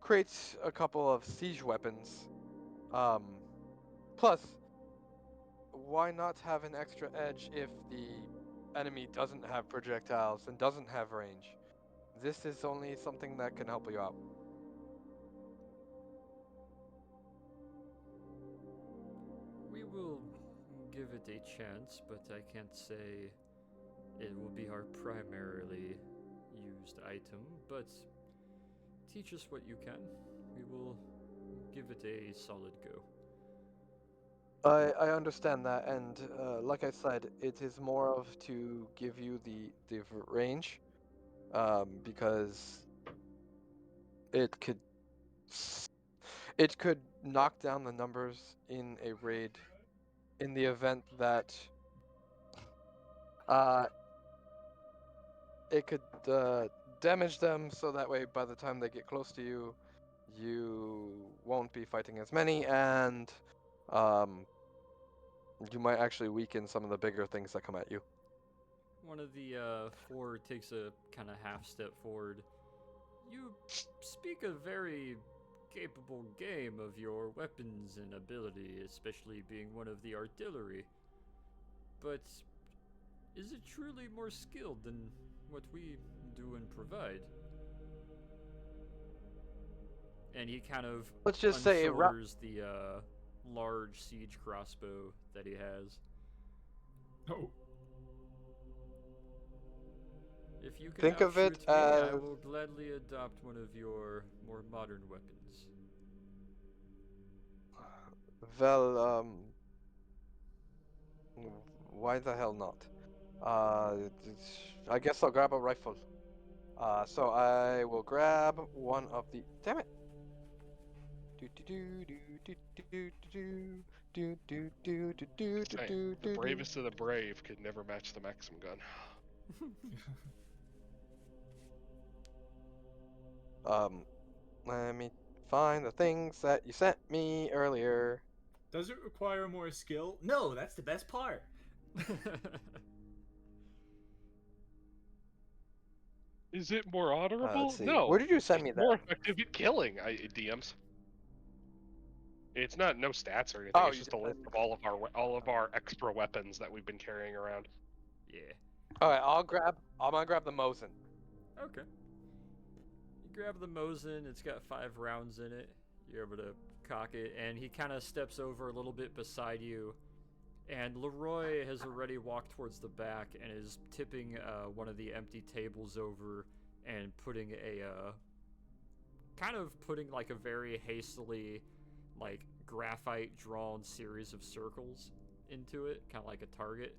create a couple of siege weapons. Plus, why not have an extra edge if the enemy doesn't have projectiles and doesn't have range? This is only something that can help you out. We will give it a chance, but I can't say it will be our primarily used item, but teach us what you can. We will give it a solid go. I understand that, and like I said, it is more of to give you the range, because it could it could knock down the numbers in a raid in the event that uh it could damage them, so that way by the time they get close to you, you won't be fighting as many, and um you might actually weaken some of the bigger things that come at you. One of the 4 takes a kind of half step forward. You speak a very capable game of your weapons and ability, especially being one of the artillery. But is it truly more skilled than what we do and provide? And he kind of Let's just say unshoulders the large siege crossbow that he has. Oh. If you can Think of it outshoot me, I as- will gladly adopt one of your more modern weapons. Well, why the hell not? I guess I'll grab a rifle. So I will grab one of the. Damn it! Do do do do do do do do do do do do do Hey, do the do. bravest of the brave could never match the Maxim gun. Let me find the things that you sent me earlier. Does it require more skill? No, that's the best part. Is it more honorable? Let's see. No. Where did you send It's me that? more effective at killing, DMs. It's not no stats or anything. Oh, It's you just a did list send of me. all of our extra weapons that we've been carrying around. Yeah. All right, I'm gonna grab the Mosin. Okay. You grab the Mosin. It's got 5 rounds in it. You're able to cock it, and he kind of steps over a little bit beside you. And Leroy has already walked towards the back and is tipping one of the empty tables over and putting putting like a very hastily, like graphite drawn series of circles into it, kind of like a target,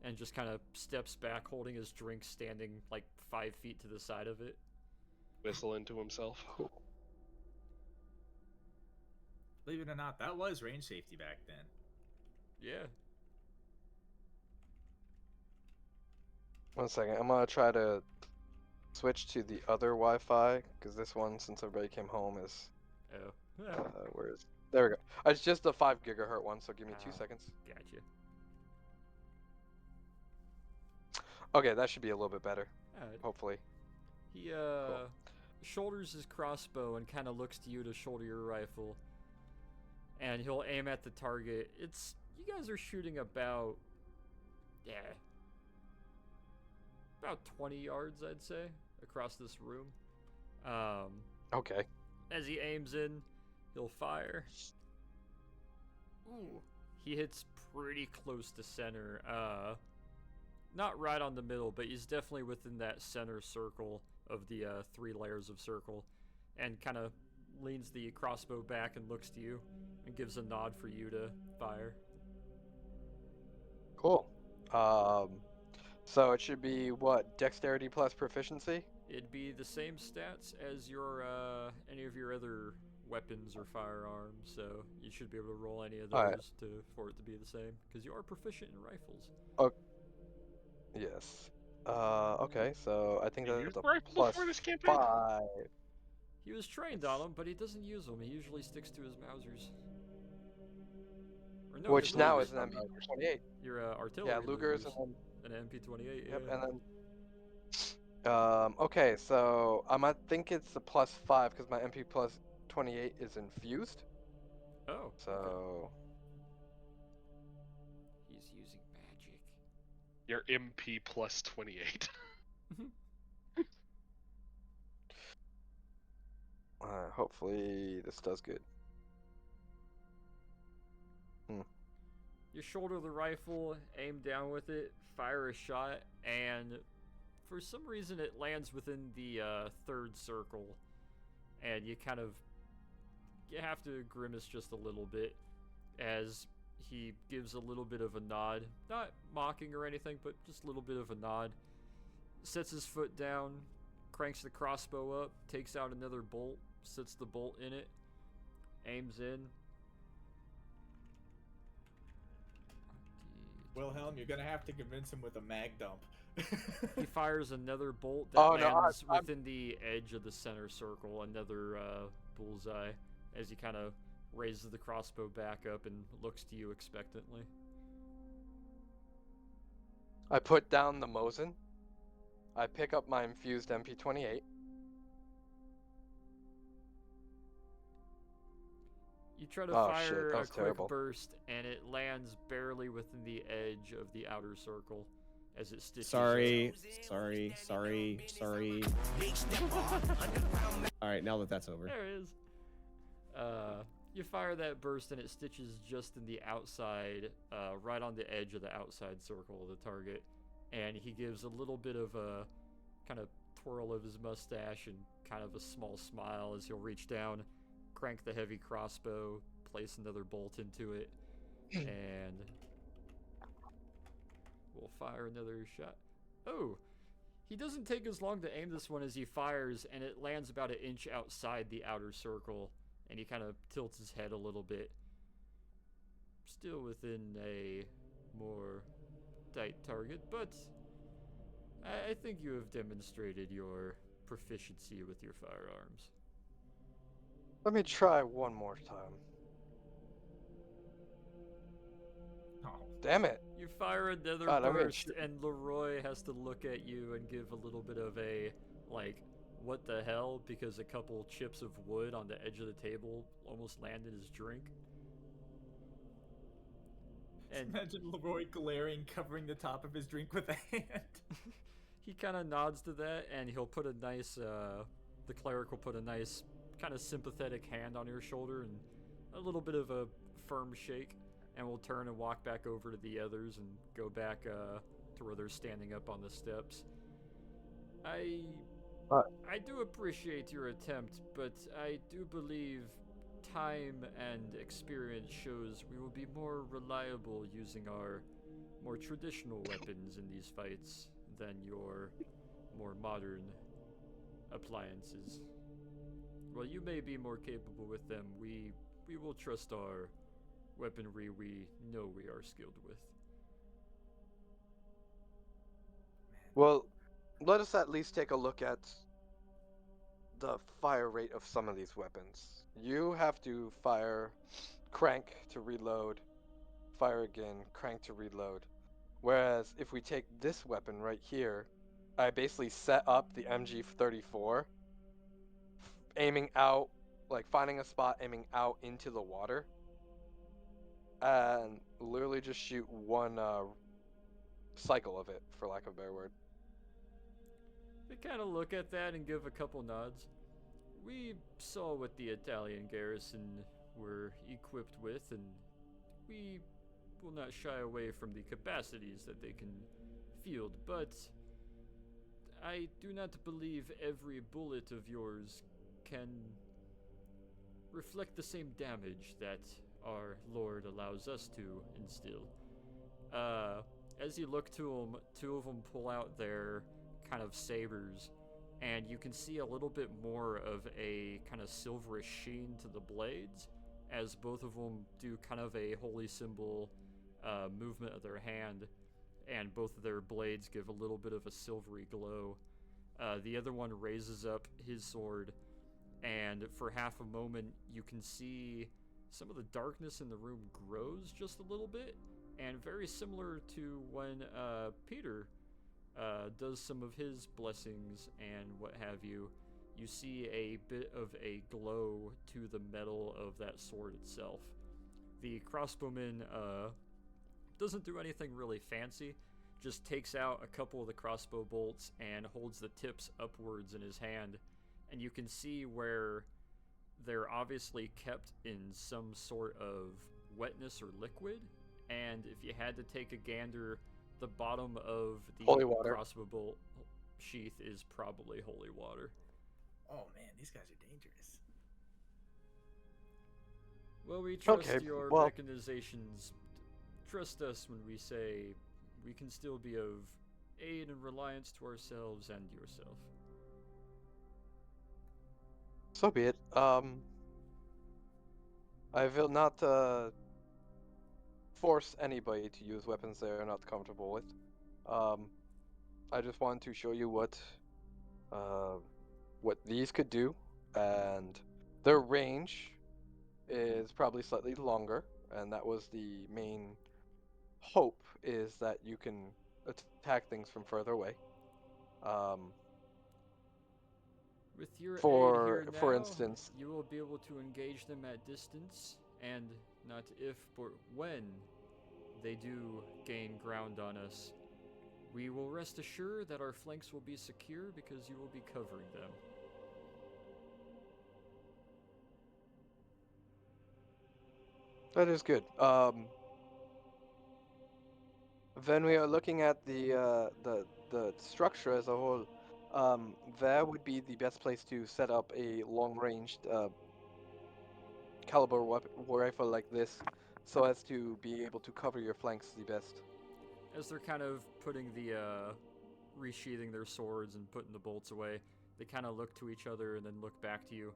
and just kind of steps back holding his drink, standing like 5 feet to the side of it. Whistling to himself. Believe it or not, that was range safety back then. Yeah. 1 second. I'm gonna try to switch to the other Wi-Fi because this one, since everybody came home, is Oh. where is? There we go. It's just the 5 gigahertz one. So give me 2 Ah. seconds. Gotcha. Okay, that should be a little bit better. Alright. Hopefully. He shoulders his crossbow and kind of looks to you to shoulder your rifle, and he'll aim at the target. You guys are shooting about 20 yards, I'd say, across this room. Okay. As he aims in, he'll fire. Ooh, he hits pretty close to center. Not right on the middle, but he's definitely within that center circle of the 3 layers of circle, and kind of leans the crossbow back and looks to you and gives a nod for you to fire. Cool. So it should be what, dexterity plus proficiency? It'd be the same stats as your any of your other weapons or firearms, so you should be able to roll any of those Alright. for it to be the same, because you are proficient in rifles. Yes. Okay. So I think You that's used a the rifle plus before this campaign? 5. He was trained on them, but he doesn't use them. He usually sticks to his Mausers. Or no, Which his now Lugers. is an MP28. Your artillery. Yeah, Lugers Lugers. and An MP28. then, Yeah. and then. Okay, so I think it's the plus 5 because my MP plus 28 is infused. Oh. So. Okay. He's using magic. Your MP plus 28. Hopefully this does good. You shoulder the rifle, aim down with it, fire a shot, and for some reason it lands within the 3rd circle, and you have to grimace just a little bit as he gives a little bit of a nod, not mocking or anything, but just a little bit of a nod, sets his foot down, cranks the crossbow up, takes out another bolt, sets the bolt in it, aims in. Wilhelm, you're gonna have to convince him with a mag dump. He fires another bolt that lands within the edge of the center circle, another bullseye, as he kind of raises the crossbow back up and looks to you expectantly. I put down the Mosin. I pick up my infused MP28. You try to Oh, fire shit, that a was quick terrible. burst, and it lands barely within the edge of the outer circle as it stitches. Sorry. Alright, now that that's over. There it is. You fire that burst, and it stitches just in the outside, right on the edge of the outside circle of the target. And he gives a little bit of a kind of twirl of his mustache and kind of a small smile as he'll reach down, crank the heavy crossbow, place another bolt into it, and we'll fire another shot. Oh, he doesn't take as long to aim this one as he fires, and it lands about 1 inch outside the outer circle, and he kind of tilts his head a little bit, still within a more tight target, but I think you have demonstrated your proficiency with your firearms. Let me try one more time. Oh. Damn it. You fire another God, I'm getting burst, shit. and Leroy has to look at you and give a little bit of a, like, what the hell? Because a couple chips of wood on the edge of the table almost landed his drink. And Imagine Leroy glaring, covering the top of his drink with a hand. he kind of nods to that, and he'll put a nice, the cleric will put a nice, kind of sympathetic hand on your shoulder and a little bit of a firm shake, and we'll turn and walk back over to the others and go back to where they're standing up on the steps. I do appreciate your attempt, but I do believe time and experience shows we will be more reliable using our more traditional weapons in these fights than your more modern appliances. While you may be more capable with them, we will trust our weaponry we know we are skilled with. Well, let us at least take a look at the fire rate of some of these weapons. You have to fire, crank to reload, fire again, crank to reload. Whereas if we take this weapon right here, I basically set up the MG34, aiming out, like finding a spot, aiming out into the water, and literally just shoot one cycle of it, for lack of a better word. They kind of look at that and give a couple nods. We saw what the Italian garrison were equipped with, and we will not shy away from the capacities that they can field, but I do not believe every bullet of yours can reflect the same damage that our Lord allows us to instill. As you look to them, two of them pull out their kind of sabers, and you can see a little bit more of a kind of silverish sheen to the blades, as both of them do kind of a holy symbol movement of their hand, and both of their blades give a little bit of a silvery glow. The other one raises up his sword, and for half a moment, you can see some of the darkness in the room grows just a little bit, and very similar to when Peter does some of his blessings and what have you, you see a bit of a glow to the metal of that sword itself. The crossbowman doesn't do anything really fancy, just takes out a couple of the crossbow bolts and holds the tips upwards in his hand, and you can see where they're obviously kept in some sort of wetness or liquid, and if you had to take a gander, the bottom of the Holy water. crossbow bolt sheath is probably holy water. Oh man, these guys are dangerous. Well, we trust Okay, your well- mechanizations. Trust us when we say we can still be of aid and reliance to ourselves and yourself. So be it. I will not force anybody to use weapons they are not comfortable with. I just want to show you what these could do, and their range is probably slightly longer, and that was the main hope, is that you can attack things from further away. With your For- aid here now, for instance- you will be able to engage them at distance, and not if, but when they do gain ground on us, we will rest assured that our flanks will be secure because you will be covering them. That is good. When we are looking at the structure as a whole, there would be the best place to set up a long-ranged caliber rifle like this, so as to be able to cover your flanks the best. As they're kind of putting the, resheathing their swords and putting the bolts away, they kind of look to each other and then look back to you.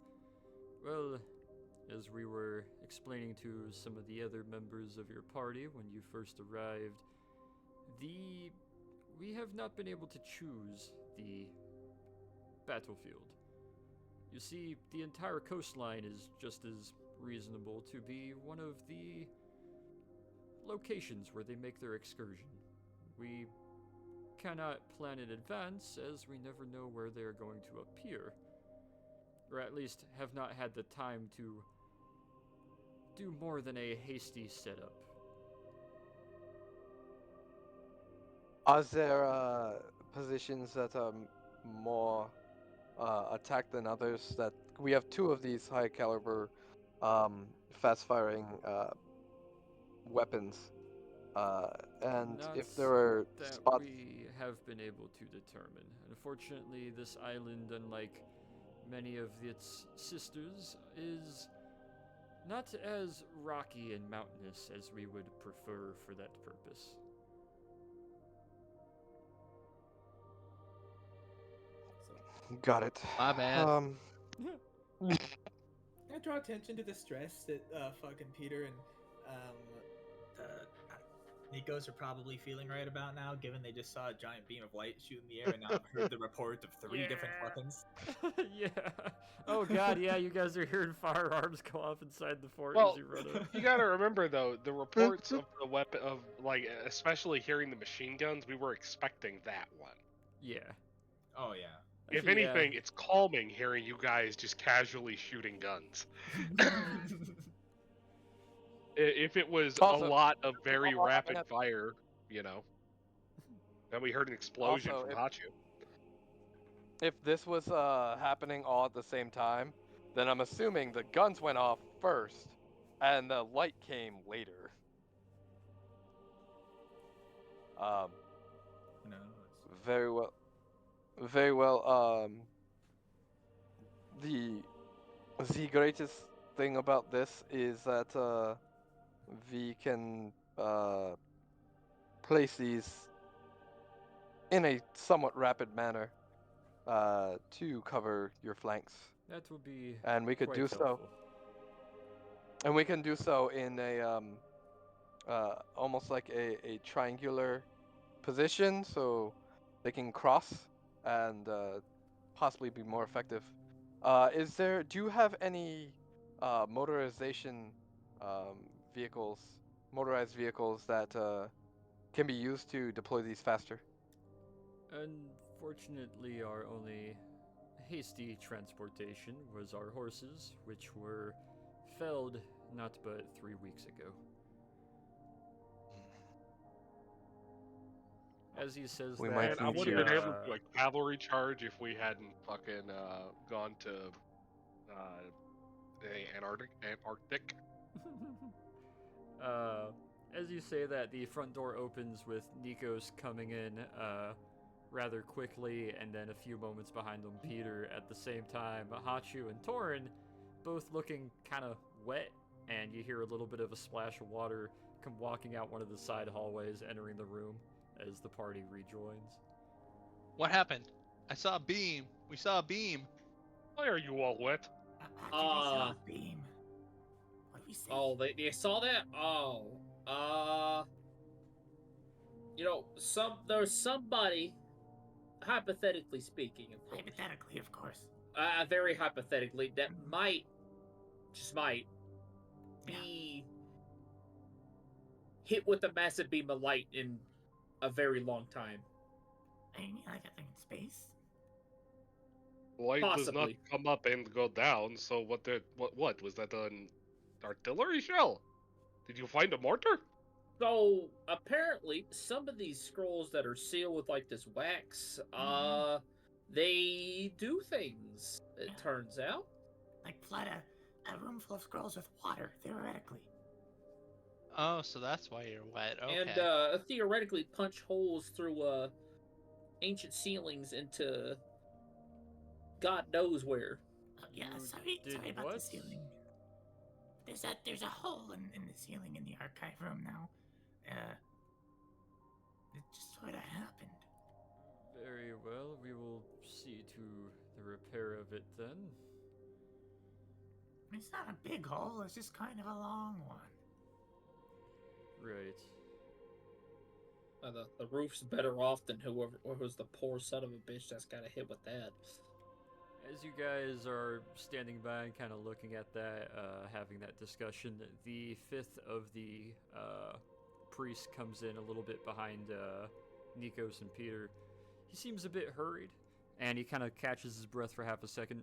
Well, as we were explaining to some of the other members of your party when you first arrived, we have not been able to choose the battlefield. You see, the entire coastline is just as reasonable to be one of the locations where they make their excursion. We cannot plan in advance, as we never know where they are going to appear, or at least have not had the time to do more than a hasty setup. Are there positions that are more attacked than others? That we have two of these high caliber, fast firing weapons, and Not if there are that spots, we have been able to determine. Unfortunately, this island, unlike many of its sisters, is not as rocky and mountainous as we would prefer for that purpose. got it. My bad. I draw attention to the stress that fucking Peter and the Nikos are probably feeling right about now, given they just saw a giant beam of light shoot in the air and now have heard the report of three different Yeah. weapons. Yeah. Oh god, yeah, you guys are hearing firearms go off inside the fort Well, as you run up. you gotta remember though, the reports of the weapon of like, especially hearing the machine guns, we were expecting that one. Yeah. Oh yeah. If Actually, yeah. anything, it's calming hearing you guys just casually shooting guns. If it was Also- a lot of very Also, I rapid have- fire, then we heard an explosion Also, from Hachu. If this was happening all at the same time, then I'm assuming the guns went off first, and the light came later. No. Very well. Very well. The greatest thing about this is that we can place these in a somewhat rapid manner to cover your flanks, That will be and we could quite do so. helpful. And we can do so in a almost like a triangular position, so they can cross and possibly be more effective. Do you have any motorization vehicles, motorized vehicles that can be used to deploy these faster? Unfortunately, our only hasty transportation was our horses, which were felled not but 3 weeks ago. As he says We that, might Man, I need would to- have been able to do a cavalry charge if we hadn't fucking gone to the Antarctic. As you say that, the front door opens with Nikos coming in rather quickly, and then a few moments behind them, Peter at the same time. Hachu and Torin both looking kind of wet, and you hear a little bit of a splash of water come walking out one of the side hallways, entering the room as the party rejoins. What happened? I saw a beam. We saw a beam. Why are you all wet? How did we saw a beam? What do we say? Oh, they saw that? Oh. There's somebody, hypothetically speaking, of course, Hypothetically, of course. very hypothetically, that just might, be hit with a massive beam of light in a very long time. I mean, like a thing in space? Light does not Possibly. come up and go down. So what was that an artillery shell? Did you find a mortar? So apparently, some of these scrolls that are sealed with like this wax, they do things. It turns out. Like flood a room full of scrolls with water, theoretically. Oh, so that's why you're wet. Okay. And theoretically punch holes through ancient ceilings into God knows where. Yeah, You sorry did about the what? ceiling. There's a hole in the ceiling in the archive room now. It just sort of happened. Very well, we will see to the repair of it then. It's not a big hole, it's just kind of a long one. Right. The roof's better off than who's the poor son of a bitch that's got hit with that. As you guys are standing by and kind of looking at that, having that discussion, the fifth of the priests comes in a little bit behind Nikos and Peter. He seems a bit hurried, and he kind of catches his breath for half a second.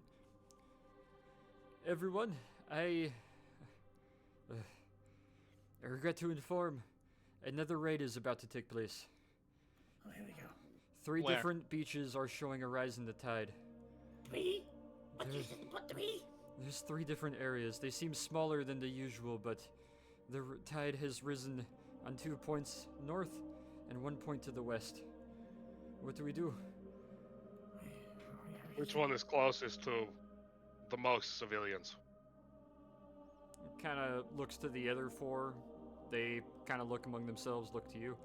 Everyone, I regret to inform, another raid is about to take place. Oh, here we go. 3 Where? different beaches are showing a rise in the tide. 3? What There's- is it? What 3? There's 3 different areas. They seem smaller than the usual, but the tide has risen on 2 points north and 1 point to the west. What do we do? Which one is closest to the most civilians? Kind of looks to the other 4. They kind of look among themselves, look to you.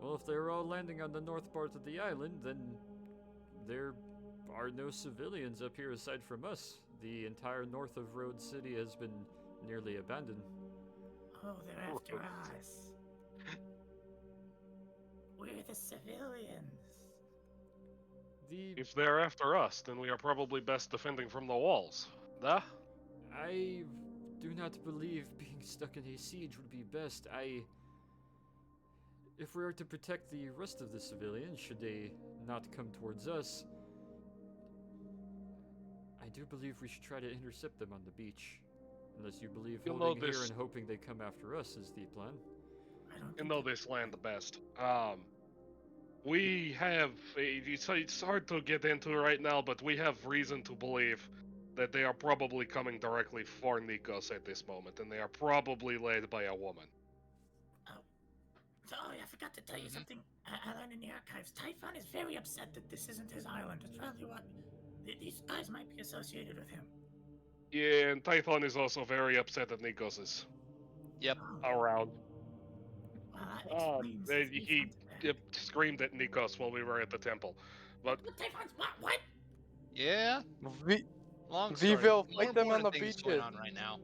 Well, if they're all landing on the north part of the island, then there are no civilians up here aside from us. The entire north of Rhodes City has been nearly abandoned. Oh, they're after us. We're the civilians. If they're after us, then we are probably best defending from the walls. Nah? I do not believe being stuck in a siege would be best. If we are to protect the rest of the civilians, should they not come towards us, I do believe we should try to intercept them on the beach. Unless you believe You'll holding know here this- and hoping they come after us is the plan. I don't You think know that- this land the best. We have. It's hard to get into right now, but we have reason to believe that they are probably coming directly for Nikos at this moment, and they are probably led by a woman. So, I forgot to tell you something. I learned in the archives. Typhon is very upset that this isn't his island. It's probably what these guys might be associated with him. Yeah, and Typhon is also very upset that Nikos is Yep. Oh, around. well, that explains his He response to that. screamed at Nikos while we were at the temple. But What Typhon's what? Yeah. We Long We story. will More fight them on important the things going beaches. on right now.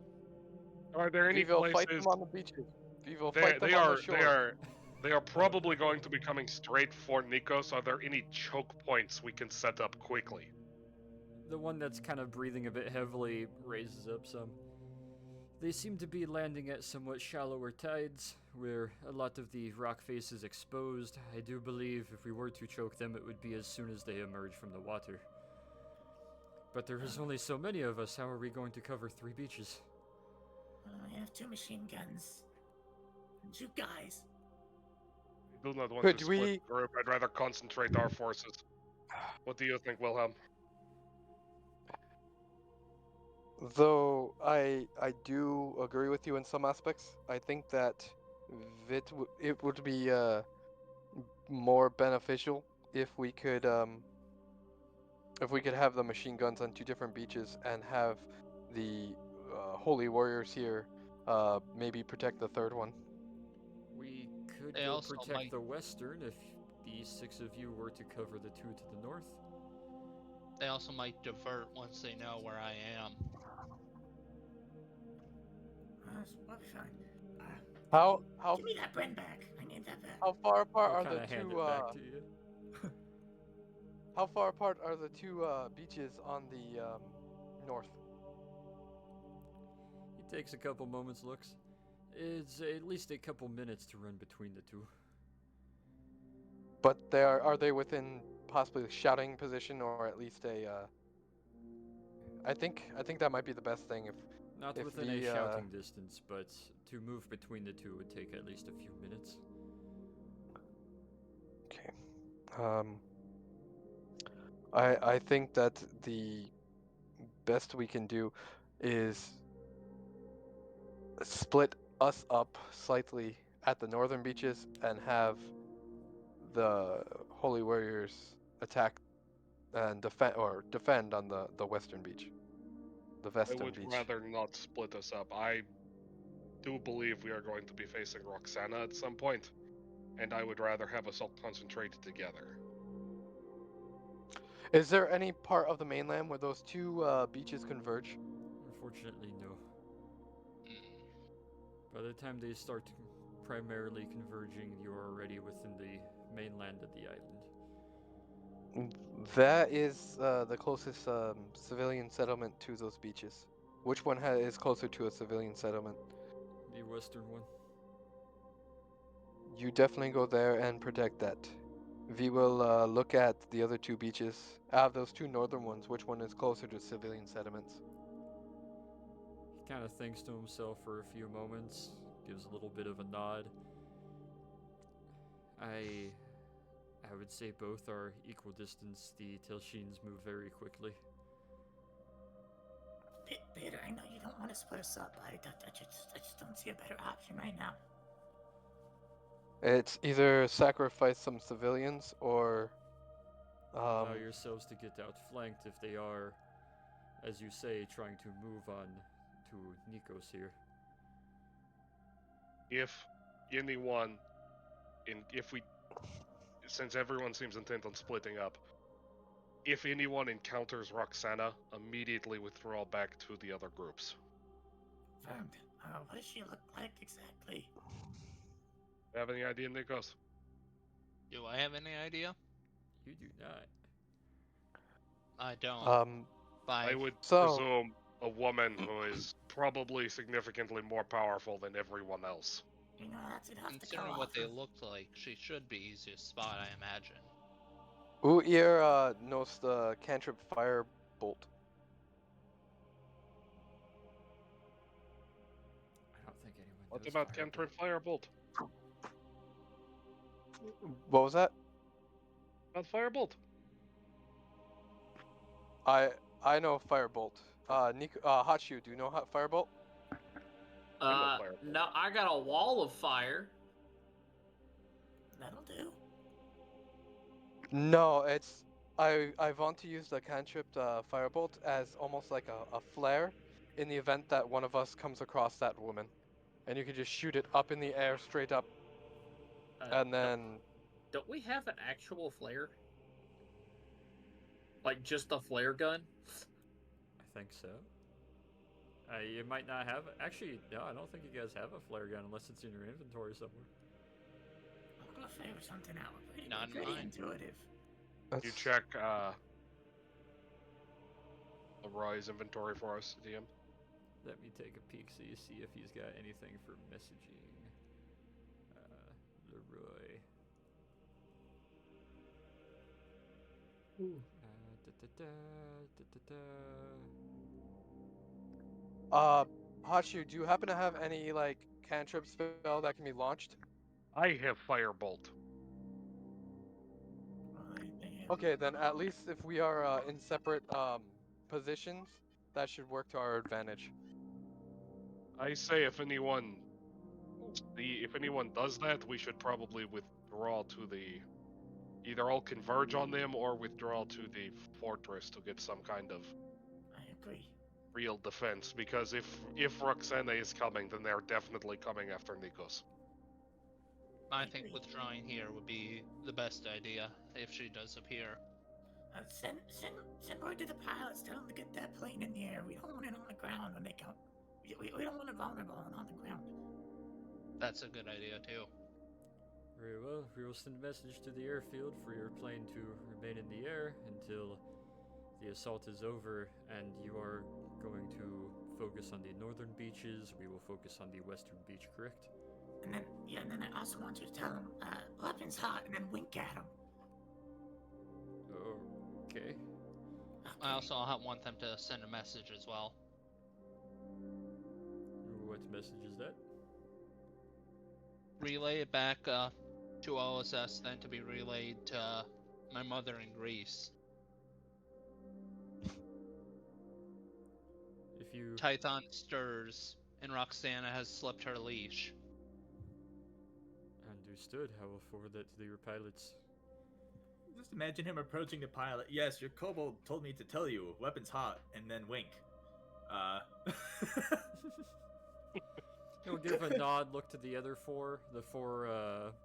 are there any We will fight places? them on the beaches. We will They, fight them they on the are shore. they are probably going to be coming straight for Nikos. Are there any choke points we can set up quickly? The one that's kind of breathing a bit heavily raises up some. They seem to be landing at somewhat shallower tides, where a lot of the rock face is exposed. I do believe if we were to choke them, it would be as soon as they emerge from the water. But there is only so many of us. How are we going to cover 3 beaches? I have 2 machine guns. And you guys. I do not want Could to split we- the group. I'd rather concentrate our forces. What do you think, Wilhelm? Though I do agree with you in some aspects. I think that it would be more beneficial if we could have the machine guns on 2 different beaches and have the holy warriors here maybe protect the third one. We could They go also protect might- the western if the 6 of you were to cover the 2 to the north. They also might divert once they know where I am. We'll be fine. How Give me that Bren back. I need that back. how far apart He'll are the kinda hand 2 it back to you. how far apart are the 2 beaches on the north? He takes a couple moments, looks. It's at least a couple minutes to run between the 2. But are they within possibly shouting position or at least a I think that might be the best thing if Not If within the, a shouting distance, but to move between the 2 would take at least a few minutes. Okay. I think that the best we can do is split us up slightly at the northern beaches and have the holy warriors attack and defend on the western beach. The I western would beach. rather not split us up. I do believe we are going to be facing Roxana at some point, and I would rather have us all concentrated together. Is there any part of the mainland where those 2 beaches converge? Unfortunately, no. Mm. By the time they start primarily converging, you're already within the mainland of the island. That is the closest civilian settlement to those beaches. Which one is closer to a civilian settlement? The western one. You definitely go there and protect that. We will look at the other two beaches. Out of those two northern ones, which one is closer to civilian settlements? He kind of thinks to himself for a few moments, gives a little bit of a nod. I would say both are equal distance. The Telshines move very quickly. Peter, I know you don't want to split us up, but I just don't see a better option right now. It's either sacrifice some civilians or Allow yourselves to get outflanked if they are, as you say, trying to move on to Nikos here. If anyone, since everyone seems intent on splitting up, if anyone encounters Roxana, immediately withdraw back to the other groups. Confirmed. What does she look like exactly? Have any idea, Nikos? Do I have any idea? You do not. I don't. I would So- presume a woman who is probably significantly more powerful than everyone else. You know, that's enough to go Considering what off they of. look like, she should be easiest spot, I imagine. Uir knows the cantrip firebolt. I don't think anyone What knows about Firebolt. cantrip firebolt? What was that? About firebolt? I know firebolt. Hachu, do you know firebolt? fire. No, I got a wall of fire. That'll do. No, it's I want to use the cantrip firebolt as almost like a flare in the event that one of us comes across that woman, and you can just shoot it up in the air straight up, and then Don't we have an actual flare? Like just a flare gun? I think so. You might not have. Actually, no, I don't think you guys have a flare gun unless it's in your inventory somewhere. I'm gonna figure something out. We're Not pretty mine. intuitive. You check Roy's inventory for us, DM. Let me take a peek so you see if he's got anything for messaging. Leroy. Hachu, do you happen to have any like cantrip spell that can be launched? I have firebolt. Okay, then at least if we are in separate positions, that should work to our advantage. I say if anyone does that, we should probably withdraw to the either all converge on them or withdraw to the fortress to get some kind of I agree. real defense. Because if Roxana is coming, then they're definitely coming after Nikos. I think withdrawing here would be the best idea if she does appear. Send word to the pilots. Tell them to get that plane in the air. We don't want it on the ground when they come. We don't want it vulnerable and on the ground. That's a good idea too. Very well. We will send a message to the airfield for your plane to remain in the air until the assault is over, and you are going to focus on the northern beaches. We will focus on the western beach, correct? And then I also want you to tell them weapons hot, and then wink at them. Okay. I also want them to send a message as well. What message is that? Relay it back to OSS, then to be relayed to my mother in Greece. If you Tython stirs, and Roxana has slipped her leash. understood, I will forward that to your pilots. Just imagine him approaching the pilot. Yes, your kobold told me to tell you, weapons hot, and then wink. He'll give a nod, look to the other four. The four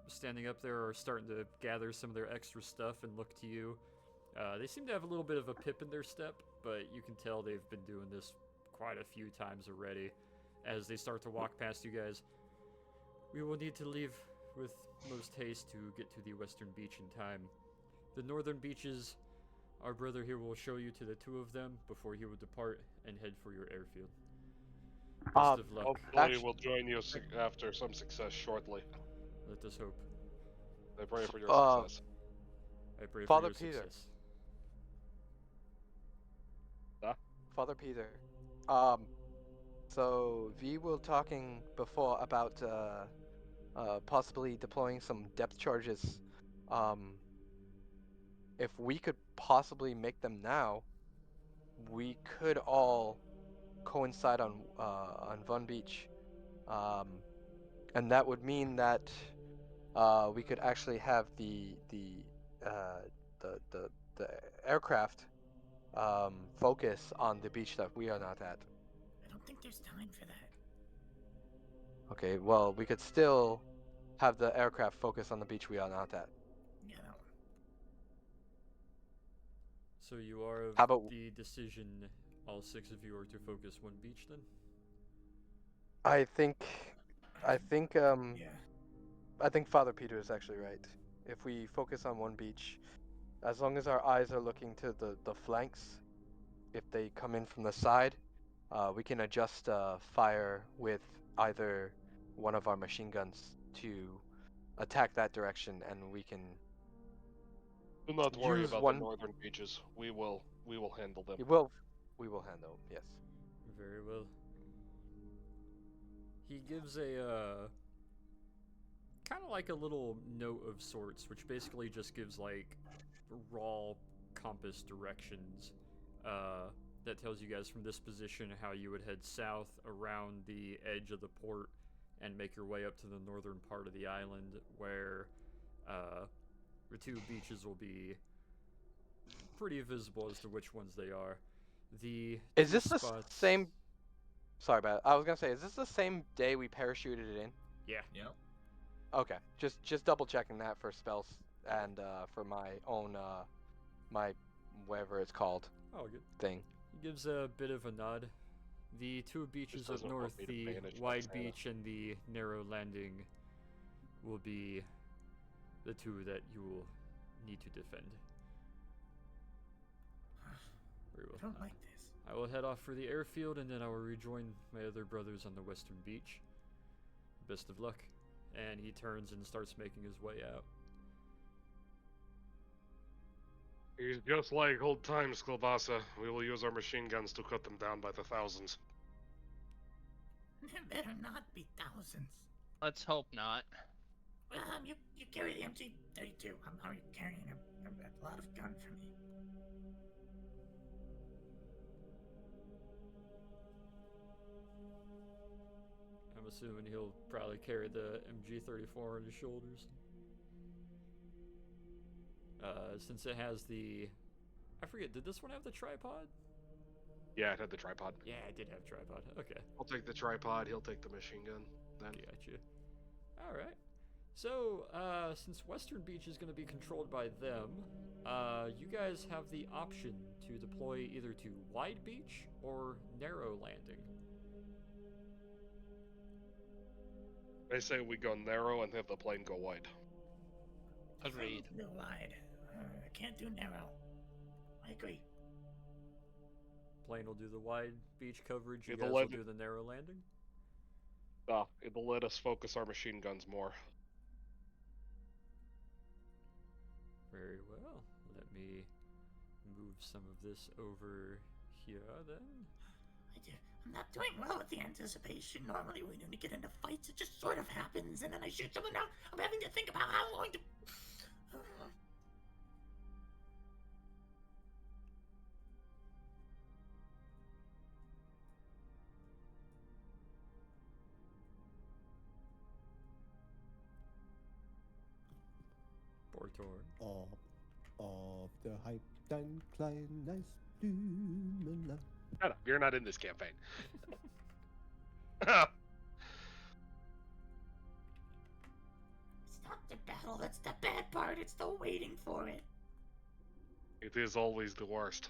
standing up there are starting to gather some of their extra stuff and look to you. They seem to have a little bit of a pip in their step, but you can tell they've been doing this quite a few times already. As they start to walk past you guys, we will need to leave with most haste to get to the western beach in time. The northern beaches, our brother here will show you to the two of them before he will depart and head for your airfield. Best of luck. Hopefully, we'll join you after some success shortly. Let us hope. I pray for your success. I pray Father for your Peter. success. Father Peter. So we were talking before about possibly deploying some depth charges. If we could possibly make them now, we could all coincide on Von Beach, and that would mean that we could actually have uh, the aircraft focus on the beach that we are not at. I don't think there's time for that. Okay, well, we could still have the aircraft focus on the beach we are not at. Yeah, that one. So you are of How about- the decision all 6 of you are to focus one beach then? I think Yeah. I think Father Peter is actually right. If we focus on one beach, as long as our eyes are looking to the flanks, if they come in from the side, we can adjust fire with either one of our machine guns to attack that direction, and we can Do not worry use about one- the northern beaches. We will handle them. we will handle. Yes. Very well. He gives a kind of like a little note of sorts, which basically just gives like raw compass directions that tells you guys from this position how you would head south around the edge of the port and make your way up to the northern part of the island where the 2 beaches will be pretty visible as to which ones they are. The Is 2 this the spots... same? Sorry about it. I was gonna say, is this the same day we parachuted in? Yeah. Yep. Okay, just double checking that for spells and for my own my whatever it's called Oh, good. thing. He gives a bit of a nod. The 2 beaches up doesn't want north, me to the manage that wide Santa. beach and the narrow landing, will be the 2 that you will need to defend. Very well. I don't like this. I will head off for the airfield and then I will rejoin my other brothers on the western beach. Best of luck. And he turns and starts making his way out. He's just like old times, Klobasa. We will use our machine guns to cut them down by the thousands. There better not be thousands. Let's hope not. Well, you carry the MG32. I'm already carrying a lot of gun for me. I'm assuming he'll probably carry the MG34 on his shoulders. Since it has the... I forget, did this one have the tripod? Yeah, it had the tripod. Yeah, it did have tripod. Okay. I'll take the tripod, he'll take the machine gun. Then. Gotcha. Alright. So, since Western Beach is going to be controlled by them, you guys have the option to deploy either to Wide Beach or Narrow Landing. They say we go narrow and have the plane go wide. Agreed. No wide. I can't do narrow. I agree. Plane will do the Wide Beach coverage, you It'll guys will let do the Narrow Landing? It'll let us focus our machine guns more. Very well. Let me move some of this over here then. I'm not doing well with the anticipation. Normally, when you get into fights, it just sort of happens, and then I shoot someone. Now I'm having to think about how I'm going to. Portor. Of the hype and kleines Blumenland. Shut up, you're not in this campaign. It's not the battle that's the bad part. It's the waiting for it. It is always the worst.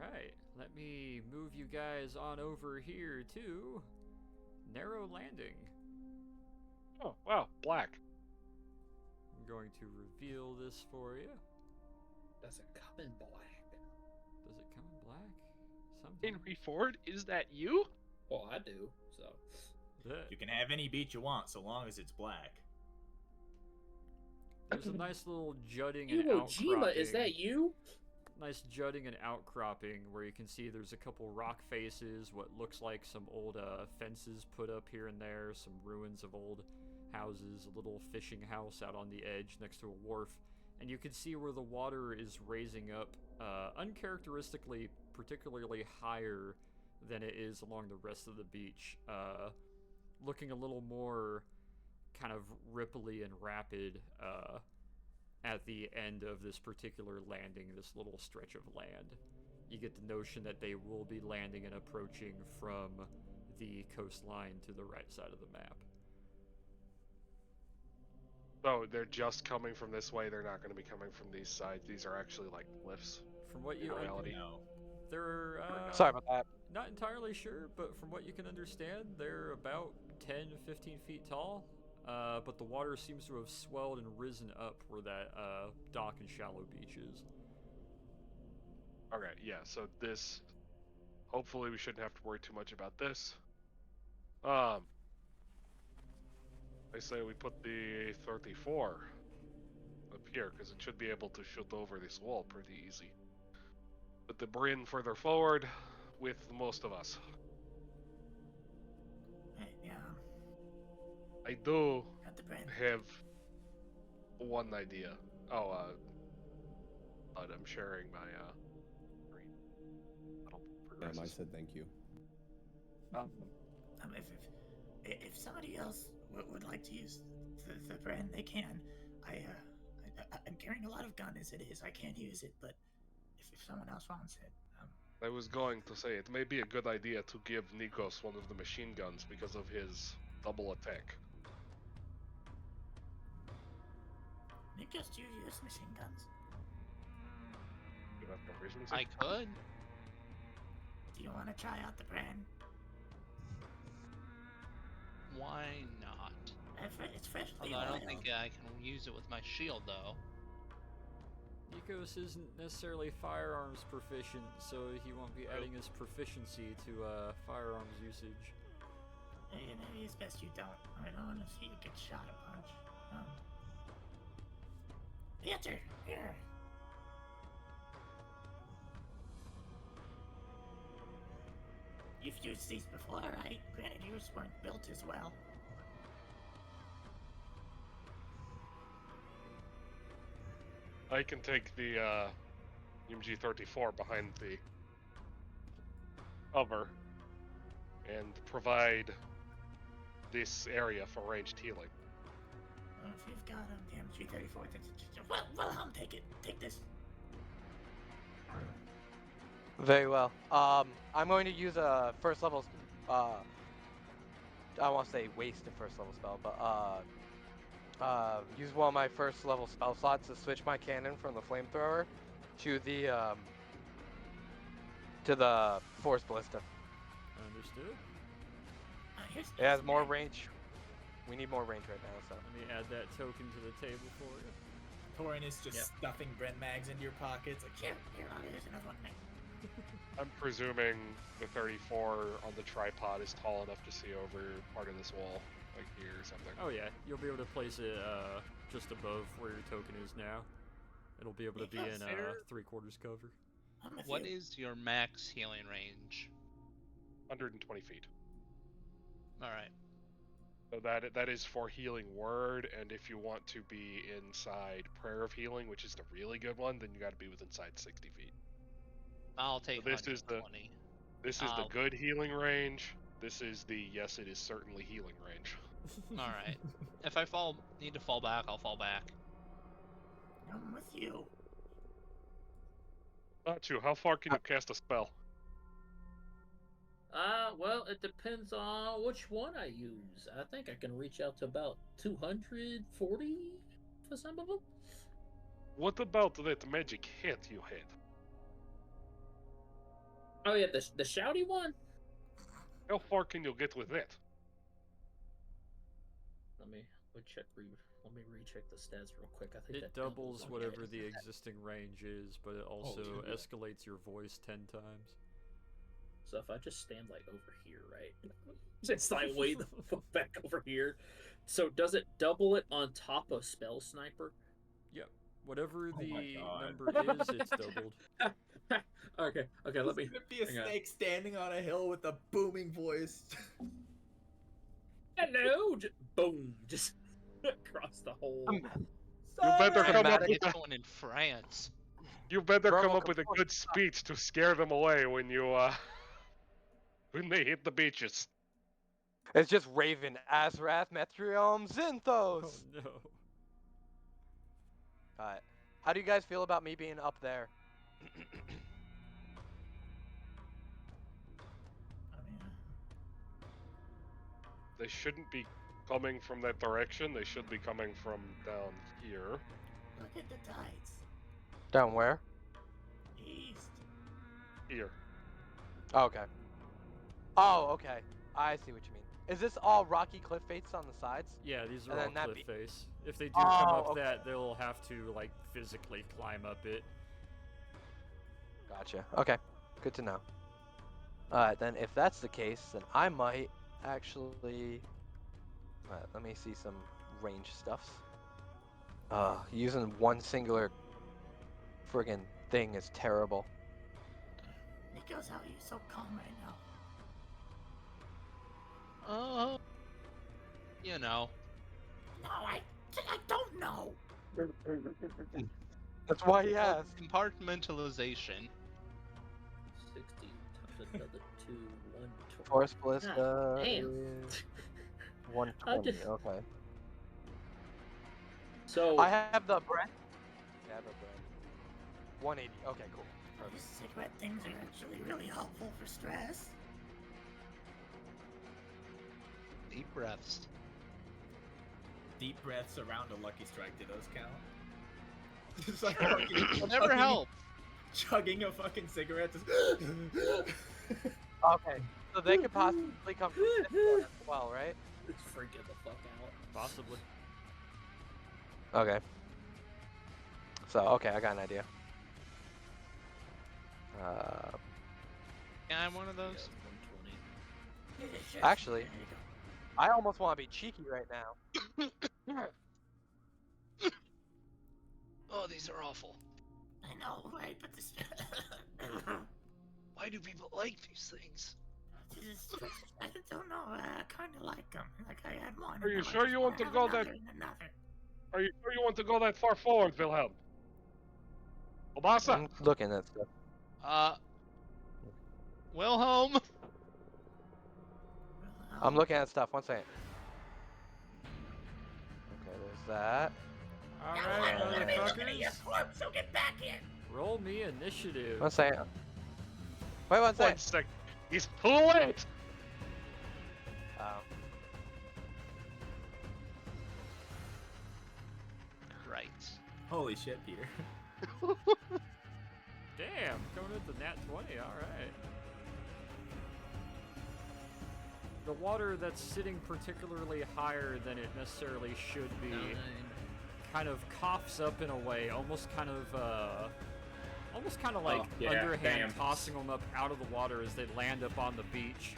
Alright. let me move you guys on over here to Narrow Landing. Oh, wow, black. I'm going to reveal this for you. Does it come in black? Does it come in black? Sometimes. Henry Ford, is that you? Well, I do, so. You can have any beach you want so long as it's black. There's a nice little jutting and Iwo outcropping. Jima, is that you? Nice jutting and outcropping where you can see there's a couple rock faces, what looks like some old fences put up here and there, some ruins of old houses, a little fishing house out on the edge next to a wharf, and you can see where the water is raising up uncharacteristically particularly higher than it is along the rest of the beach, looking a little more kind of ripply and rapid at the end of this particular landing, this little stretch of land. You get the notion that they will be landing and approaching from the coastline to the right side of the map. So they're just coming from this way. They're not going to be coming from these sides. These are actually like cliffs. From what In you reality. No. they're Sorry about that. not entirely sure, but from what you can understand, they're about 10, 15 feet tall. But the water seems to have swelled and risen up where that dock and shallow beach is. Okay, yeah, so this... Hopefully we shouldn't have to worry too much about this. I say we put the 34 up here, because it should be able to shoot over this wall pretty easy. Put the Bryn further forward with most of us. Yeah, I do got the bread. have one idea. Oh, but I'm sharing my screen. That'll Damn, I progress. said thank you. If somebody else would like to use the brand, they can. I'm carrying a lot of gun as it is. I can't use it, but if someone else wants it, I was going to say it may be a good idea to give Nikos one of the machine guns because of his double attack. Nikos, do you use machine guns? You have no reason to. I could. Do you want to try out the brand? Why not? It's freshly Although I don't oiled. think I can use it with my shield, though. Nikos isn't necessarily firearms proficient, so he won't be adding his proficiency to firearms usage. Maybe it's best you don't. I don't want to see you get shot a bunch. Answer! Here! You've used these before, right? Granted, yours weren't built as well. I can take the UMG-34 behind the cover and provide this area for ranged healing. Well, if you've got the MG34, then Wilhelm, take it. Take this. Very well. I'm going to use a first level. I don't want to say waste a first level spell, but use one of my first level spell slots to switch my cannon from the flamethrower to the force ballista. Understood. It has more range. We need more range right now, so. Let me add that token to the table for you. Torin is just stuffing Bren mags into your pockets. Like, Here, here's another one. I'm presuming the 34 on the tripod is tall enough to see over part of this wall, like here or something. Oh yeah, you'll be able to place it just above where your token is now. It'll be able to be in 3/4 cover. What is your max healing range? 120 feet. Alright. So that is for healing word, and if you want to be inside prayer of healing, which is the really good one, then you got to be within 60 feet. I'll take So this is the 120. the good healing range. This is the yes, it is certainly healing range. Alright. If I need to fall back, I'll fall back. I'm with you. Not you. How far can you cast a spell? Well, it depends on which one I use. I think I can reach out to about 240 for some of them. What about that magic hat you had? Oh yeah, the shouty one. How far can you get with it? Let me let me recheck the stats real quick. I think It that doubles on whatever it. the existing range is, but it also true. escalates your voice 10 times. So if I just stand like over here, right? It's like way the fuck back over here. So does it double it on top of spell sniper? Yep. Whatever Oh my the God. number is, it's doubled. Okay, let me. It's gonna be a hang on. snake standing on a hill with a booming voice. Hello, boom, just across the whole. You better come up Imagine with it's going in France. you better Verbal come up with a component. good speech to scare them away when you when they hit the beaches. It's just Raven, Azrath, Metrium, Zinthos. Oh no. Alright. How do you guys feel about me being up there? I mean, They shouldn't be coming from that direction. They should be coming from down here. look at the tides. Down where? East. Here. Oh, okay. Oh, okay. I see what you mean. Is this all rocky cliff faces on the sides? Yeah, these are And all then that cliff be- face. If they do come Oh, up okay. that, they'll have to like physically climb up it. Gotcha. Okay. Good to know. Alright, then if that's the case, then I might actually... Alright, let me see some range stuffs. Using one singular friggin' thing is terrible. Nico's how are you so calm right now? You know. No, I don't know. That's why he asked. Compartmentalization. 60 times another 2, 120. Force Ballista damn. is 120, just- okay. So I have the breath. Yeah, I have the breath. 180, okay, cool. These cigarette things are actually really helpful for stress. Deep breaths. Deep breaths around a Lucky Strike. Do those count? Just like fucking Never chugging- help. Chugging a fucking cigarette. Just Okay, so they could possibly come from this one as well, right? it's freaking the fuck out. Possibly. Okay. So, okay, I got an idea. Can I have one of those? 120. Actually, There you go. I almost want to be cheeky right now. Oh, these are awful. I know, right? But this. Why do people like these things? I don't know. I kind of like them. Like I had one. Are you and now I sure just you wanna want to have go that- another and another. Are you sure you want to go that far forward, Wilhelm? Obasa! I'm looking at stuff. Wilhelm. I'm looking at stuff. One second. Okay, there's that. Alright, Let me look at your motherfuckers. corpse. So get back here. Roll me initiative. One second. Wait, one One second. sec. He's too late! Oh. Right. Holy shit, Peter. Damn, coming with the nat 20, alright. The water that's sitting particularly higher than it necessarily should be 9. kind of coughs up in a way, almost kind of like yeah, underhand damn. tossing them up out of the water as they land up on the beach.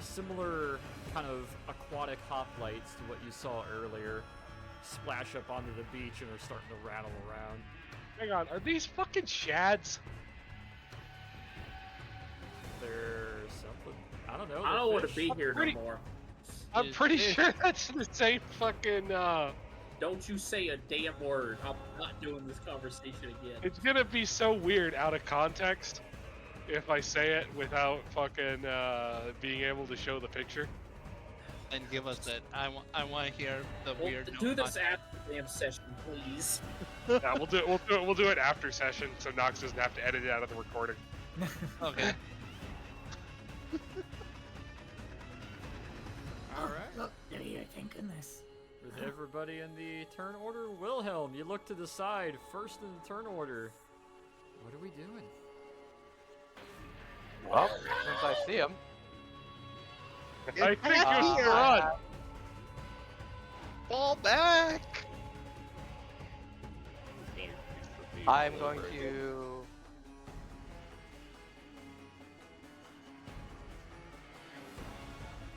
Similar kind of aquatic hoplites to what you saw earlier splash up onto the beach and are starting to rattle around. Hang on, are these fucking shads? There's something, I don't know. I they're don't want to fish. be here pretty- no more. I'm Is pretty this- sure that's the same fucking, Don't you say a damn word. I'm not doing this conversation again. It's gonna be so weird out of context if I say it without fucking, being able to show the picture. And give us that. I want to hear the Well, weird. do no this contact. after the damn session, please. Yeah, we'll do it after session, so Nox doesn't have to edit it out of the recording. Okay. Alright. Look, they're here. Thank goodness. With everybody in the turn order, Wilhelm, you look to the side, first in the turn order. What are we doing? Well, since I see him, I think you uh, should I run. have- Fall back! I'm going to.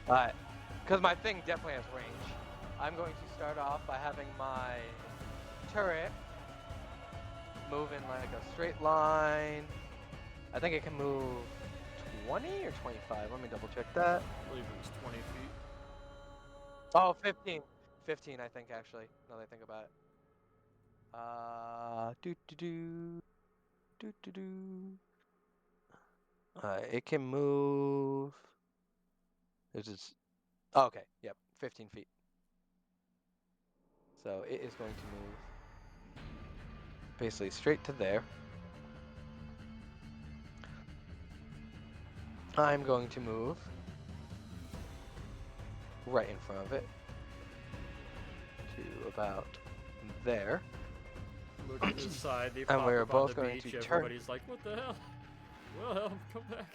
Alright, because my thing definitely has range. I'm going to start off by having my turret move in like a straight line. I think it can move 20 or 25. Let me double check that. I believe it was 20 feet. Oh, 15. 15, I think, actually, now that I think about it. It can move. This is. Oh, okay, yep, 15 feet. So it is going to move basically straight to there. I'm going to move right in front of it to about there. Look to the side, they And pop we're up on both the going beach, to turn. everybody's like, what the hell? Wilhelm, come back.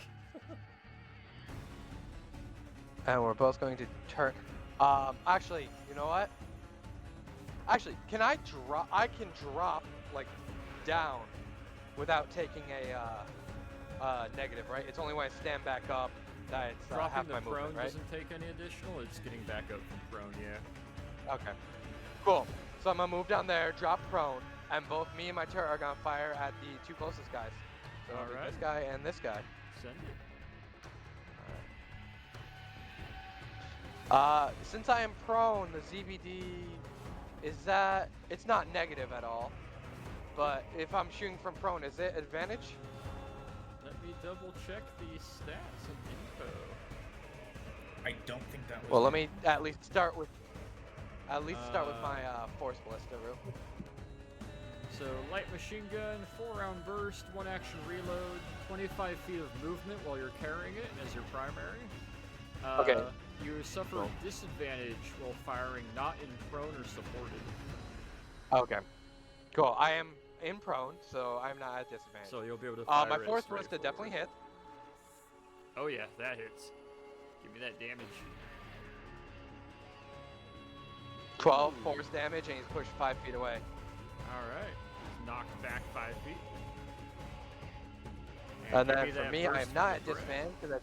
And we're both going to turn. Actually, you know what? Actually, can I drop? I can drop like down without taking a negative, right? It's only when I stand back up that it's half Dropping my the movement, prone right? doesn't take any additional, it's getting back up from prone, yeah. Okay. Cool. So I'm gonna move down there, drop prone, and both me and my turret are gonna fire at the two closest guys. So it'll be Alright. this guy and this guy. Send it. Since I am prone, the ZBD is that it's not negative at all. But if I'm shooting from prone, is it advantage? Let me double check the stats and info. I don't think that was. Well, let me at least start with my force ballista route. So, light machine gun, 4-round burst, 1 action reload, 25 feet of movement while you're carrying it as your primary. Okay. You suffer Cool. disadvantage while firing not in prone or supported. Okay. Cool. I am in prone, so I'm not at disadvantage. So you'll be able to fire my it force straight ballista definitely forward. hit. Oh yeah, that hits. Give me that damage. 12 force damage, and he's pushed 5 feet away. Alright. Knocked back 5 feet. And give then for that me, I burst am from not the at breath. disadvantage because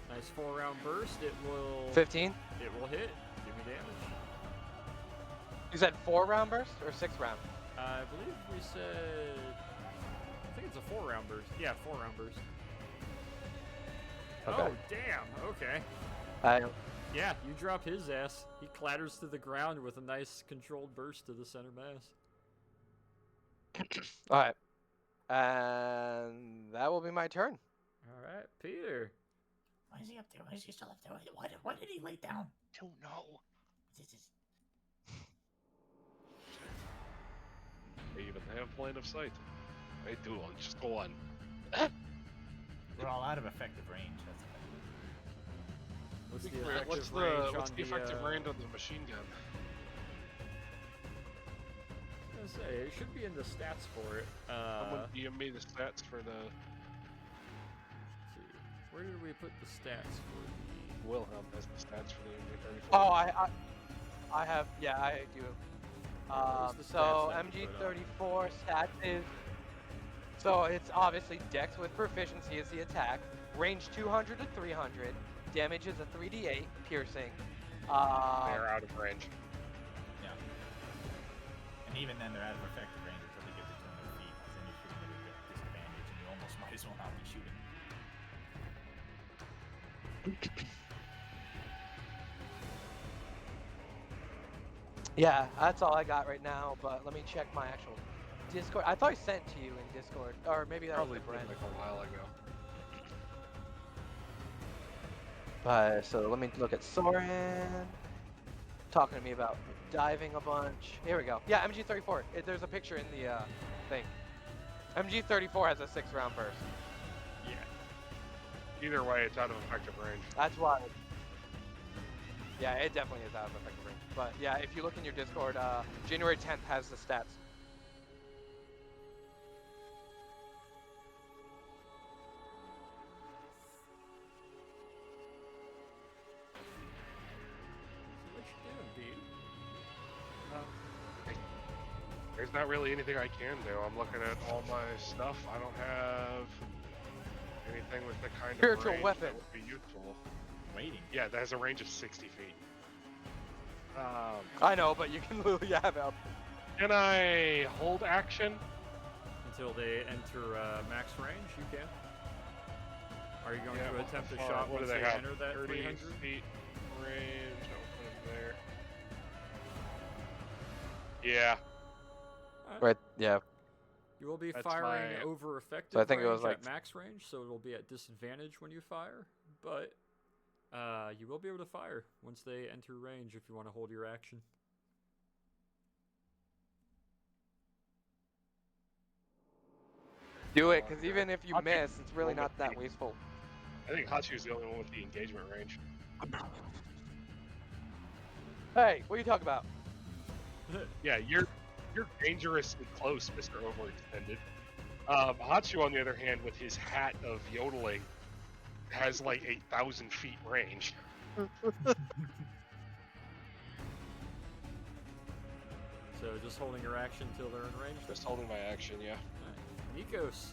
Nice 4-round burst. It will 15. It will hit. Give me damage. You said 4-round burst or 6-round? I believe we said. I think it's a 4-round burst. Yeah, 4-round burst. Okay. Oh damn. Okay. I Yeah, you drop his ass. He clatters to the ground with a nice controlled burst to the center mass. All right. And that will be my turn. All right, Peter. Why is he up there? Why is he still up there? Why did he lay down? Don't know. This is They even have line of sight. I do. Just go on. We're all out of effective range. That's What's the What's effective the range what's on the effective the, range on the machine gun? I was gonna say, it should be in the stats for it. Someone DM me the stats for the Let's see. Where did we put the stats for the... Wilhelm has the stats for the MG34. Oh, I have. Yeah, I do. Where's the So stats that you put MG34 stats is. So it's obviously Dex with proficiency is the attack. Range 200 to 300. Damage is a 3d8 piercing. They're out of range. Yeah. And even then, they're out of effective range until they get to 200 feet, because then you're shooting at a disadvantage, and you almost might as well not be shooting. Yeah, that's all I got right now. But let me check my actual Discord. I thought I sent to you in Discord, or maybe that Probably was been Brent. like a while ago. So let me look at Soren. Talking to me about diving a bunch. Here we go. Yeah, MG34. There's a picture in the thing. MG34 has a 6-round burst. Yeah. Either way, it's out of effective range. That's why. Yeah, it definitely is out of effective range. But yeah, if you look in your Discord, January 10th has the stats. There's not really anything I can do. I'm looking at all my stuff. I don't have anything with the kind Spiritual of range weapon. that would be useful. Waiting. Yeah, that has a range of 60 feet. I know, but you can literally have it up. Can I hold action? Until they enter max range, you can. Are you going Yeah, to what attempt a far- shot what do once they they have? enter that 30 300? feet range. I'll put them there. Yeah. Right, yeah. You will be That's firing my- over effective So I think it range was like- at max range, so it will be at disadvantage when you fire, but you will be able to fire once they enter range if you want to hold your action. Do it, because even if you miss, it's really Roll not with that the- wasteful. I think Hachu's the only one with the engagement range. Hey, what are you talking about? Yeah, you're dangerously close, Mr. Overextended. Hachu, on the other hand, with his hat of yodeling, has like 8,000 feet range. So just holding your action till they're in range. Just holding my action, yeah. Alright. Nikos.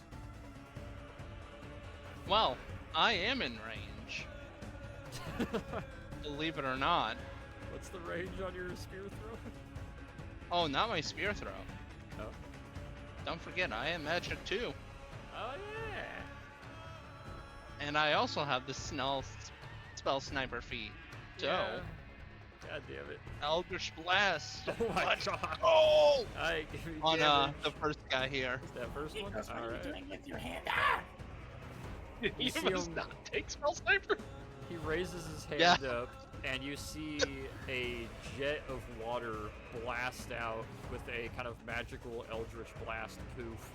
Well, I am in range. Believe it or not. What's the range on your spear throw? Oh, not my spear throw. Oh. Don't forget, I am magic too. Oh yeah. And I also have the spell sniper feat. So, Yeah. God damn it. Eldritch Blast. Oh my Let's god. go! Alright, give me On damage. the first guy here. Is that first one? Nikos, what are Alright. you doing with your hand? Ah! You see must him- not take spell sniper. He raises his hand Yeah. up, and you see a jet of water blast out with a kind of magical eldritch blast poof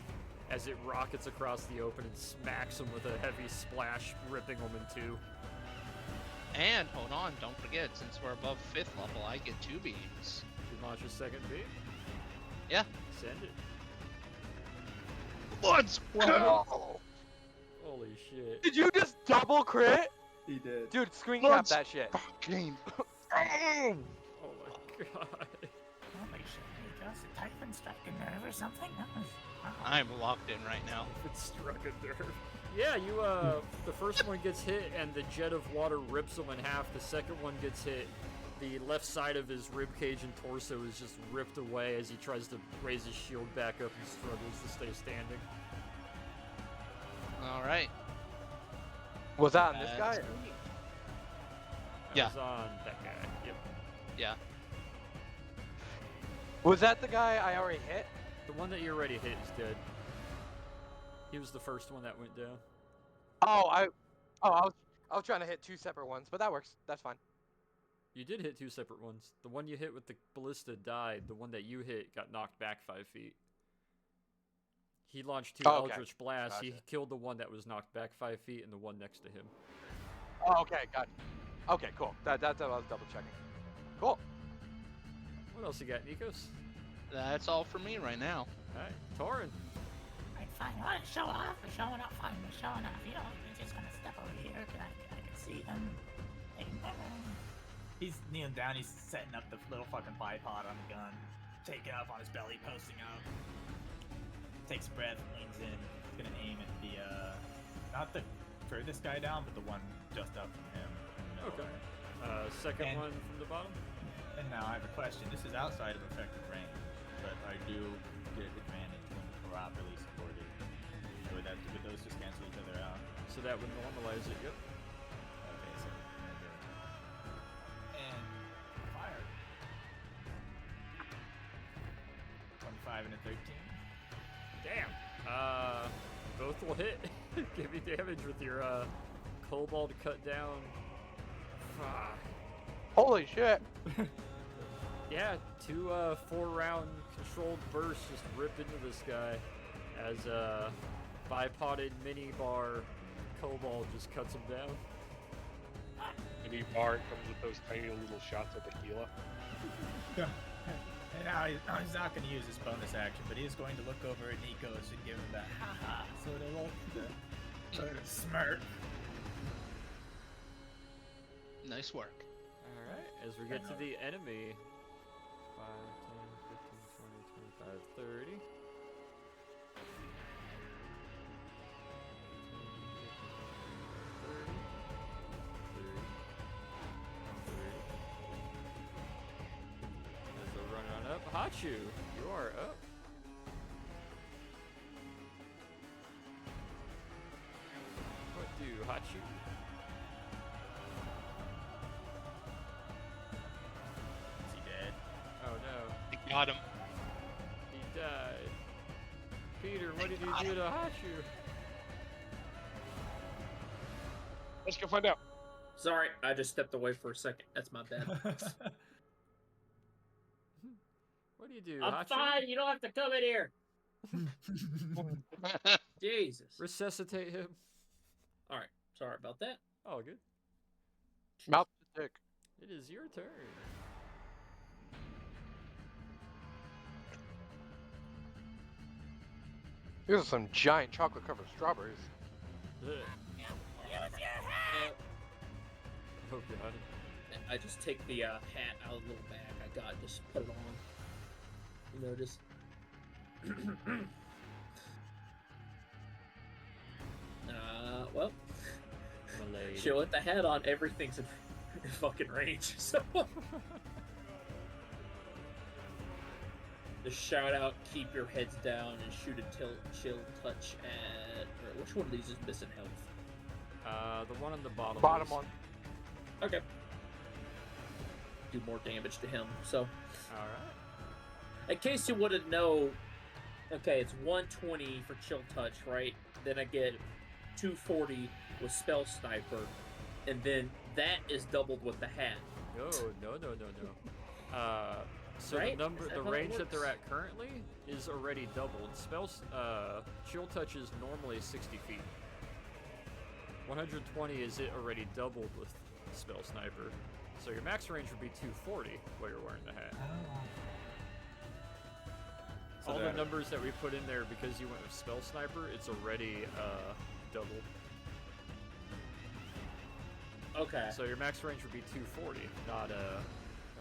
as it rockets across the open and smacks him with a heavy splash, ripping him in two. And, hold on, don't forget, since we're above 5th level, I get 2 beams. You launch a second beam? Yeah. Send it. Let's go! Holy shit. Did you just double crit? He did. Dude, screen cap Let's- that shit. Fucking. Oh my god. Holy shit, Nikos, a typhon struck a nerve or something? That was... Wow. I'm locked in right now. It struck a nerve. Yeah, you, the first one gets hit and the jet of water rips him in half. The second one gets hit. The left side of his ribcage and torso is just ripped away as he tries to raise his shield back up and struggles to stay standing. Alright. Was that on this guy? That Yeah. was on that guy. Yep. Yeah. Was that the guy I already hit? The one that you already hit is dead. He was the first one that went down. Oh, I was trying to hit 2 separate ones, but that works. That's fine. You did hit 2 separate ones. The one you hit with the ballista died. The one that you hit got knocked back 5 feet. He launched 2 Oh, okay. Eldritch Blasts. He Gotcha. killed the one that was knocked back 5 feet and the one next to him. Oh, okay, got it. Okay, cool. That's what I was double checking. Cool. What else you got, Nikos? That's all for me right now. Alright, Torin. Alright, fine. You want to show off? We're showing off. Fine, we're showing off. You know, we're just gonna step over here. I can see them. He's kneeling down. He's setting up the little fucking bipod on the gun, taking up on his belly, posting out. Takes a breath, leans in. He's gonna aim at the not the furthest guy down, but the one just up from him. In the middle Okay. there. Second And- one from the bottom. And now I have a question. This is outside of effective range, but I do get advantage when properly supported. So would those just cancel each other out? So that would normalize it, yep. Okay, so I'm gonna do it. And fire. 25 and a 13. Damn. Both will hit. Give me damage with your cobalt cut down. Fuck. Holy shit. Yeah, 2 4-round controlled bursts just rip into this guy as bipoded mini bar cobalt just cuts him down. Any bar comes with those tiny little shots of tequila. And now he's not going to use his bonus action, but he is going to look over at Nikos and give him that haha sort of look, the sort of smirk. Nice work. Alright, as we get to the enemy. 5, 10, 15, 20, 30. 30. 30. As a run on up. Hachu, you are up. What do Hachu? Is he dead? Oh no, I got him. he died. Peter, what did you do to Hachu? Let's go find out. Sorry, I just stepped away for a second. That's my bad. What do you do, I'm Hachu? fine. You don't have to come in here. Jesus. Resuscitate him. All right. Sorry about that. Oh, good. Mouth to dick. It is your turn. These are some giant chocolate covered strawberries. Ugh. Oh god. I just take the hat out of the little bag I got, just put it on. You know, just. Well. Malade. Chill with the hat on, everything's in fucking range, so. The shout out, keep your heads down and shoot a chill touch at. Or which one of these is missing health? The one on the bottom. Bottom is. one. Okay. Do more damage to him, so. Alright. In case you wouldn't know, okay, it's 120 for chill touch, right? Then I get 240 with spell sniper, and then that is doubled with the hat. No. So Right? the number, Is that the how it range that they're works? at currently is already doubled. Spells, chill touch is normally 60 feet. 120 is it already doubled with spell sniper. So your max range would be 240 while you're wearing the hat. So All the that- numbers that we put in there because you went with spell sniper, it's already doubled. Okay. So your max range would be 240, not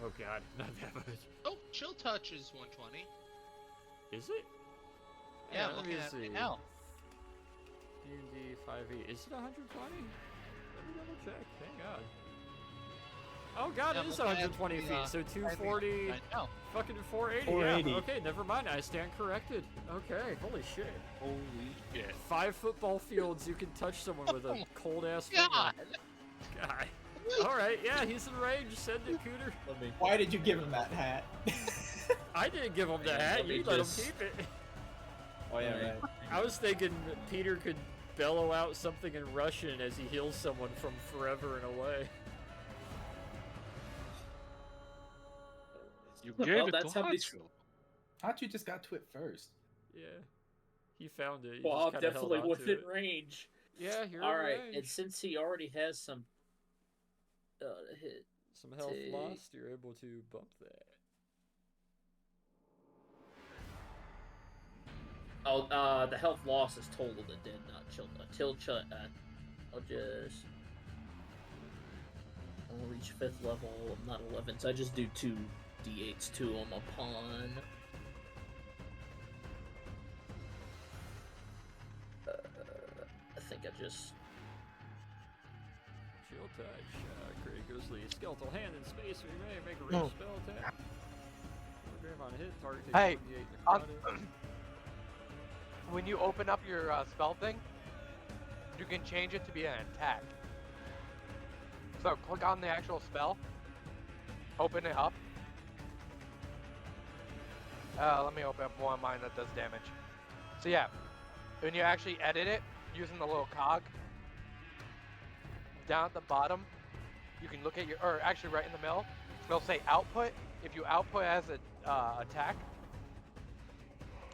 oh god, not that much. Oh, chill touch is 120. Is it? Yeah, let looking me at it see. right now. D&D 5e. Is it 120? Let me double check. Thank God. Oh god, Yeah, it is looking at 120 the, feet. So 240, I know. fucking 480. 480. Yeah. Okay, never mind. I stand corrected. Okay, holy shit. Holy shit. 5 football fields. You can touch someone with a cold ass finger. God. God. All right, yeah, he's in range. Send it, Cooter. Let me. Why did you give him that hat? I didn't give him the Yeah, hat. let me You let him just- keep it. Oh yeah, Alright. right. I was thinking Peter could bellow out something in Russian as he heals someone from forever and away. You Well, gave it that's to how these- Hachu. Hachu just got to it first. Yeah. He found it. He Well, just I'm kinda held definitely on to within it. range. Yeah, you're All in right, range. and since he already has some hit, Some health take- lost, you're able to bump that. oh, the health loss is total that did not chill. I'll just. I'll reach 5th level. I'm not 11, so I just do 2 d8s to him upon. I think I just. Chill touch. Create ghostly skeletal hand in space. We may make a ranged spell attack. Grab on hit. Target takes Hey, 1d8 necrotic. When you open up your spell thing, you can change it to be an attack. So click on the actual spell, open it up. Let me open up one of mine that does damage. So yeah, when you actually edit it using the little cog, down at the bottom, you can look at your, or actually right in the middle, it'll say output. If you output as an attack,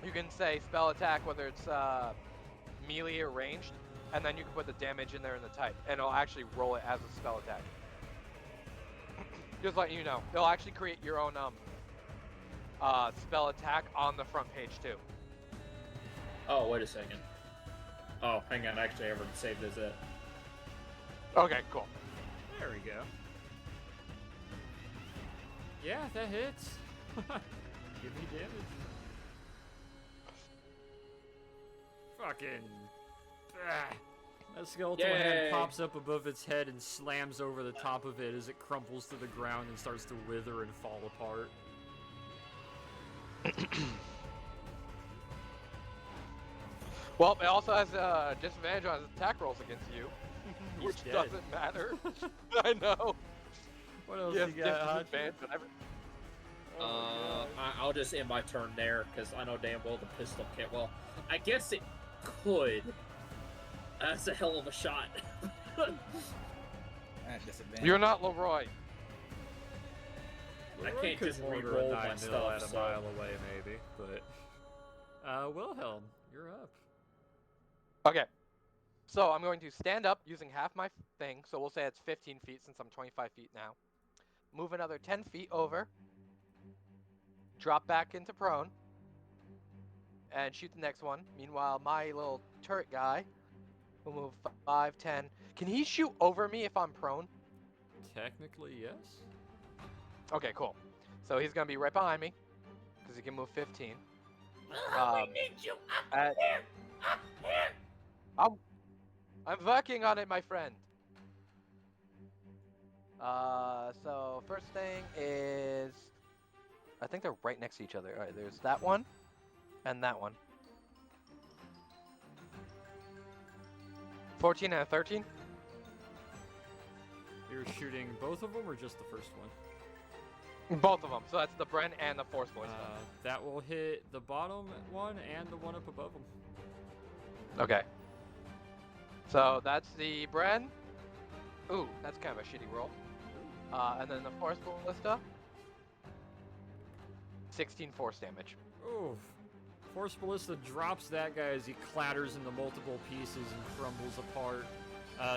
you can say spell attack, whether it's melee or ranged, and then you can put the damage in there in the type, and it'll actually roll it as a spell attack. Just letting you know, it'll actually create your own spell attack on the front page too. Oh, wait a second. Oh, hang on. Actually, I already saved as it. Okay, cool. There we go. Yeah, that hits. Give me damage. Fucking. Ah. That skeletal hand Yay. pops up above its head and slams over the top of it as it crumples to the ground and starts to wither and fall apart. Well, it also has a disadvantage on its attack rolls against you, He's which dead. doesn't matter. I know. What else Yes, you got, Hachi? disadvantage on every. I'll just end my turn there because I know damn well the pistol can't. Well, I guess it could. That's a hell of a shot. At disadvantage. You're not Leroy. I Leroy can't could just mortar re-roll a my 9 mil stuff, at a so- mile away, maybe. But Wilhelm, you're up. Okay. So I'm going to stand up using half my thing. So we'll say it's 15 feet since I'm 25 feet now. Move another 10 feet over. Drop back into prone. And shoot the next one. Meanwhile, my little turret guy will move 5, 10. Can he shoot over me if I'm prone? Technically, yes. Okay, cool. So he's going to be right behind me. Because he can move 15. We need you up at- here! Up here! I'm working on it, my friend. So first thing is, I think they're right next to each other. All right, there's that one, and that one. 14 and a 13. You're shooting both of them or just the first one? Both of them. So that's the Bren and the Force Voice. That will hit the bottom one and the one up above them. Okay. So that's the Bren. Ooh, that's kind of a shitty roll. And then the Force Ballista. 16 force damage. Oof. Force Ballista drops that guy as he clatters into multiple pieces and crumbles apart.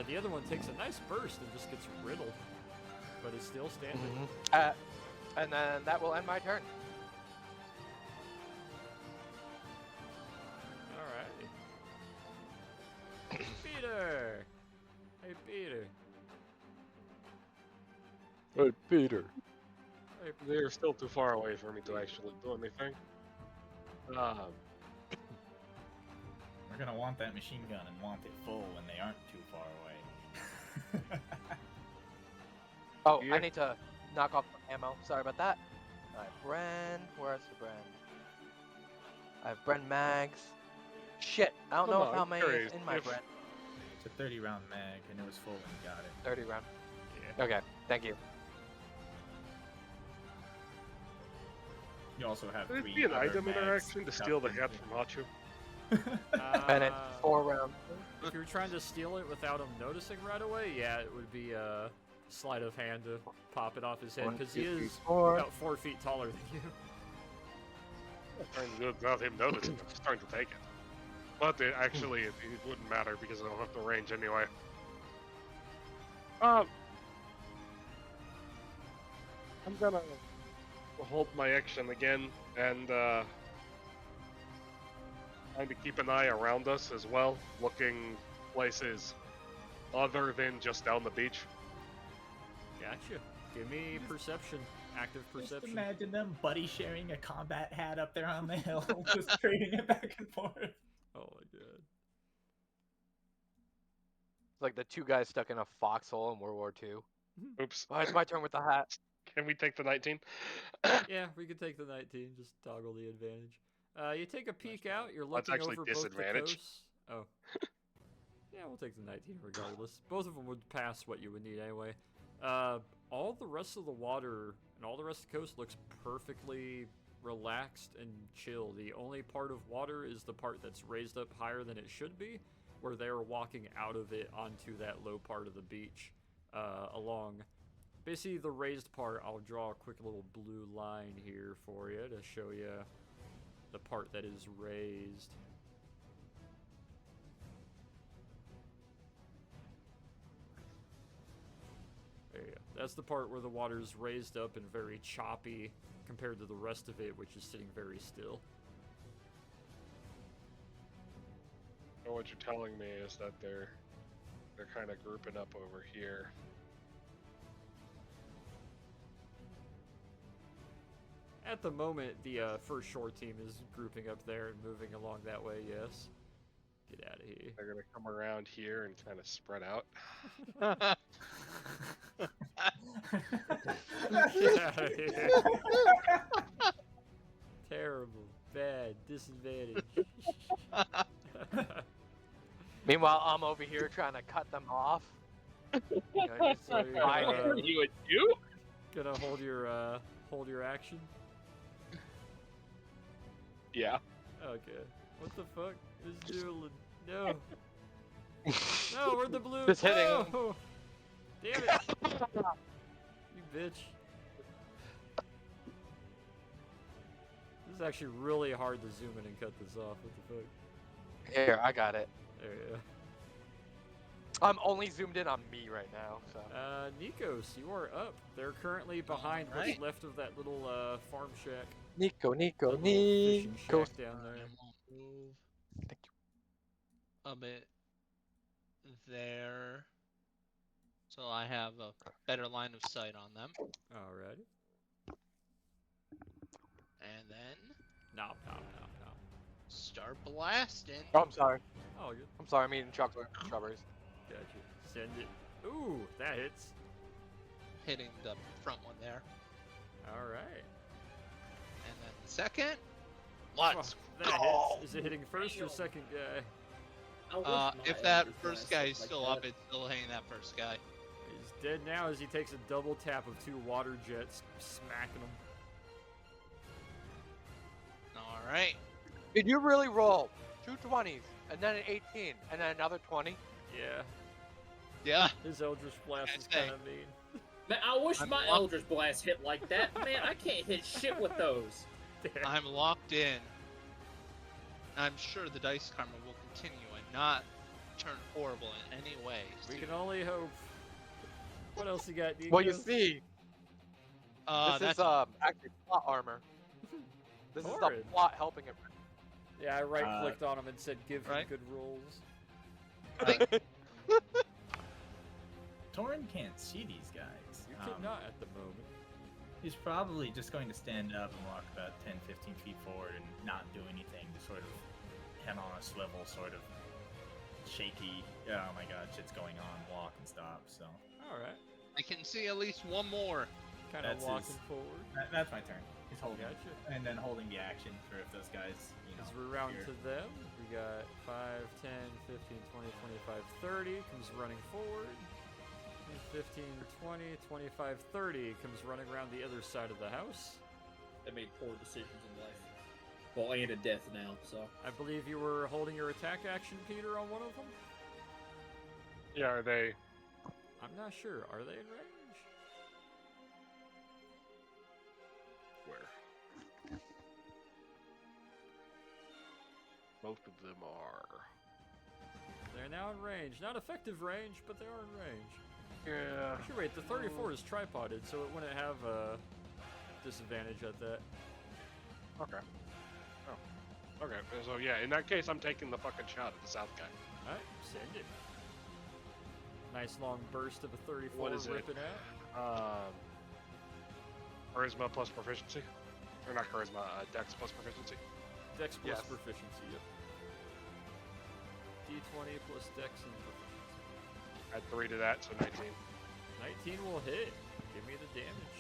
The other one takes a nice burst and just gets riddled, but is still standing. And then that will end my turn. Alright. Peter! Hey, Peter. Hey, Peter. Hey, They're still too far away for me to actually do anything. We're gonna want that machine gun and want it full when they aren't too far away. Oh, Yeah. I need to knock off the ammo. Sorry about that. Alright, Bren. Where's the Bren? I have Bren mags. Shit, I don't know Come how on, many is curious, in my if- Bren. It's a 30-round mag, and it was full when you got it. 30 round. Yeah. Okay, thank you. You also have Would it 3 be an other item mags interaction to steal the stuffed hat into- from Hachu? And it's 4 rounds. If you're trying to steal it without him noticing right away, yeah, it would be a sleight of hand to pop it off his head, 1, because 2, he 3, is 4. about 4 feet taller than you. I'm trying to do it without him noticing. I'm just trying to take it. But actually, it wouldn't matter because I don't have the range anyway. I'm gonna hold my action again and trying to keep an eye around us as well, looking places other than just down the beach. Gotcha. Give me perception. Active Just perception. imagine them buddy sharing a combat hat up there on the hill, just trading it back and forth. Oh my god. It's like the 2 guys stuck in a foxhole in World War II. Oops. Oh, it's my turn with the hat. Can we take the 19? Yeah, we could take the 19. Just toggle the advantage. You take a peek out. You're That's looking actually over both the disadvantage. coasts. Oh. Yeah, we'll take the 19 regardless. Both of them would pass what you would need anyway. All the rest of the water and all the rest of the coast looks perfectly relaxed and chill. The only part of water is the part that's raised up higher than it should be, where they are walking out of it onto that low part of the beach, along basically the raised part. I'll draw a quick little blue line here for you to show you the part that is raised. There you go. That's the part where the water's raised up and very choppy compared to the rest of it, which is sitting very still. So what you're telling me is that they're kind of grouping up over here. At the moment, the first shore team is grouping up there and moving along that way, yes. Get out of here. They're gonna come around here and kind of spread out. Get out of here. Terrible. Bad. Disadvantage. Meanwhile, I'm over here trying to cut them off. You know, just So you're hide gonna, it. You and you? gonna hold your action? Yeah. Okay. What the fuck is doing? No. No, we're the blue. Just hitting No! Damn it. You bitch. This is actually really hard to zoom in and cut this off. What the fuck? Here, I got it. There you go. I'm only zoomed in on me right now, so. Nikos, you are up. They're currently behind what's Alright. left of that little farm shack. Nico, That little fishing shack down there. And we'll move Thank you. a bit there, so I have a better line of sight on them. Alrighty. And then Nom, nom, nom, nom. start blasting. Oh, I'm sorry. Oh, good. I'm sorry, I'm eating chocolate strawberries. Gotcha. Send it. Ooh, that hits. Hitting the front one there. Alright. And then the second. Let's That go! hits. Is it hitting first or second guy? I wish my If that Elder first Blast guy is looked like still that. up, it's still hitting that first guy. He's dead now as he takes a double tap of 2 water jets, smacking him. Alright. Did you really roll 2 20s, and then an 18, and then another 20? Yeah. Yeah. His Eldritch Blast is Okay. kind of mean. Man, I wish I'm my locked- Eldritch Blast hit like that. Man, I can't hit shit with those. Damn. I'm locked in. I'm sure the dice karma will continue and not turn horrible in any way. We can only hope. What else you got, Nikos? Well, you see, this that's is actually plot armor. This is the Horrid. plot helping it. Yeah, I right-clicked on him and said give him right. good rolls. Torin can't see these guys. You cannot at the moment. He's probably just going to stand up and walk about 10, 15 feet forward and not do anything, just sort of head on a swivel, sort of shaky, oh my god, shit's going on, walk and stop, so. Alright. I can see at least one more. Kind of That's walking his- forward. That's my turn. He's holding it. Gotcha. And then holding the action for if those guys, you know. As we're round appear. to them, we got 5, 10, 15, 20, 25, 30 comes running forward. 15, 20, 25, 30 comes running around the other side of the house. They made poor decisions in life. Well, and a death now, so. I believe you were holding your attack action, Peter, on one of them? Yeah, are they? I'm not sure. Are they in range? Where? Both of them are. They're now in range. Not effective range, but they are in range. Yeah. Actually, wait, the 34 is tripoded, so it wouldn't have a disadvantage at that. Okay. Oh. Okay. So yeah, in that case, I'm taking the fucking shot at the south guy. Alright, send it. Nice long burst of a 34 What is it? ripping out. Charisma plus proficiency, or not charisma? Dex plus proficiency. Dex plus Yes. proficiency, yep. D20 plus Dex and proficiency. Add 3 to that, so 19. 19 will hit. Give me the damage.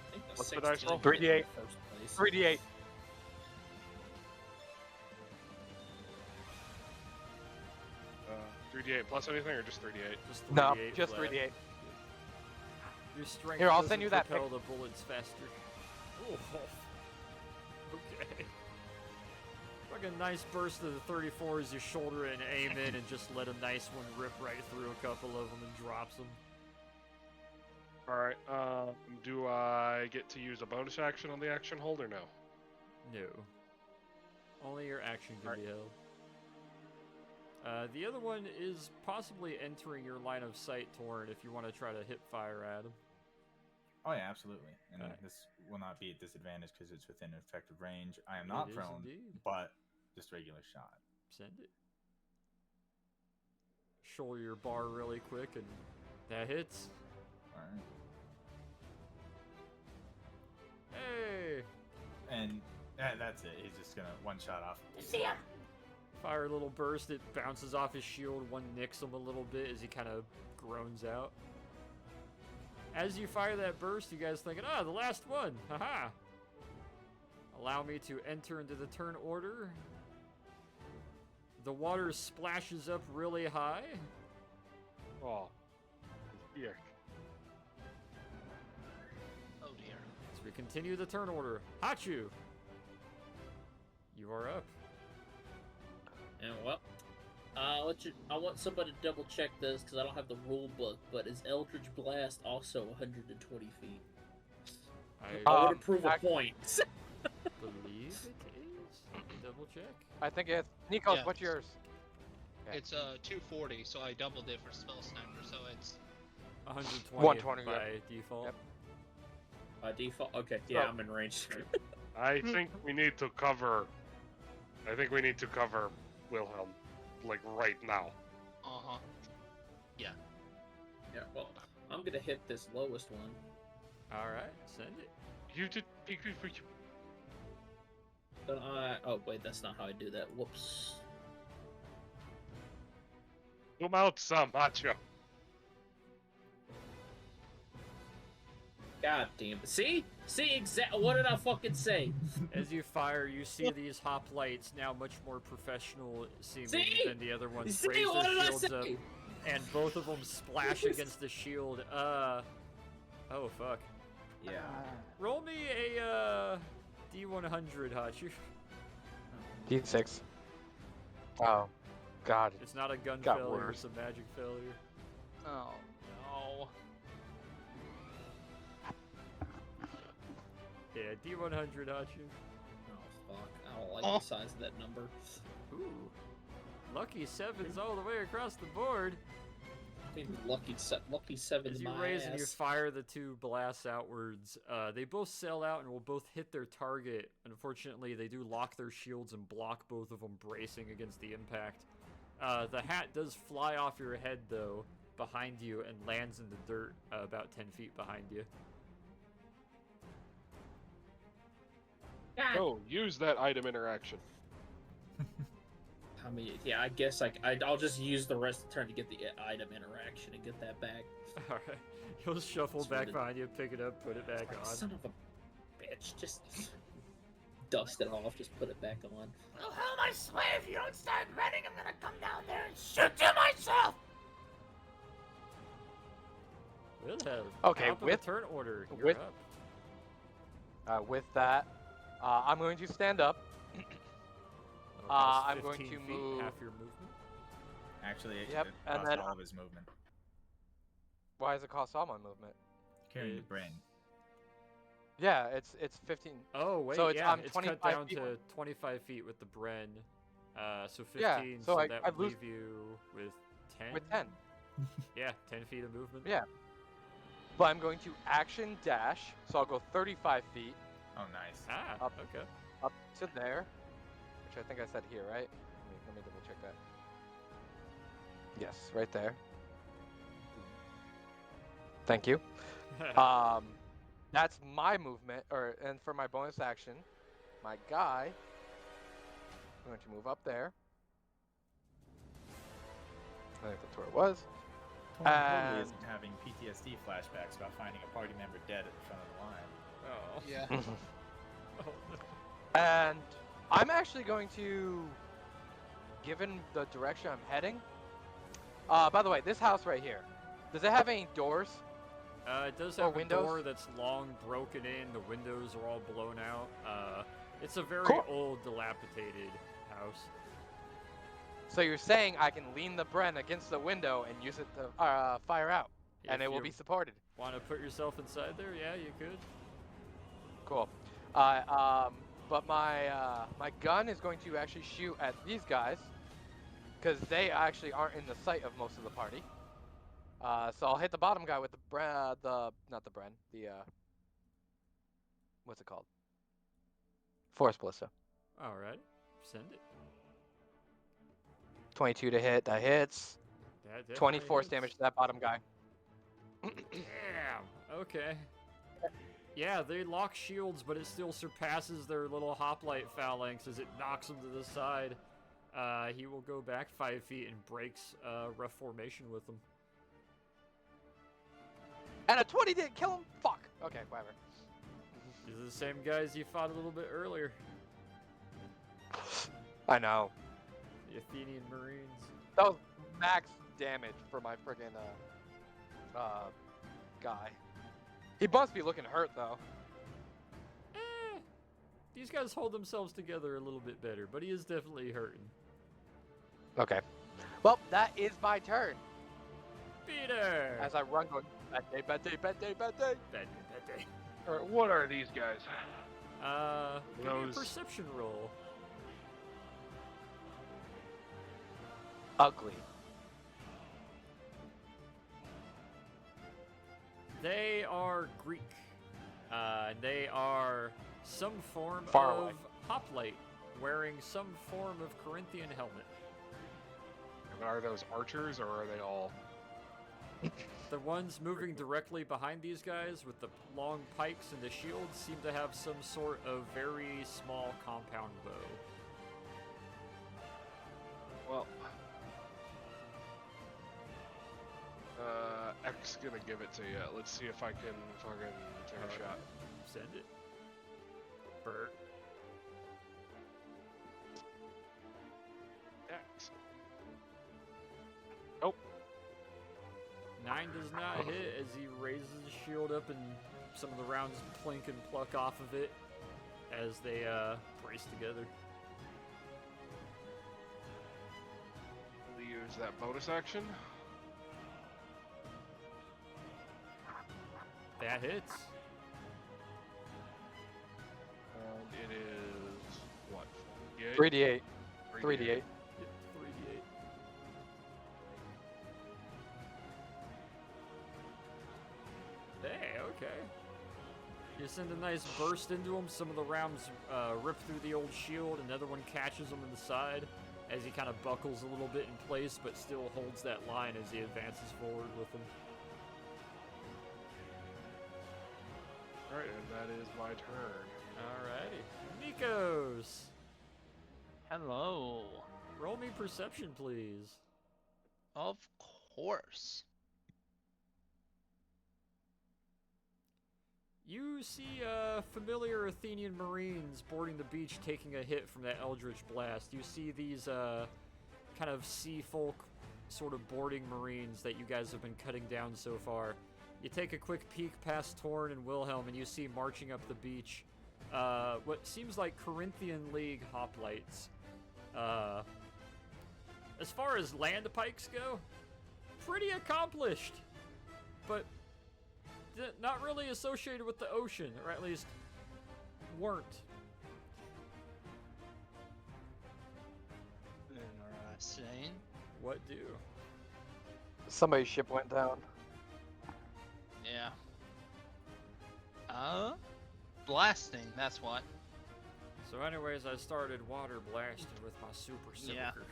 I think What's the dice roll? 3d8. First place. 3d8. 3d8 plus anything, or just 3d8? Just No, 3d8 just flat. 3d8. Your strength Here, I'll doesn't send you that propel the bullets faster. Oh. Okay. Fucking nice burst of the 34 as you shoulder it and aim in and just let a nice one rip right through a couple of them and drops them. Alright, do I get to use a bonus action on the action hold, or no? No. Only your action can Alright. be held. The other one is possibly entering your line of sight, Torn, if you want to try to hip fire at him. Oh yeah, absolutely. And Alright. this will not be at disadvantage because it's within effective range. I am not It is prone, indeed. but just regular shot. Send it. Shoulder your bar really quick, and that hits. Alright. Hey! And that's it. He's just gonna one shot off. You see him? Fire a little burst, it bounces off his shield, one nicks him a little bit as he kind of groans out. As you fire that burst, you guys thinking, the last one, haha. Allow me to enter into the turn order. The water splashes up really high. Oh, dear. Oh dear. So we continue the turn order. Hachu! You are up. And well, I want somebody to double check this because I don't have the rule book. But is Eldritch Blast also 120 feet? I would approve a point. Believe it is. Double check. I think it's Nikos. Yeah. What's yours? Okay. It's 240, so I doubled it for spell sniper, so it's 120, 120, by yep. default. Yep. By default, okay. Yeah, Oh. I'm in range. I think we need to cover. I think we need to cover Wilhelm, like right now. uh-huh. Yeah. Well, I'm gonna hit this lowest one. All right, send it. You did. Oh wait, that's not how I do that. Whoops. Come out some, macho. God damn it. See, what did I fucking say? As you fire, you see these hoplites, now much more professional seeming See? than the other ones, See, raise what their did I shields up, say? and both of them splash against the shield. Oh fuck. Yeah. Roll me a D100, Hachu. D6. Oh, God. It's not a gun Got failure, worse. it's a magic failure. Oh no. Yeah, D100, Hachu. Oh fuck, I don't like the size of that number. Ooh. Lucky sevens all the way across the board. I mean, lucky seven. As you raise and you fire the two blasts outwards, they both sail out and will both hit their target. Unfortunately, they do lock their shields and block both of them, bracing against the impact. The hat does fly off your head, though, behind you, and lands in the dirt about 10 feet behind you. Go use that item interaction. I mean, yeah, I guess I'll just use the rest of the turn to get the item interaction and get that back. Alright, he'll shuffle It's back really- behind you, pick it up, put it back on. Son of a bitch, just dust it off, just put it back on. Wilhelm, I swear if you don't start running, I'm gonna come down there and shoot you myself! Wilhelm, Okay, top of with- the turn order, you're with- up. With that, I'm going to stand up. That'll cost I'm going 15 to feet, move- half your movement. Actually, Yep, it and cost then- all of his movement. Why does it cost all my movement? Carrying the It's- brain. Yeah, it's 15. Oh wait, So it's, yeah, I'm it's 25 cut down feet to away. 25 feet with the Bren. So 15, Yeah, so I- that I would lose- leave you with 10? With 10. Yeah, 10 feet of movement. Yeah. But I'm going to action dash, so I'll go 35 feet Oh, nice. Ah, Up. okay. up to there, which I think I said here, right? Let me double check that. Yes, right there. Thank you. That's my movement, and for my bonus action, my guy, I'm going to move up there. I think that's where it was. Tom totally And- isn't having PTSD flashbacks about finding a party member dead at the front of the line. Oh. Yeah. Oh, And I'm actually going to, given the direction I'm heading. By the way, this house right here, does it have any doors? it does Or have a windows? door that's long broken in. The windows are all blown out. It's a very Cool. old, dilapidated house. So you're saying I can lean the Bren against the window and use it to fire out, and If it will you be supported. Want to put yourself inside there? Yeah, you could. Cool. But my my gun is going to actually shoot at these guys, because they actually aren't in the sight of most of the party. So I'll hit the bottom guy with the not the Bren, the what's it called? Force Ballista. All right, send it. 22 to hit. That hits. That definitely 20 force hits. damage to that bottom guy. Damn. Okay. Yeah, they lock shields, but it still surpasses their little hoplite phalanx as it knocks them to the side. He will go back 5 feet and breaks rough formation with them. And a 20 didn't kill him? Fuck. Okay, whatever. These are the same guys you fought a little bit earlier. I know. The Athenian Marines. That was max damage for my friggin' guy. He must be looking hurt though. These guys hold themselves together a little bit better, but he is definitely hurting. Okay. Well, that is my turn. Peter! As I run going, bad day, bad day, bad day, bad day. Bad day, bad day. Alright, what are these guys? Give me a Those- perception roll. Ugly. They are Greek. They are some form Far of away. hoplite, wearing some form of Corinthian helmet. Are those archers or are they all? The ones moving directly behind these guys with the long pikes and the shields seem to have some sort of very small compound bow. Well, X gonna give it to you. Let's see if I can fucking take a shot. Send it. Bert. X. 9 does not hit as he raises his shield up and some of the rounds plink and pluck off of it as they brace together. We'll use that bonus action. That hits. And it is what? 3d8. 3d8. 3d8. Hey, okay. You send a nice burst into him. Some of the rounds rip through the old shield. Another one catches him in the side as he kind of buckles a little bit in place, but still holds that line as he advances forward with him. Alright, and that is my turn. Alrighty. Nikos! Hello. Roll me perception, please. Of course. You see familiar Athenian Marines boarding the beach taking a hit from that Eldritch Blast. You see these kind of sea folk sort of boarding Marines that you guys have been cutting down so far. You take a quick peek past Torn and Wilhelm and you see marching up the beach what seems like Corinthian League hoplites. As far as land pikes go, pretty accomplished, but not really associated with the ocean, or at least weren't. Interesting. What do? Somebody's ship went down. Yeah. Blasting, that's what. So anyways, I started water blasting with my super Yeah. soaker.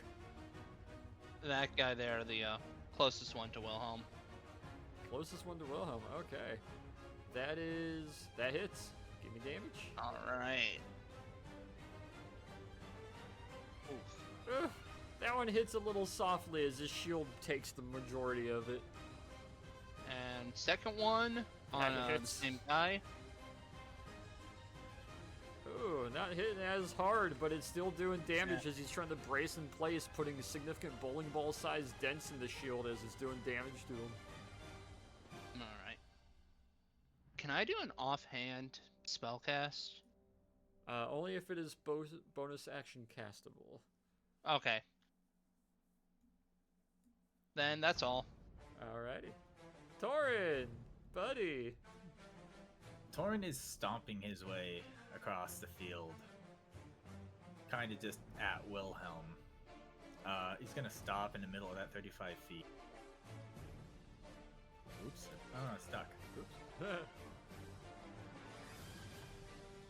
That guy there, the closest one to Wilhelm. Closest one to Wilhelm, okay. That hits. Give me damage. Alright. That one hits a little softly as his shield takes the majority of it. And second one on That the hits. same guy. Ooh, not hitting as hard, but it's still doing damage as he's trying to brace in place, putting significant bowling ball sized dents in the shield as it's doing damage to him. Alright. Can I do an offhand spellcast? Only if it is bonus action castable. Okay. Then that's all. Alrighty. Torin, buddy. Torrin is stomping his way across the field, kind of just at Wilhelm. He's gonna stop in the middle of that 35 feet. Oops. Oh, it's stuck. Oops.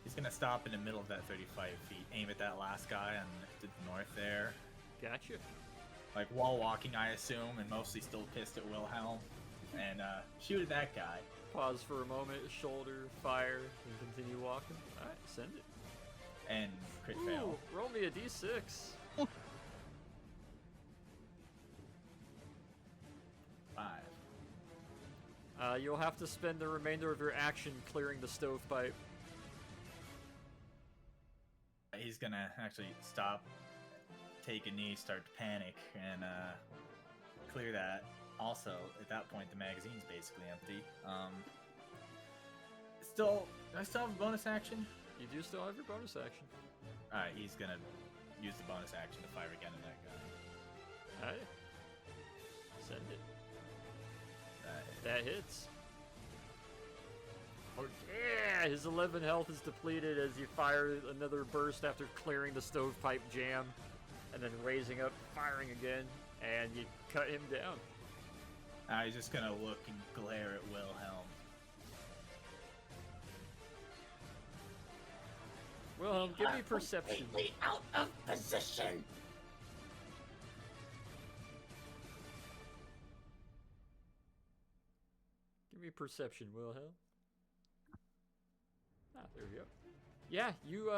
He's gonna stop in the middle of that 35 feet, aim at that last guy on to the north there. Gotcha. Like wall walking, I assume, and mostly still pissed at Wilhelm. And shoot at that guy. Pause for a moment, shoulder, fire, and continue walking. Alright, send it. And crit fail. Ooh, roll me a d6. You'll have to spend the remainder of your action clearing the stovepipe. He's gonna actually stop, take a knee, start to panic, and clear that. Also, at that point, the magazine's basically empty. Do I still have a bonus action? You do still have your bonus action. Alright, he's gonna use the bonus action to fire again at that guy. Alright. Send it. That That hits. Oh, yeah! His 11 health is depleted as you fire another burst after clearing the stovepipe jam, and then raising up, firing again, and you cut him down. He's just gonna look and glare at Wilhelm. Wilhelm, give me perception. Completely out of position. Give me perception, Wilhelm. Ah, there we go. Yeah, you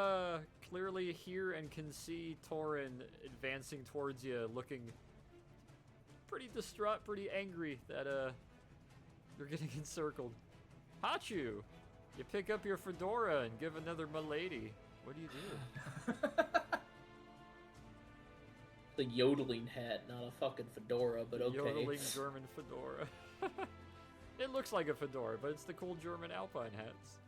clearly hear and can see Torin advancing towards you, looking pretty distraught, pretty angry that you're getting encircled. Hachu, you pick up your fedora and give another milady. What do you do? The yodeling hat, not a fucking fedora, but okay. Yodeling German fedora. It looks like a fedora, but it's the cool German alpine hats.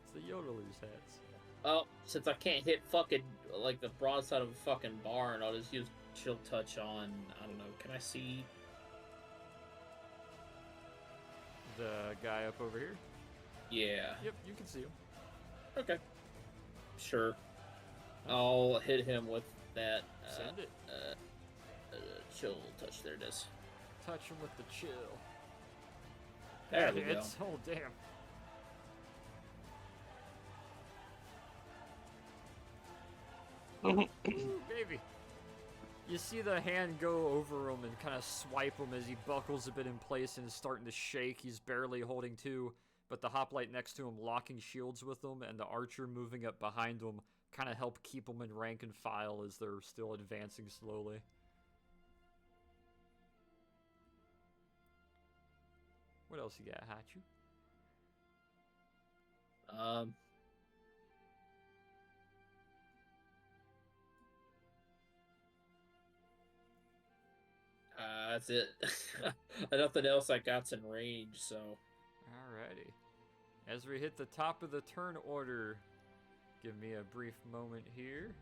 It's the yodelers hats. Well, since I can't hit fucking, like, the broadside of a fucking barn, I'll just use chill touch on, I don't know, can I see? The guy up over here? Yeah. Yep, you can see him. Okay. Sure. I'll hit him with that, Send it. chill touch, there it is. Touch him with the chill. There That we go. hits. Oh, damn. Ooh, baby. You see the hand go over him and kind of swipe him as he buckles a bit in place and is starting to shake. He's barely holding to, but the hoplite next to him locking shields with him and the archer moving up behind him kind of help keep them in rank and file as they're still advancing slowly. What else you got, Hachu? That's it. Nothing else I got's in range, so. Alrighty. As we hit the top of the turn order, give me a brief moment here.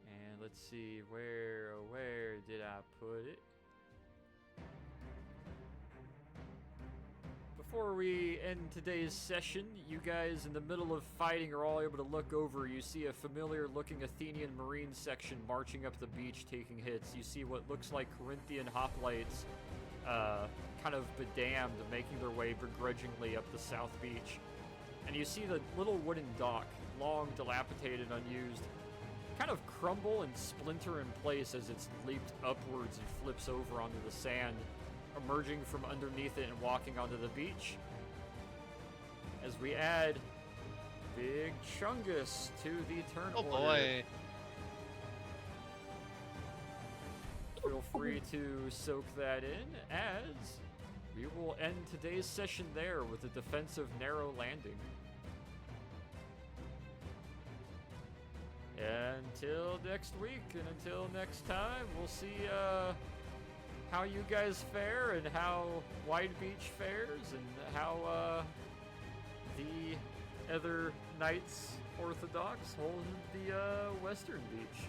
And let's see, where did I put it? Before we end today's session, you guys in the middle of fighting are all able to look over. You see a familiar looking Athenian Marine section marching up the beach taking hits. You see what looks like Corinthian hoplites kind of bedamned, making their way begrudgingly up the south beach. And you see the little wooden dock, long, dilapidated, unused, kind of crumble and splinter in place as it's leaped upwards and flips over onto the sand, emerging from underneath it and walking onto the beach. As we add Big Chungus to the turn order. boy. Feel free to soak that in as we will end today's session there with a defensive narrow landing. Until next week and until next time, we'll see how you guys fare and how Wide Beach fares and how the other Knights Orthodox hold the Western Beach.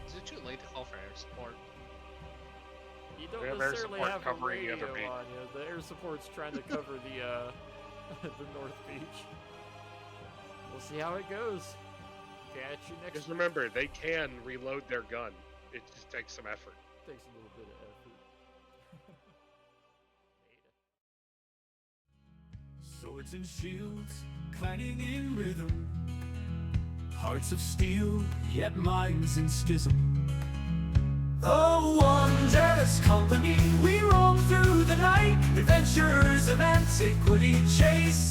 Is it too late to call for air support? You don't We have air necessarily support have a covering the radio other beach. on you. The air support's trying to cover the the North Beach. We'll see how it goes. Catch you next Just week. remember, they can reload their gun. It just takes some effort. Takes a little bit of effort. Swords and shields clanging in rhythm, hearts of steel, yet minds in schism. A wondrous company, we roam through the night, adventurers of antiquity chase